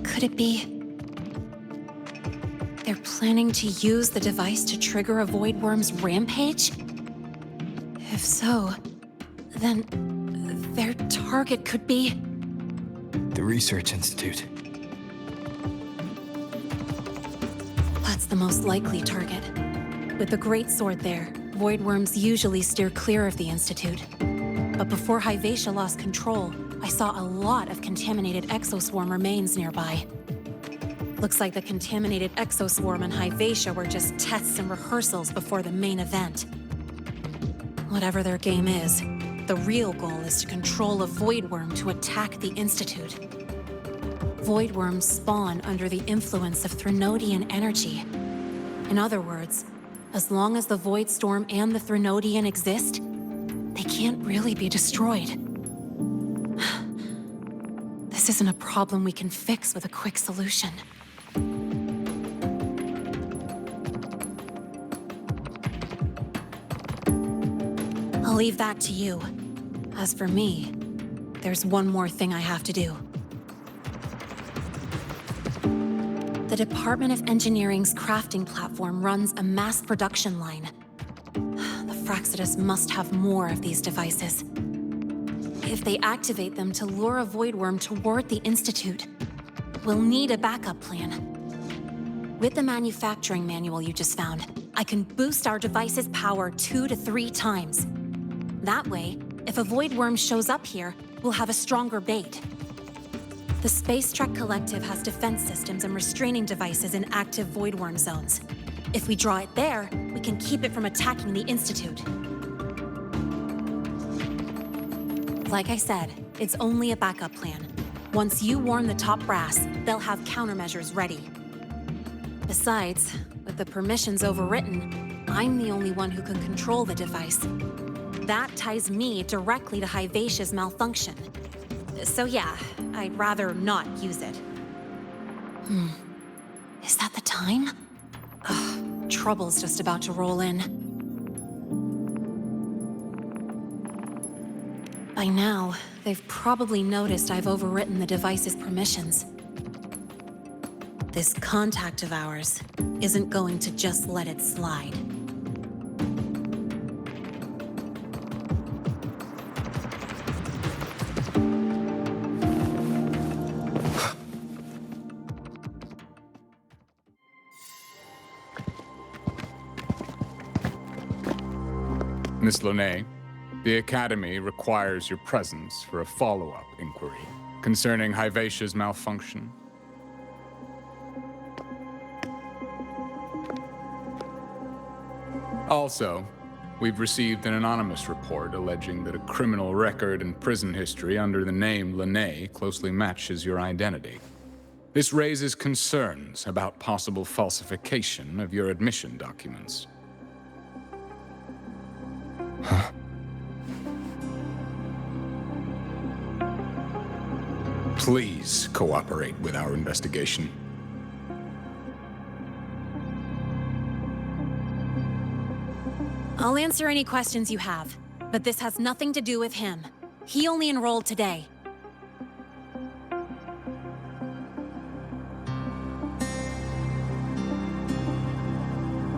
Could it be... they're planning to use the device to trigger a void worm's rampage? If so, then their target could be... the Research Institute. That's the most likely target. With the Great Sword there, void worms usually steer clear of the Institute. But before Hyvatia lost control, I saw a lot of contaminated exoswarm remains nearby. Looks like the contaminated exoswarm and Hyvatia were just tests and rehearsals before the main event. Whatever their game is, the real goal is to control a void worm to attack the Institute. Void worms spawn under the influence of Threnodian energy. In other words, as long as the Void Storm and the Threnodian exist, they can't really be destroyed. This isn't a problem we can fix with a quick solution. I'll leave that to you. As for me, there's one more thing I have to do. The Department of Engineering's crafting platform runs a mass production line. The Fraxidus must have more of these devices. If they activate them to lure a void worm toward the Institute, we'll need a backup plan. With the manufacturing manual you just found, I can boost our device's power 2 to 3 times. That way, if a void worm shows up here, we'll have a stronger bait. The Space Trek Collective has defense systems and restraining devices in active void worm zones. If we draw it there, we can keep it from attacking the Institute. Like I said, it's only a backup plan. Once you warn the top brass, they'll have countermeasures ready. Besides, with the permissions overwritten, I'm the only one who can control the device. That ties me directly to Hyvatia's malfunction. So yeah, I'd rather not use it. Is that the time? Ugh, trouble's just about to roll in. By now, they've probably noticed I've overwritten the device's permissions. This contact of ours isn't going to just let it slide. Miss Lene, the Academy requires your presence for a follow-up inquiry concerning Hyvatia's malfunction. Also, we've received an anonymous report alleging that a criminal record and prison history under the name Lene closely matches your identity. This raises concerns about possible falsification of your admission documents. Huh? Please cooperate with our investigation. I'll answer any questions you have, but this has nothing to do with him. He only enrolled today.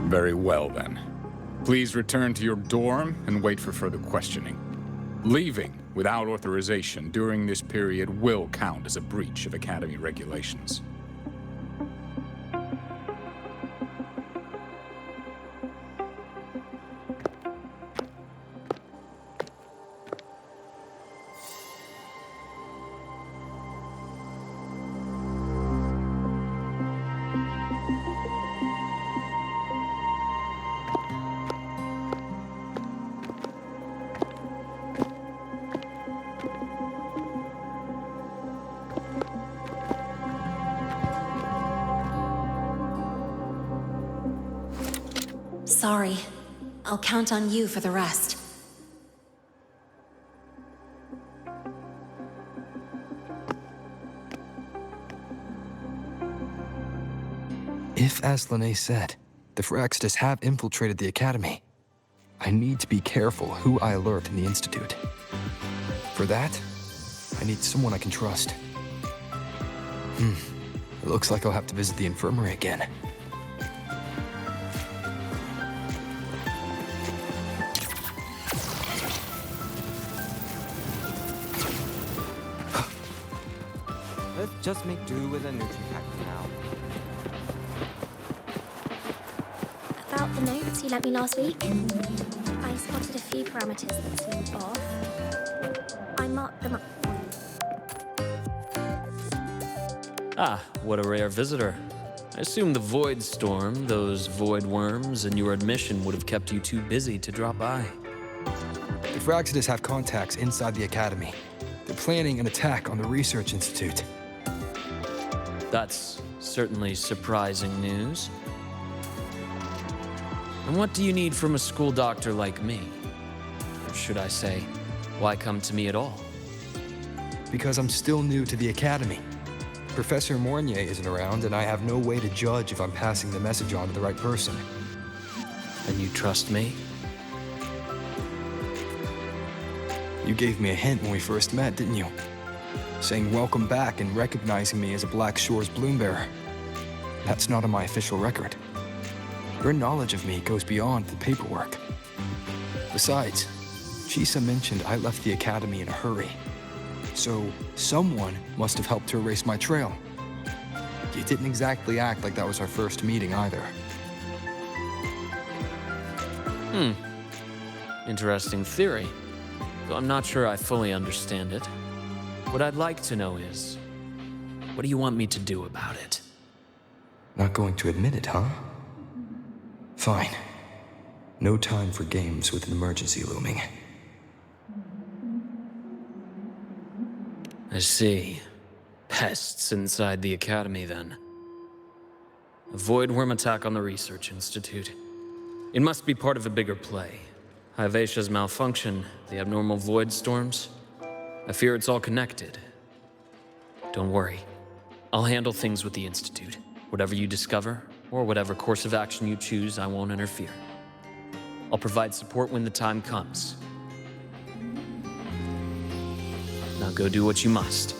Very well, then. Please return to your dorm and wait for further questioning. Leaving without authorization during this period will count as a breach of Academy regulations. Sorry. I'll count on you for the rest. If, as Lene said, the Phyrexis have infiltrated the Academy, I need to be careful who I alert in the Institute. For that, I need someone I can trust. It looks like I'll have to visit the infirmary again. Let's just make do with a Nutri-Pack for now. About the notes you lent me last week, I spotted a few parameters that seemed off. I marked them up for you. Ah, what a rare visitor. I assume the Void Storm, those void worms, and your admission would have kept you too busy to drop by. The Phyrexis have contacts inside the Academy. They're planning an attack on the Research Institute. That's certainly surprising news. And what do you need from a school doctor like me? Or should I say, why come to me at all? Because I'm still new to the Academy. Professor Mornier isn't around, and I have no way to judge if I'm passing the message on to the right person. And you trust me? You gave me a hint when we first met, didn't you? Saying welcome back and recognizing me as a Black Shore's Bloombearer. That's not on my official record. Your knowledge of me goes beyond the paperwork. Besides, Chisa mentioned I left the Academy in a hurry. So someone must have helped to erase my trail. You didn't exactly act like that was our first meeting either. Interesting theory. Though I'm not sure I fully understand it. What I'd like to know is, what do you want me to do about it? Not going to admit it, huh? Fine. No time for games with an emergency looming. I see. Pests inside the Academy, then. A void worm attack on the Research Institute. It must be part of a bigger play. Hivatia's malfunction, the abnormal void storms. I fear it's all connected. Don't worry. I'll handle things with the Institute. Whatever you discover, or whatever course of action you choose, I won't interfere. I'll provide support when the time comes. Now go do what you must.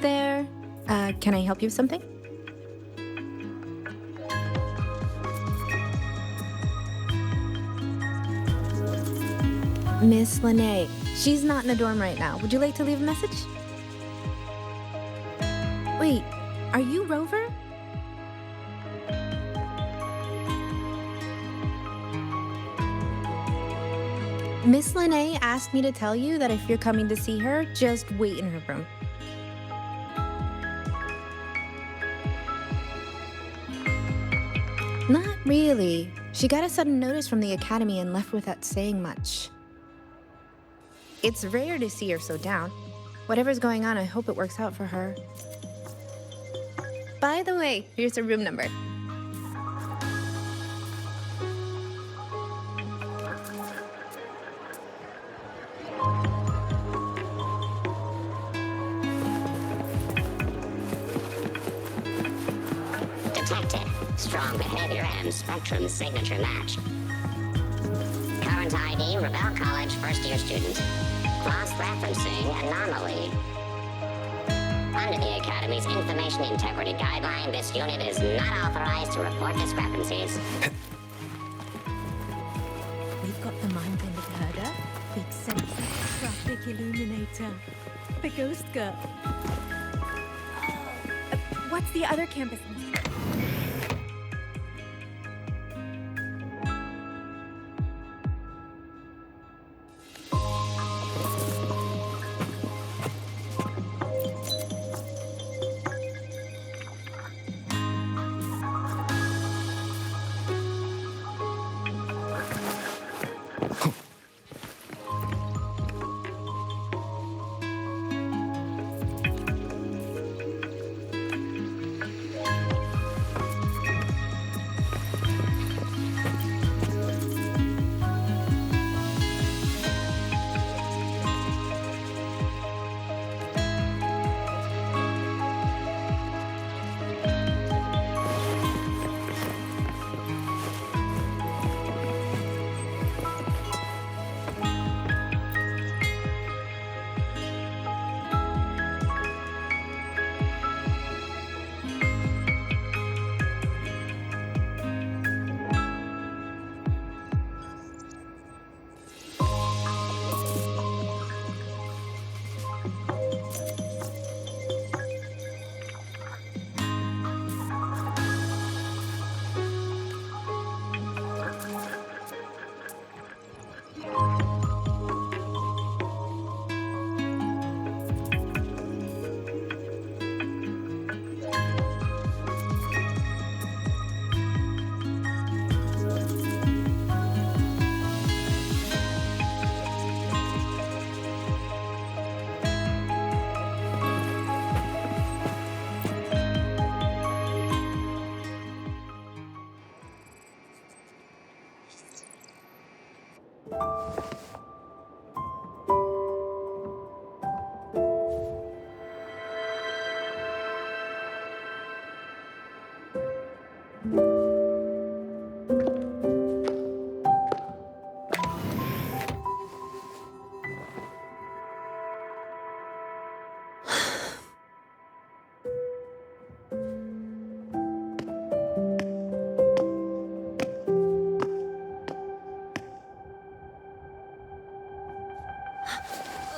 Hello there. Can I help you with something? Miss Lene, she's not in the dorm right now. Would you like to leave a message? Wait, are you Rover? Miss Lene asked me to tell you that if you're coming to see her, just wait in her room. Not really. She got a sudden notice from the academy and left without saying much. It's rare to see her so down. Whatever's going on, I hope it works out for her. By the way, here's her room number. Detected. Strong behavior and spectrum signature match. Current ID, Rebel College first-year student. Cross-referencing anomaly. Under the Academy's Information Integrity Guideline, this unit is not authorized to report discrepancies. We've got the mind-bending herder, big sensor, traffic illuminator, the ghost girl. What's the other campus?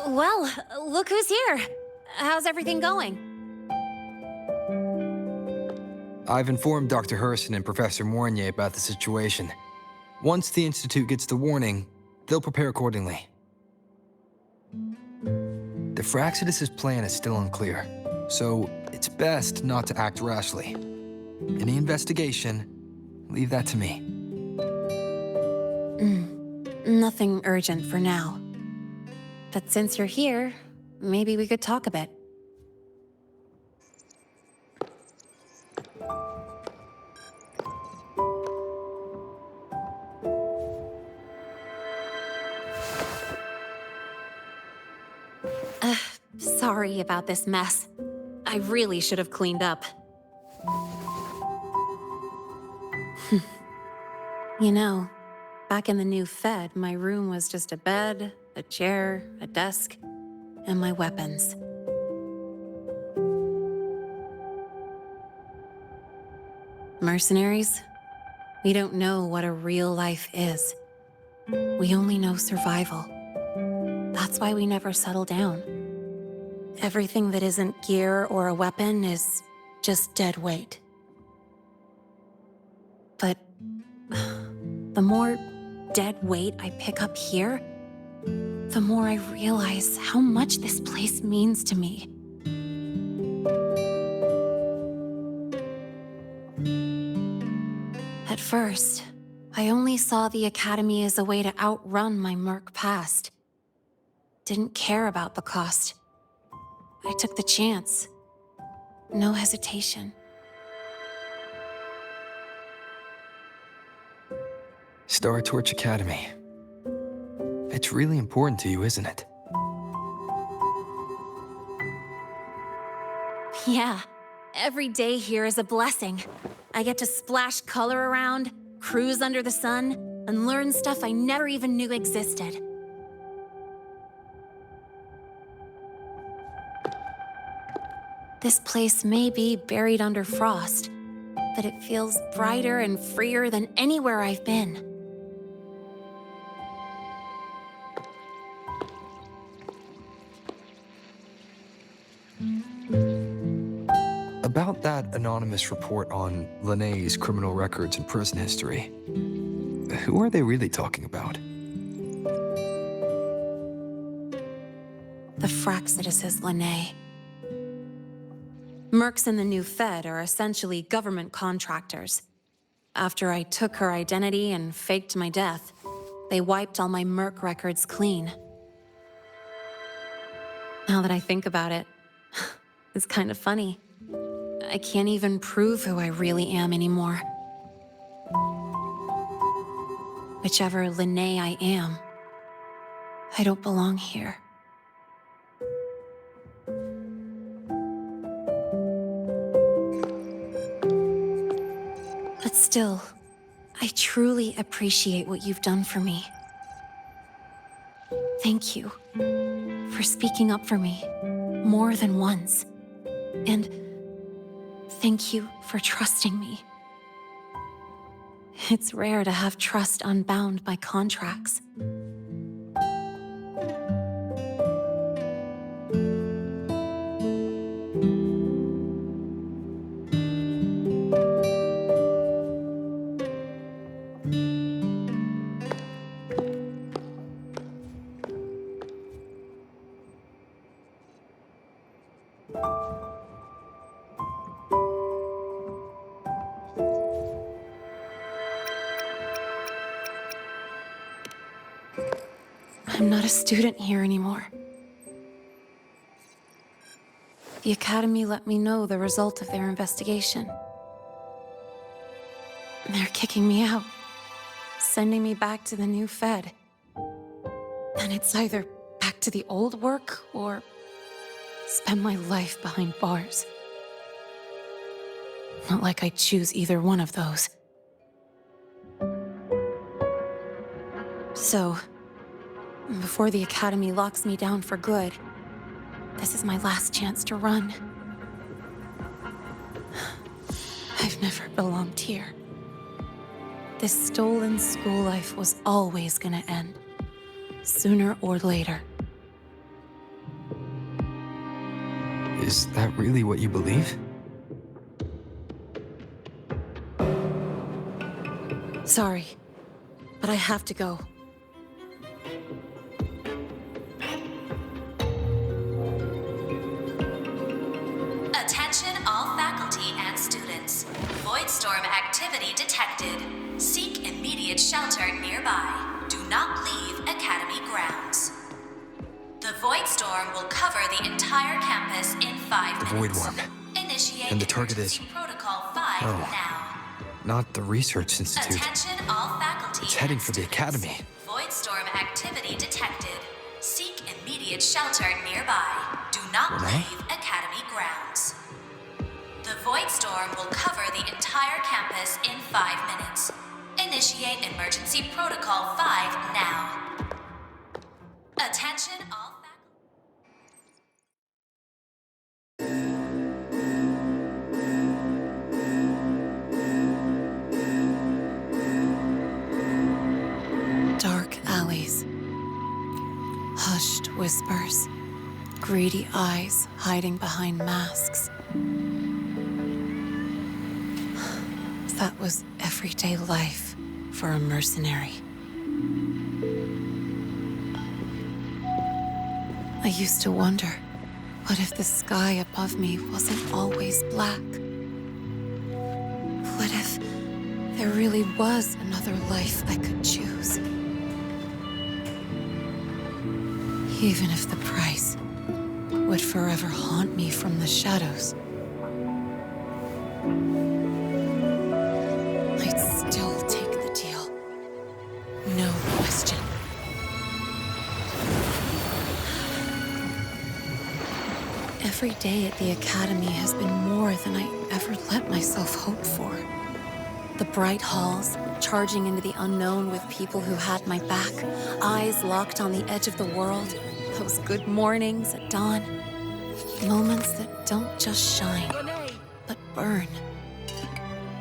Well, look who's here. How's everything going? I've informed Dr. Herson and Professor Mournier about the situation. Once the Institute gets the warning, they'll prepare accordingly. The Fraxidus' plan is still unclear, so it's best not to act rashly. Any investigation, leave that to me. Nothing urgent for now. But since you're here, maybe we could talk a bit. Sorry about this mess. I really should have cleaned up. You know, back in the new Fed, my room was just a bed, a chair, a desk, and my weapons. Mercenaries? We don't know what a real life is. We only know survival. That's why we never settle down. Everything that isn't gear or a weapon is just dead weight. But the more dead weight I pick up here, the more I realize how much this place means to me. At first, I only saw the Academy as a way to outrun my Merc past. Didn't care about the cost. I took the chance. No hesitation. Star Torch Academy. It's really important to you, isn't it? Yeah, every day here is a blessing. I get to splash color around, cruise under the sun, and learn stuff I never even knew existed. This place may be buried under frost, but it feels brighter and freer than anywhere I've been. About that anonymous report on Linnea's criminal records and prison history, who are they really talking about? The Fraxidus Linnae. Mercs in the new Fed are essentially government contractors. After I took her identity and faked my death, they wiped all my Merc records clean. Now that I think about it, it's kind of funny. I can't even prove who I really am anymore. Whichever Linnae I am, I don't belong here. But still, I truly appreciate what you've done for me. Thank you for speaking up for me more than once. And thank you for trusting me. It's rare to have trust unbound by contracts. I'm not a student here anymore. The Academy let me know the result of their investigation. They're kicking me out, sending me back to the new Fed. And it's either back to the old work or spend my life behind bars. Not like I choose either one of those. So, before the Academy locks me down for good, this is my last chance to run. I've never belonged here. This stolen school life was always gonna end, sooner or later. Is that really what you believe? Sorry, but I have to go. Attention all faculty and students. Voidstorm activity detected. Seek immediate shelter nearby. Do not leave Academy grounds. The Voidstorm will cover the entire campus in 5 minutes. Void worm. Initiate And the target emergency is... Protocol 5 now. Not the Research Institute. Attention all faculty. It's heading and for the students. Academy. Voidstorm activity detected. Seek immediate shelter nearby. Do not Renee? leave Academy grounds. The Voidstorm will cover the entire campus in 5 minutes. Initiate emergency protocol 5 now. Attention all faculty. whispers, greedy eyes hiding behind masks. That was everyday life for a mercenary. I used to wonder, what if the sky above me wasn't always black? What if there really was another life I could choose? Even if the price would forever haunt me from the shadows, I'd still take the deal. No question. Every day at the Academy has been more than I ever let myself hope for. The bright halls, charging into the unknown with people who had my back, eyes locked on the edge of the world, those good mornings at dawn, moments that don't just shine, but burn.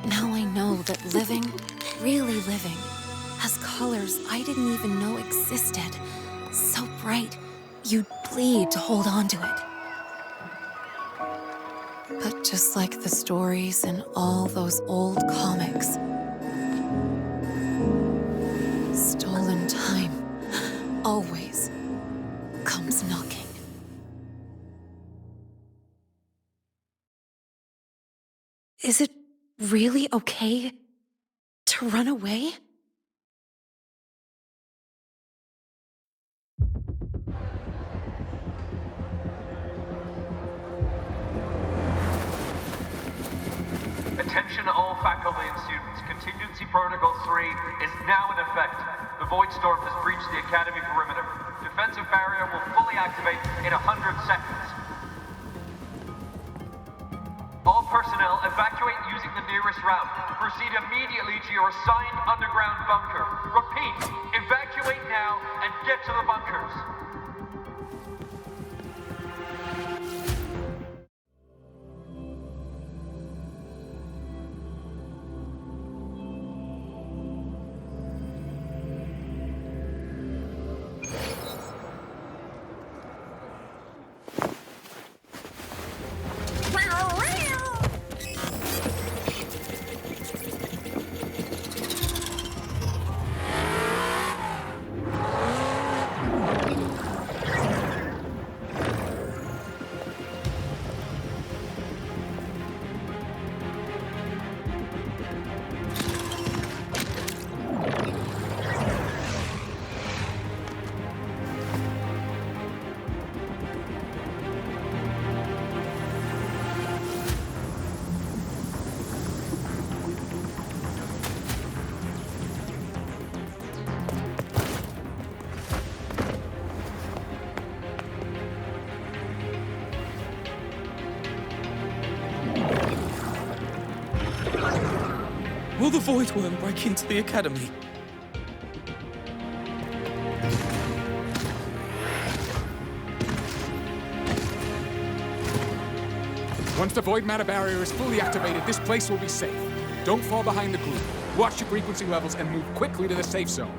Now I know that living, really living, has colors I didn't even know existed. So bright, you'd bleed to hold on to it. But just like the stories in all those old comics, stolen time always comes knocking. Is it really okay to run away? Attention all faculty and students. Contingency Protocol 3 is now in effect. The Void Storm has breached the Academy perimeter. Defensive barrier will fully activate in 100 seconds. All personnel evacuate using the nearest route. Proceed immediately to your assigned underground bunker. Repeat, evacuate now and get to the bunkers. Will the Void Worm break into the Academy? Once the Void Matter Barrier is fully activated, this place will be safe. Don't fall behind the group. Watch your frequency levels and move quickly to the safe zone.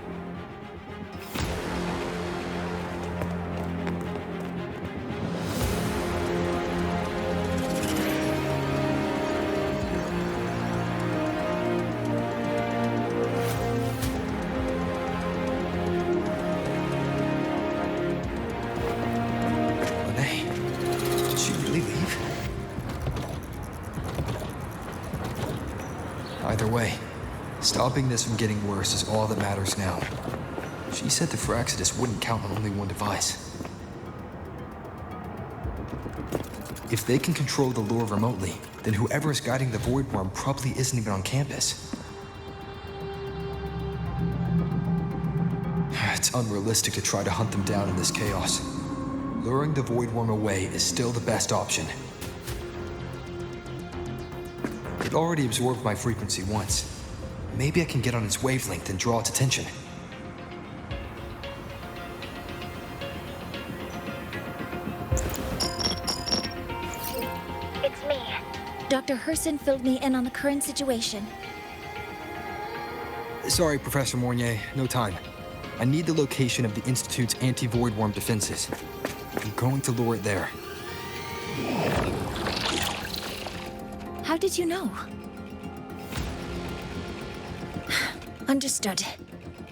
Either way, stopping this from getting worse is all that matters now. She said the Fraxidus wouldn't count on only one device. If they can control the lure remotely, then whoever is guiding the Void Worm probably isn't even on campus. It's unrealistic to try to hunt them down in this chaos. Luring the Void Worm away is still the best option. It already absorbed my frequency once. Maybe I can get on its wavelength and draw its attention. It's me. Dr. Herson filled me in on the current situation. Sorry, Professor Mornier, no time. I need the location of the Institute's anti-Void Worm defenses. I'm going to lure it there. How did you know? Understood.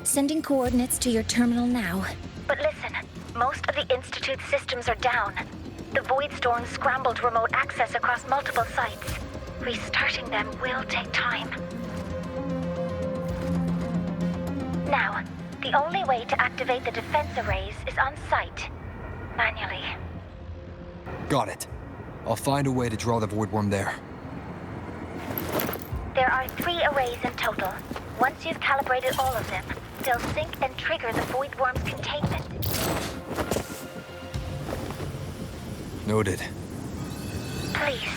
Sending coordinates to your terminal now. But listen, most of the Institute's systems are down. The Void Storm scrambled remote access across multiple sites. Restarting them will take time. Now, the only way to activate the defense arrays is on site, manually. Got it. I'll find a way to draw the void worm there. There are 3 arrays in total. Once you've calibrated all of them, they'll sync and trigger the void worm's containment. Noted. Please,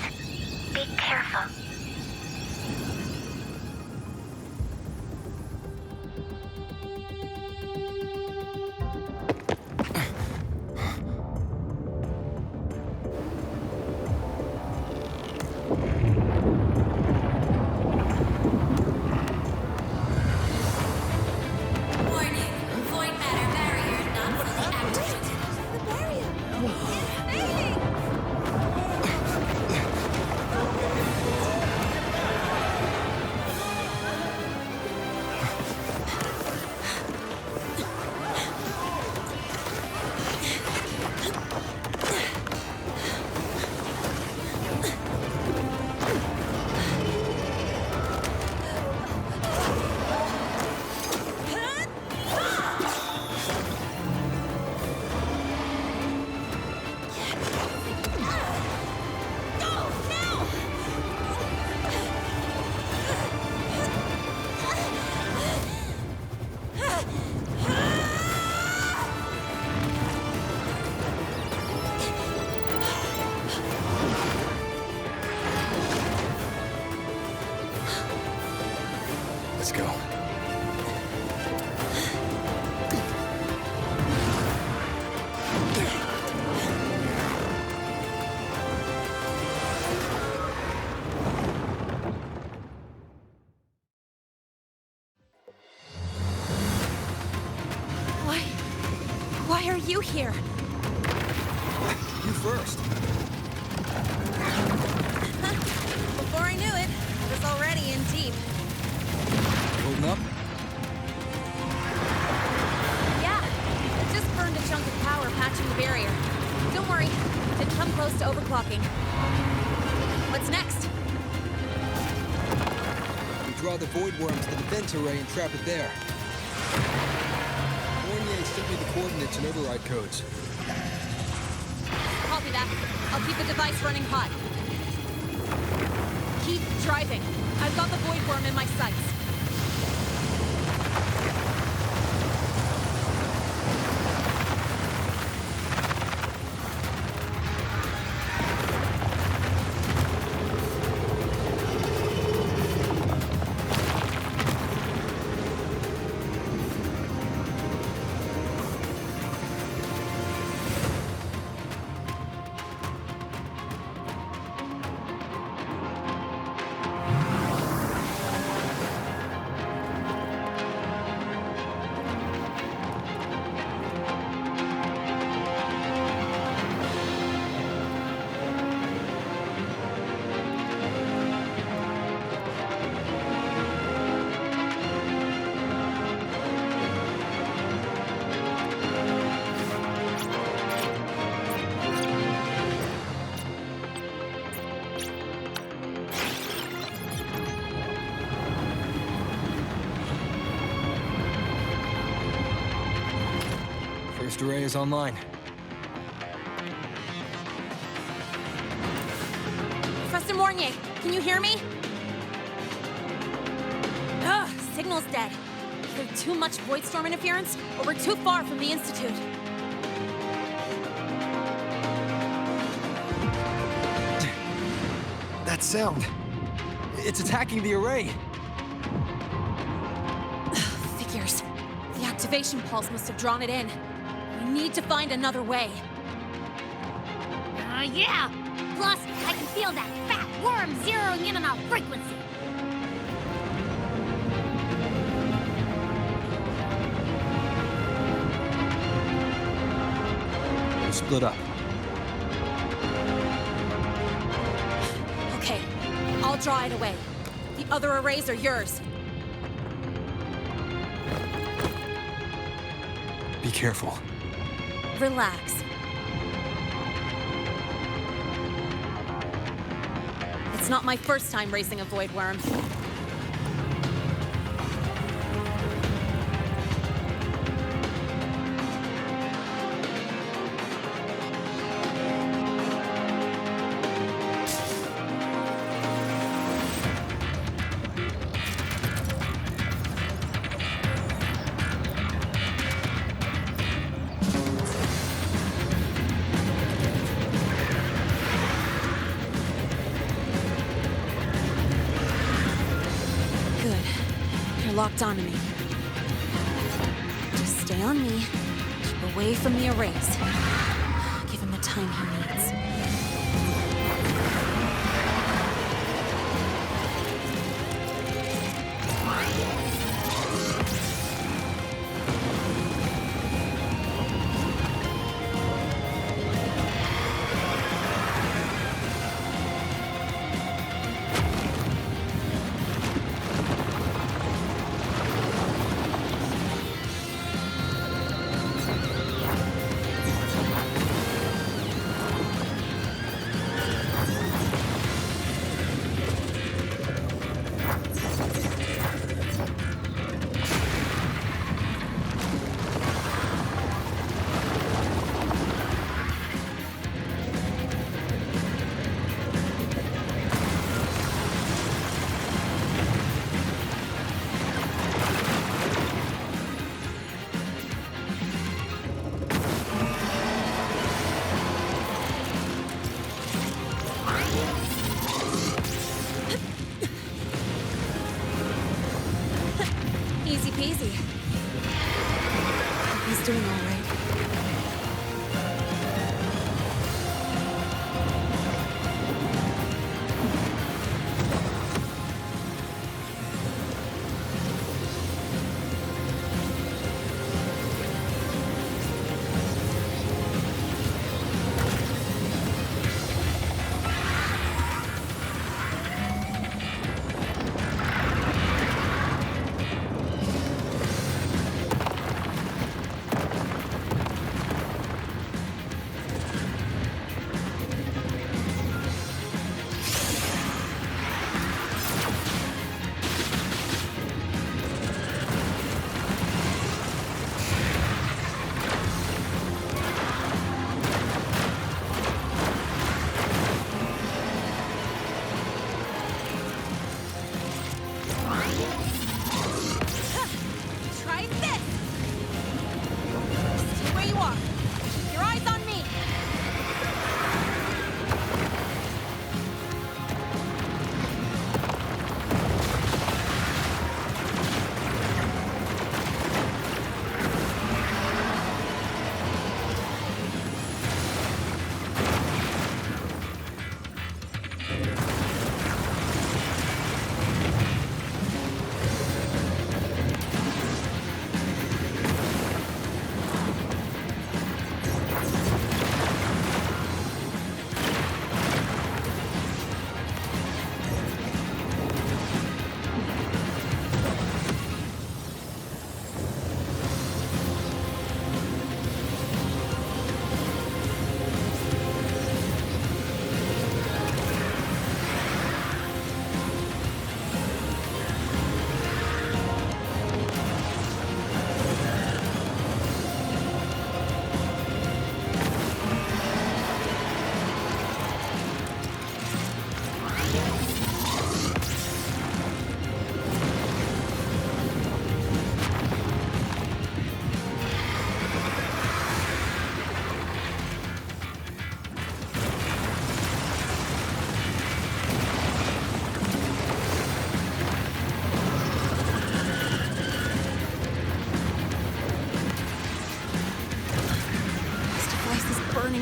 be careful. Warning. Void matter barrier not fully activated. Let's go. Why are you here? You first. Before I knew it, I was already in deep. Holding up? Yeah, just burned a chunk of power patching the barrier. Don't worry, didn't come close to overclocking. What's next? We draw the void worm to the defense array and trap it there. Fournier sent me the coordinates and override codes. Copy that. I'll keep the device running hot. Keep driving. I've got the void worm in my sights. First array is online. Professor Mornier, can you hear me? Ugh, signal's dead. Either too much void storm interference, or we're too far from the Institute. That sound. It's attacking the array. Figures. The activation pulse must have drawn it in. We need to find another way. Yeah! Plus, I can feel that fat worm zeroing in on our frequency. We'll split up. Okay, I'll draw it away. The other arrays are yours. Be careful. Relax. It's not my first time racing a void worm. Locked onto me. Just stay on me. Keep away from the arrays. Give him the time he needs. Easy peasy. He's doing all right.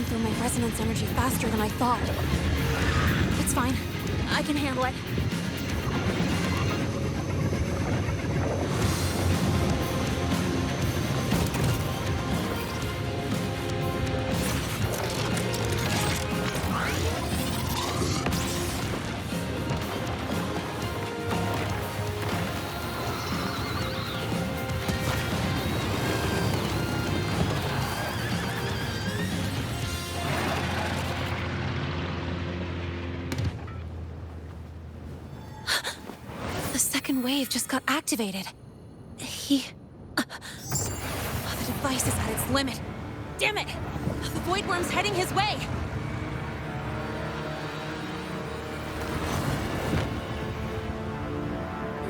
Through my resonance energy faster than I thought. It's fine. I can handle it. second wave just got activated. The device is at its limit. Damn it! The Void Worm's heading his way!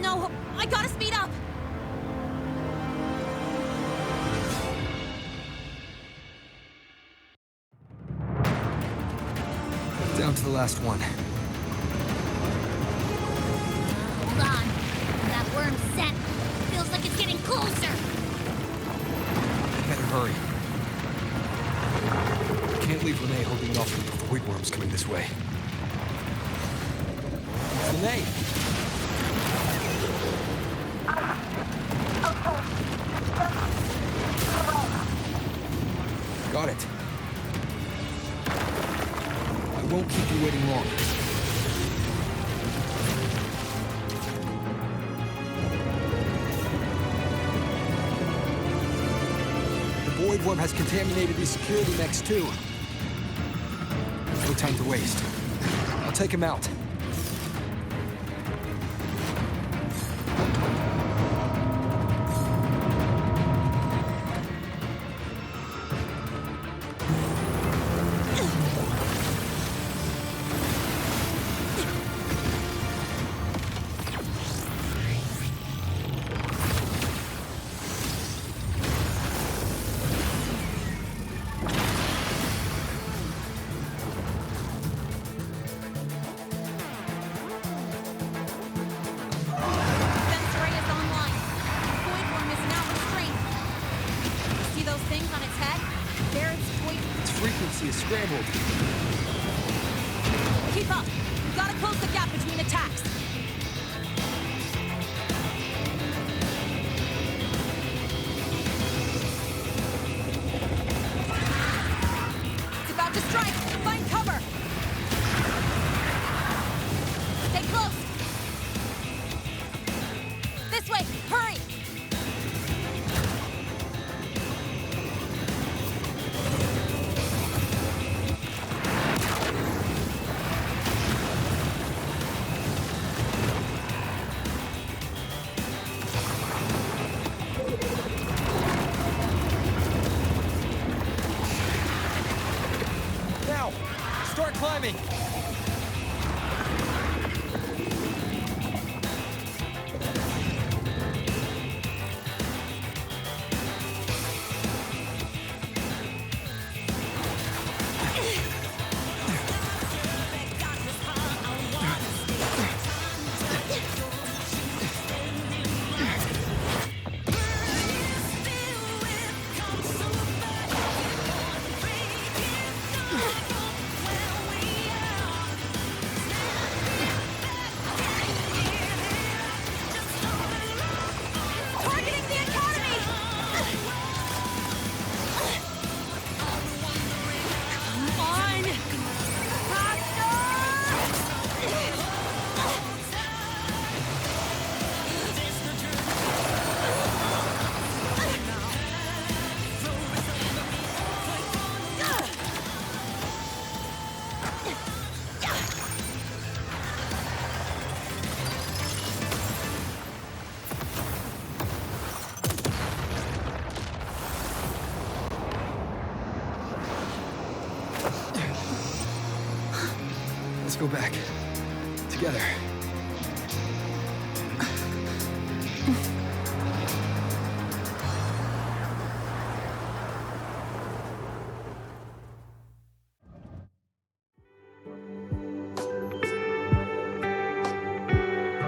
No, I gotta speed up! Down to the last one. Hold on. That worm's set. Feels like it's getting closer. Better hurry. Can't leave Renee holding off with the Void Worms coming this way. Renee! Got it. I won't keep you waiting long. The Void Worm has contaminated these security mechs too. No time to waste. I'll take him out. Is scrambled. Keep up. We've got to close the gap between attacks. It's about to strike. Find cover. Stay close. This way. Hurry. Start climbing! Let's go back. Together.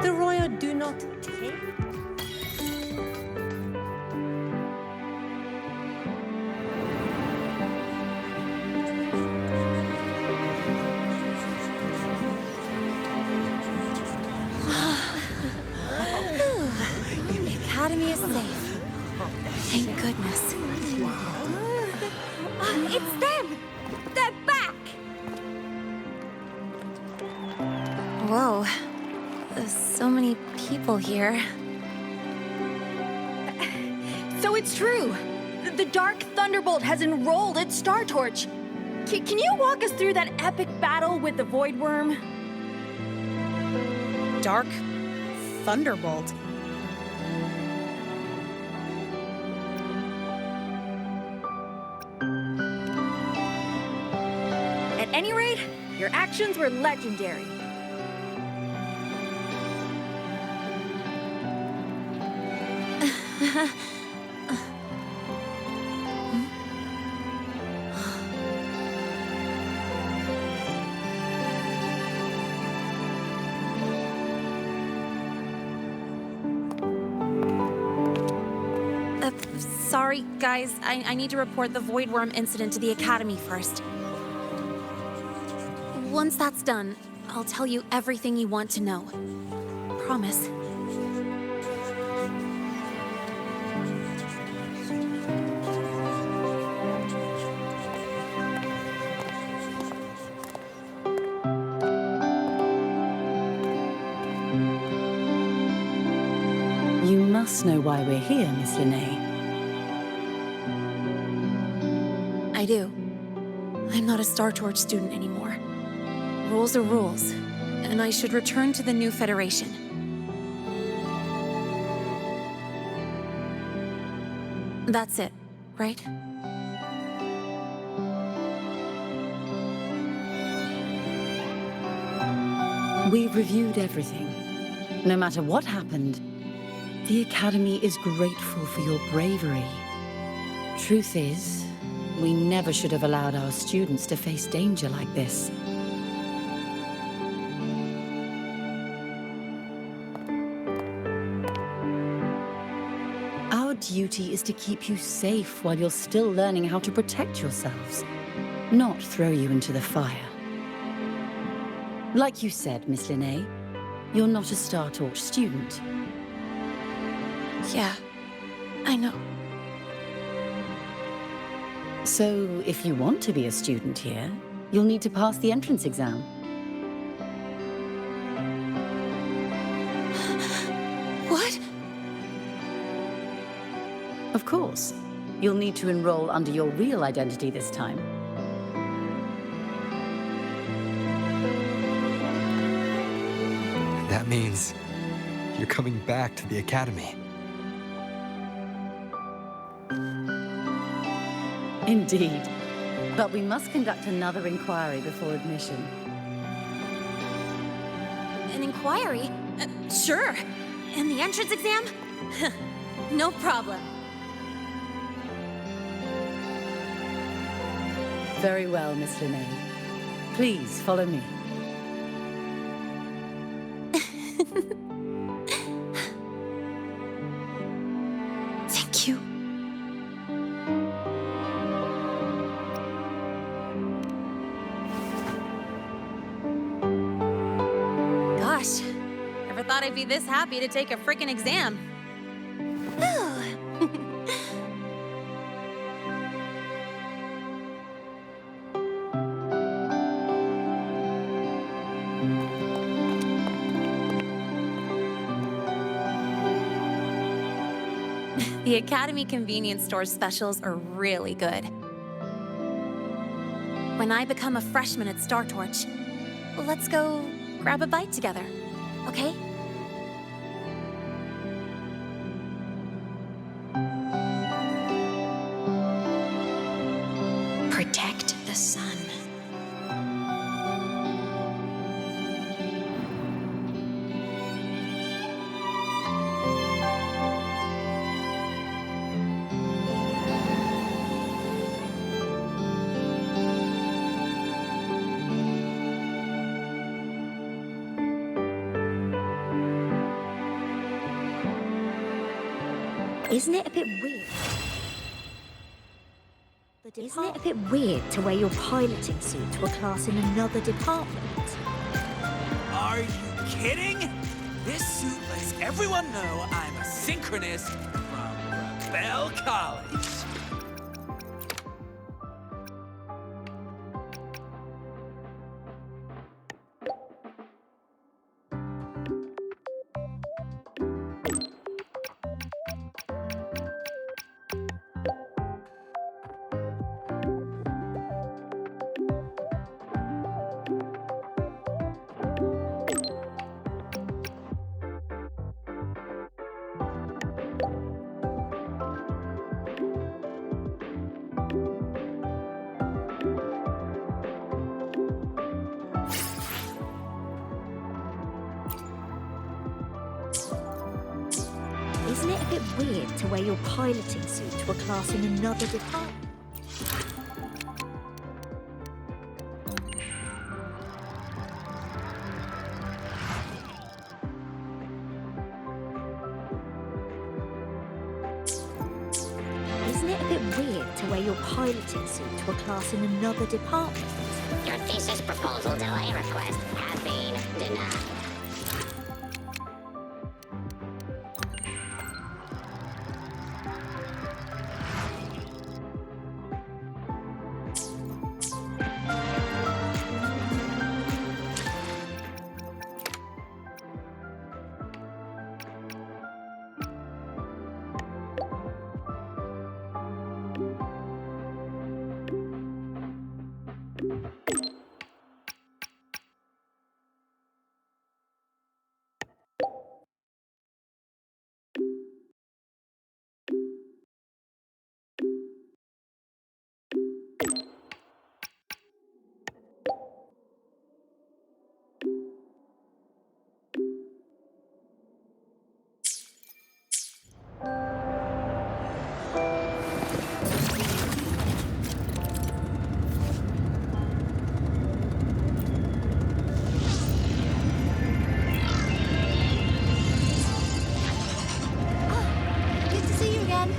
The royal do not take. The Academy is safe. Thank goodness. It's them! They're back! Whoa. There's so many people here. So it's true. The Dark Thunderbolt has enrolled at Star Torch. Can you walk us through that epic battle with the Void Worm? Dark thunderbolt. At any rate, your actions were legendary. Sorry, guys. I need to report the Void Worm incident to the Academy first. Once that's done, I'll tell you everything you want to know. Promise. You must know why we're here, Miss Linnae. I do. I'm not a Star Torch student anymore. Rules are rules, and I should return to the new Federation. That's it, right? We've reviewed everything. No matter what happened, the Academy is grateful for your bravery. Truth is, we never should have allowed our students to face danger like this. Our duty is to keep you safe while you're still learning how to protect yourselves, not throw you into the fire. Like you said, Miss Linnae, you're not a Star Torch student. Yeah, I know. So, if you want to be a student here, you'll need to pass the entrance exam. What? Of course. You'll need to enroll under your real identity this time. That means you're coming back to the Academy. Indeed. But we must conduct another inquiry before admission. An inquiry? Sure. And the entrance exam? No problem. Very well, Miss Linnae. Please follow me. Thank you. Gosh, never thought I'd be this happy to take a frickin' exam. The Academy convenience store specials are really good. When I become a freshman at Star Torch, let's go grab a bite together, okay? Protect the sun. Isn't it a bit weird? Isn't it a bit weird to wear your piloting suit to a class in another department? Are you kidding? This suit lets everyone know I'm a synchronist from Rebel College. Isn't it a bit weird to wear your piloting suit to a class in another department? Isn't it a bit weird to wear your piloting suit to a class in another department? Your thesis proposal delay request has been denied. Good to see you again.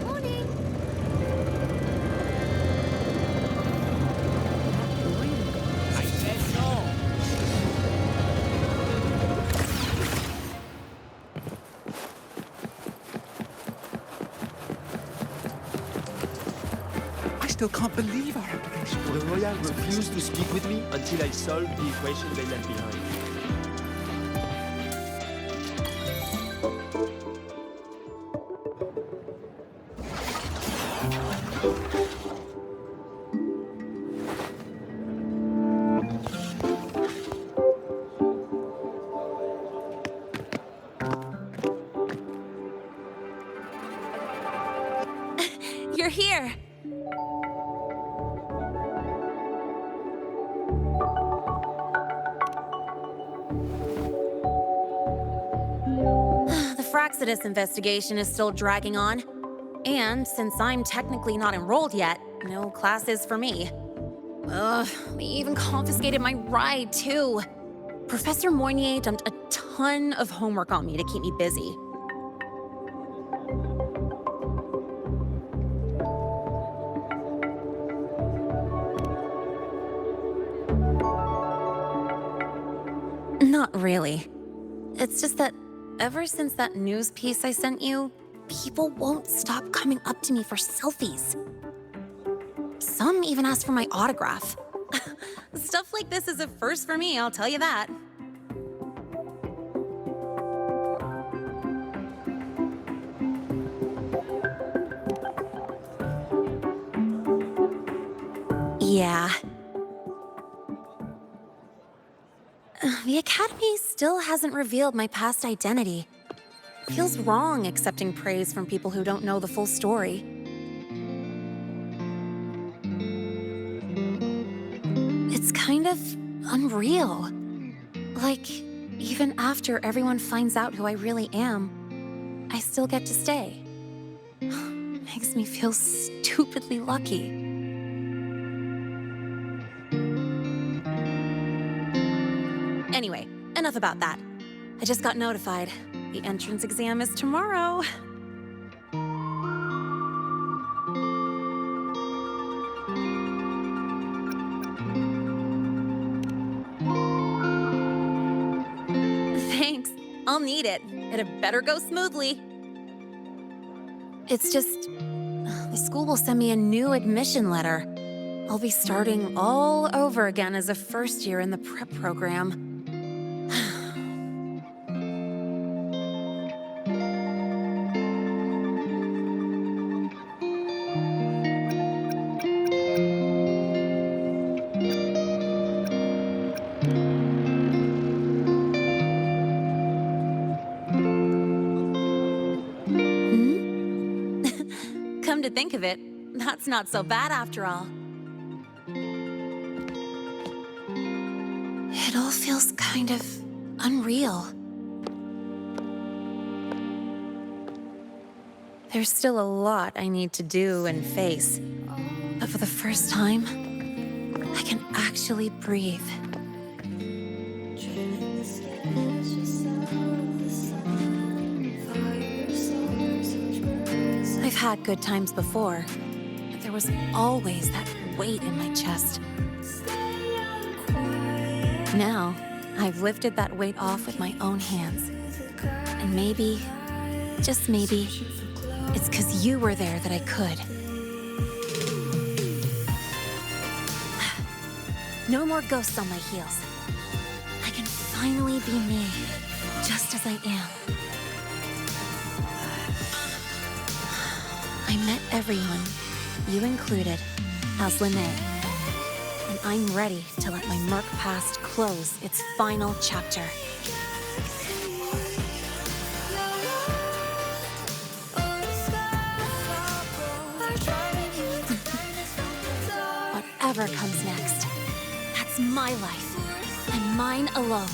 Morning. I said no. I still can't believe our operation. Roya refused to speak with me until I solved the equation they left behind. You're here. The Fraxidus investigation is still dragging on. And since I'm technically not enrolled yet, no classes for me. Ugh, they even confiscated my ride, too. Professor Moynier dumped a ton of homework on me to keep me busy. Not really. It's just that ever since that news piece I sent you, people won't stop coming up to me for selfies. Some even ask for my autograph. Stuff like this is a first for me, I'll tell you that. Yeah. The Academy still hasn't revealed my past identity. Feels wrong accepting praise from people who don't know the full story. It's kind of unreal. Like, even after everyone finds out who I really am, I still get to stay. Makes me feel stupidly lucky. Anyway, enough about that. I just got notified. The entrance exam is tomorrow. Thanks. I'll need it. It had better go smoothly. It's just, the school will send me a new admission letter. I'll be starting all over again as a first year in the prep program. Come to think of it, that's not so bad after all. It all feels kind of unreal. There's still a lot I need to do and face, but for the first time, I can actually breathe. I've had good times before, but there was always that weight in my chest. Now, I've lifted that weight off with my own hands. And maybe, just maybe, it's 'cause you were there that I could. No more ghosts on my heels. I can finally be me, just as I am. I met everyone, you included, as Lene. And I'm ready to let my Merc past close its final chapter. Whatever comes next, that's my life, and mine alone.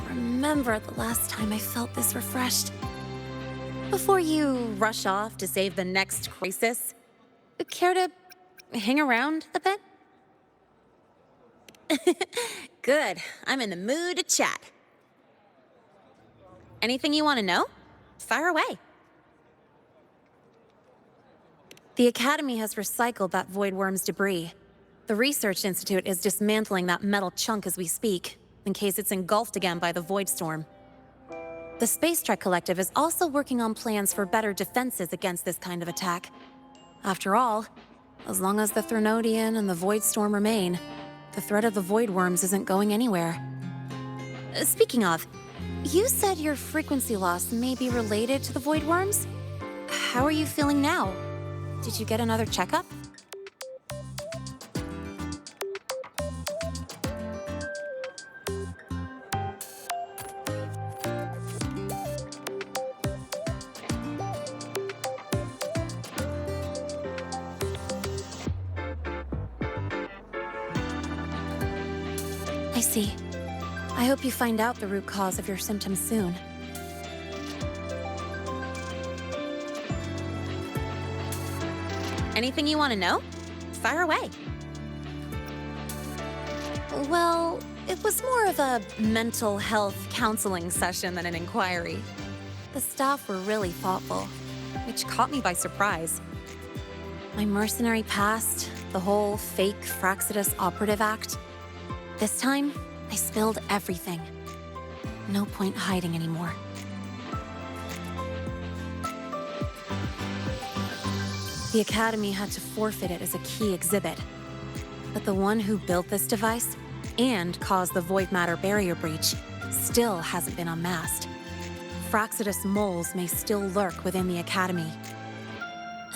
Remember the last time I felt this refreshed. Before you rush off to save the next crisis, care to hang around a bit? Good. I'm in the mood to chat. Anything you want to know? Fire away. The Academy has recycled that Void Worm's debris. The Research Institute is dismantling that metal chunk as we speak, in case it's engulfed again by the Void Storm. The Space Trek Collective is also working on plans for better defenses against this kind of attack. After all, as long as the Threnodian and the Void Storm remain, the threat of the Void Worms isn't going anywhere. Speaking of, you said your frequency loss may be related to the Void Worms? How are you feeling now? Did you get another checkup? I see. I hope you find out the root cause of your symptoms soon. Anything you want to know? Fire away. Well, it was more of a mental health counseling session than an inquiry. The staff were really thoughtful, which caught me by surprise. My mercenary past, the whole fake Fraxidus operative act. This time, I spilled everything. No point hiding anymore. The Academy had to forfeit it as a key exhibit. But the one who built this device and caused the void matter barrier breach still hasn't been unmasked. Fraxidus moles may still lurk within the Academy,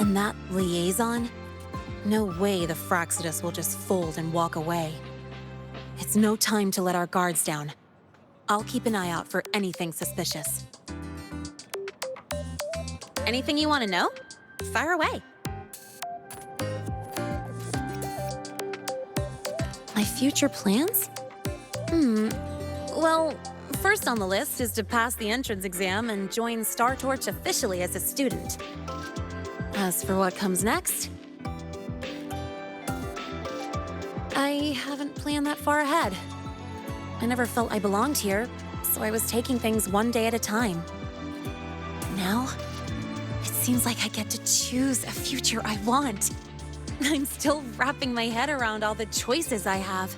And that liaison? No way the Fraxidus will just fold and walk away. It's no time to let our guards down. I'll keep an eye out for anything suspicious. Anything you want to know? Fire away. My future plans? Well, first on the list is to pass the entrance exam and join Star Torch officially as a student. As for what comes next, I haven't planned that far ahead. I never felt I belonged here, so I was taking things one day at a time. Now, it seems like I get to choose a future I want. I'm still wrapping my head around all the choices I have.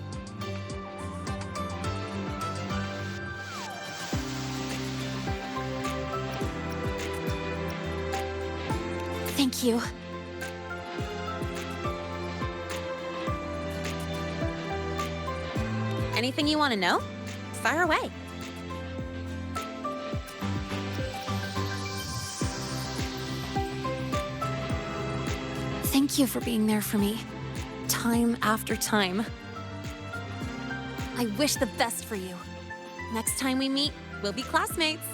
Thank you. Anything you want to know? Fire away. Thank you for being there for me, time after time. I wish the best for you. Next time we meet, we'll be classmates.